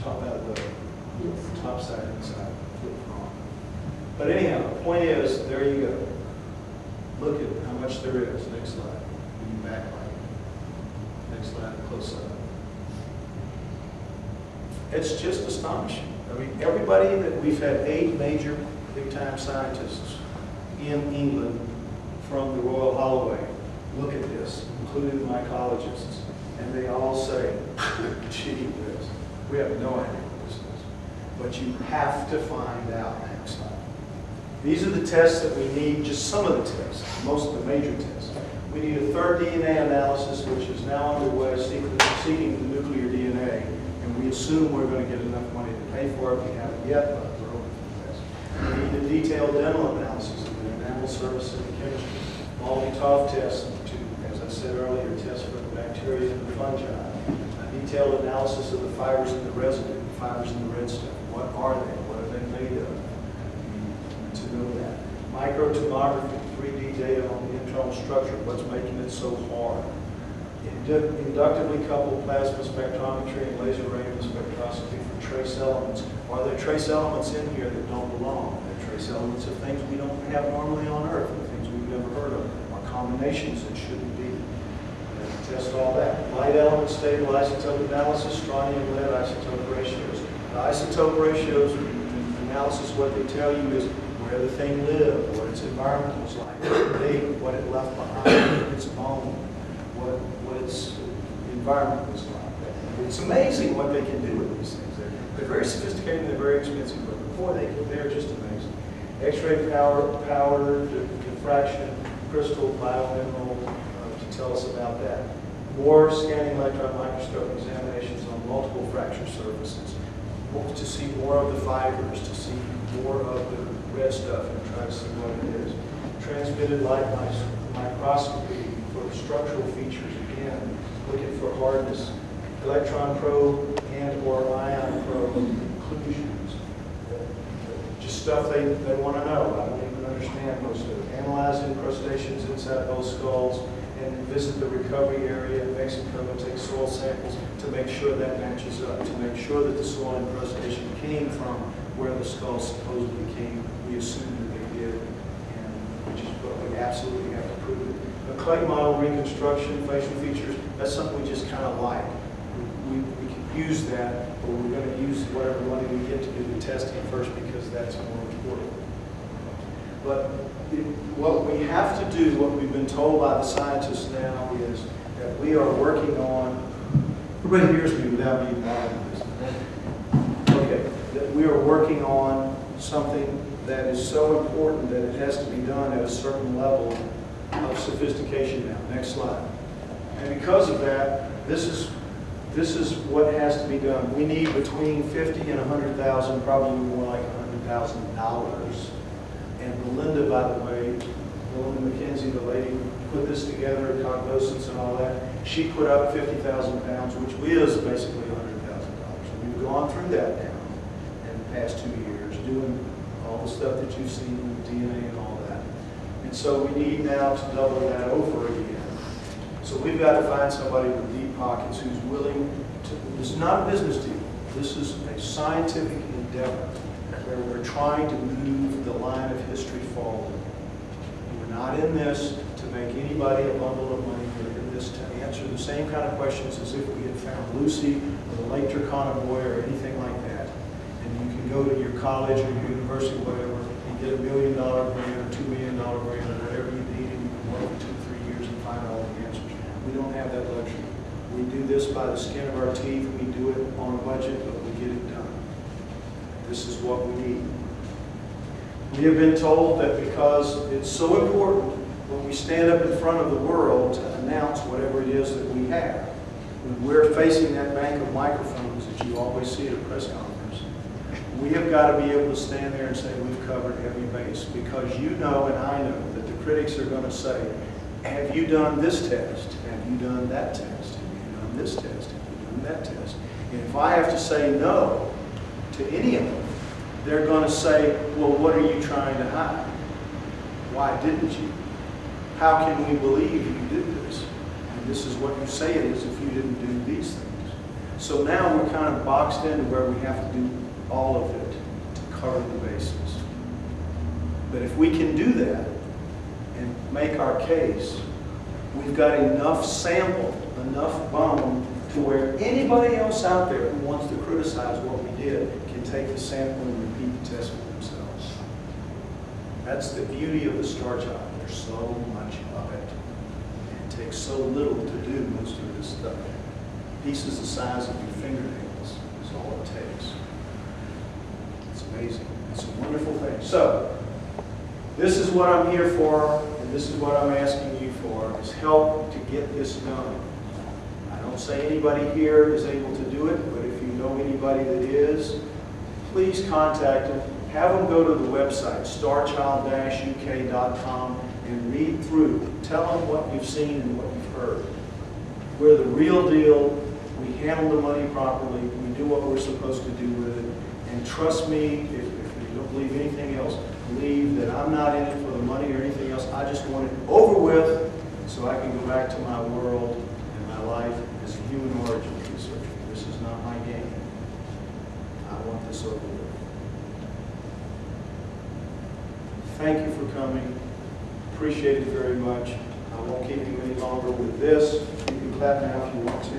top side and side, flipped wrong. But anyhow, the point is, there you go. Look at how much there is. Next slide. You backlight. Next slide, close up. It's just astonishing. I mean, everybody that we've had 8 major big-time scientists in England from the Royal Holloway look at this, including the mycologists, and they all say, gee whiz, we have no idea what this is. But you have to find out next time. These are the tests that we need, just some of the tests, most of the major tests. We need a third DNA analysis, which is now underway, seeking the nuclear DNA, and we assume we're going to get enough money to pay for it. We haven't yet, but we're hoping for this. We need a detailed dental analysis of the enamel surface and the chemistry. Multi-TOF tests to, as I said earlier, test for the bacteria and the fungi. A detailed analysis of the fibers in the residue, the fibers in the red stuff. What are they? What are they made of? To know that. Microtomography, 3D data on the internal structure, what's making it so hard. Inductively coupled plasma spectrometry and laser radial spectroscopy for trace elements. Are there trace elements in here that don't belong? Are there trace elements of things we don't have normally on Earth, or things we've never heard of, or combinations that shouldn't be? Test all that. Light element stable isotope analysis, strontium lead isotope ratios. The isotope ratios analysis, what they tell you is where the thing lived, what its environment was like, what it left behind, its bone, what its environment was like. It's amazing what they can do with these things. They're very sophisticated and they're very expensive, but before they're just amazing. X-ray power, diffraction, crystal, biomineral, to tell us about that. More scanning electron microscope examinations on multiple fracture surfaces, to see more of the fibers, to see more of the red stuff and try to see what it is. Transmitted light microscopy for structural features, again, looking for hardness. Electron probe and or ion probe conclusions. Just stuff they want to know. I don't even understand most of it. Analyze incrustations inside those skulls and visit the recovery area in Mexico and take soil samples to make sure that matches up, to make sure that the soil incrustation came from where the skull supposedly came. We assume that they did, and which is what we absolutely have to prove it. A clay model reconstruction, facial features, that's something we just kind of like. We can use that, but we're going to use whatever money we get to do the testing first because that's more important. But what we have to do, what we've been told by the scientists now is that we are working on, everybody hears me without me bothering this. Okay, that we are working on something that is so important that it has to be done at a certain level of sophistication now. Next slide. And because of that, this is what has to be done. We need between 50 and 100,000, probably more like $100,000. And Belinda, by the way, Belinda McKenzie, the lady who put this together, cognoscence and all that, she put up 50,000 pounds, which is basically $100,000. And we've gone through that now in the past 2 years, doing a all the stuff that you've seen with DNA and all that. And so we need now to double that over again. So we've got to find somebody with deep pockets who's willing to, this is not a business deal. This is a scientific endeavor where we're trying to move the line of history forward. We're not in this to make anybody a bundle of money. We're in this to answer the same kind of questions as if we had found Lucy or the Lake Turkana boy or anything like that. And you can go to your college or your university, whatever, and get $1 million grant or $2 million grant or whatever you need, and you can work for 2 or 3 years and find all the answers. We don't have that luxury. We do this by the skin of our teeth. We do it on a budget, but we get it done. This is what we need. We have been told that because it's so important when we stand up in front of the world to announce whatever it is that we have, when we're facing that bank of microphones that you always see at a press conference, we have got to be able to stand there and say we've covered every base, because you know and I know that the critics are going to say, have you done this test? Have you done that test? Have you done this test? Have you done that test? And if I have to say no to any of them, they're going to say, well, what are you trying to hide? Why didn't you? How can we believe you did this? And this is what you say it is if you didn't do these things. So now we're kind of boxed into where we have to do all of it to cover the bases. But if we can do that and make our case, we've got enough sample, enough bone to where anybody else out there who wants to criticize what we did can take the sample and repeat the test for themselves. That's the beauty of the Starchild. There's so much of it. And it takes so little to do most of this stuff. Pieces the size of your fingernails is all it takes. It's amazing. It's a wonderful thing. So, this is what I'm here for, and this is what I'm asking you for, is help to get this done. I don't say anybody here is able to do it, but if you know anybody that is, please contact them. Have them go to the website, starchild-uk.com, and read through. Tell them what you've seen and what you've heard. We're the real deal. We handle the money properly. We do what we're supposed to do with it. And trust me, if you don't believe anything else, believe that I'm not in it for the money or anything else. I just want it over with so I can go back to my world and my life as a human origins researcher. This is not my game. I want this over with. Thank you for coming. Appreciate it very much. I won't keep you any longer with this. You can clap now if you want to.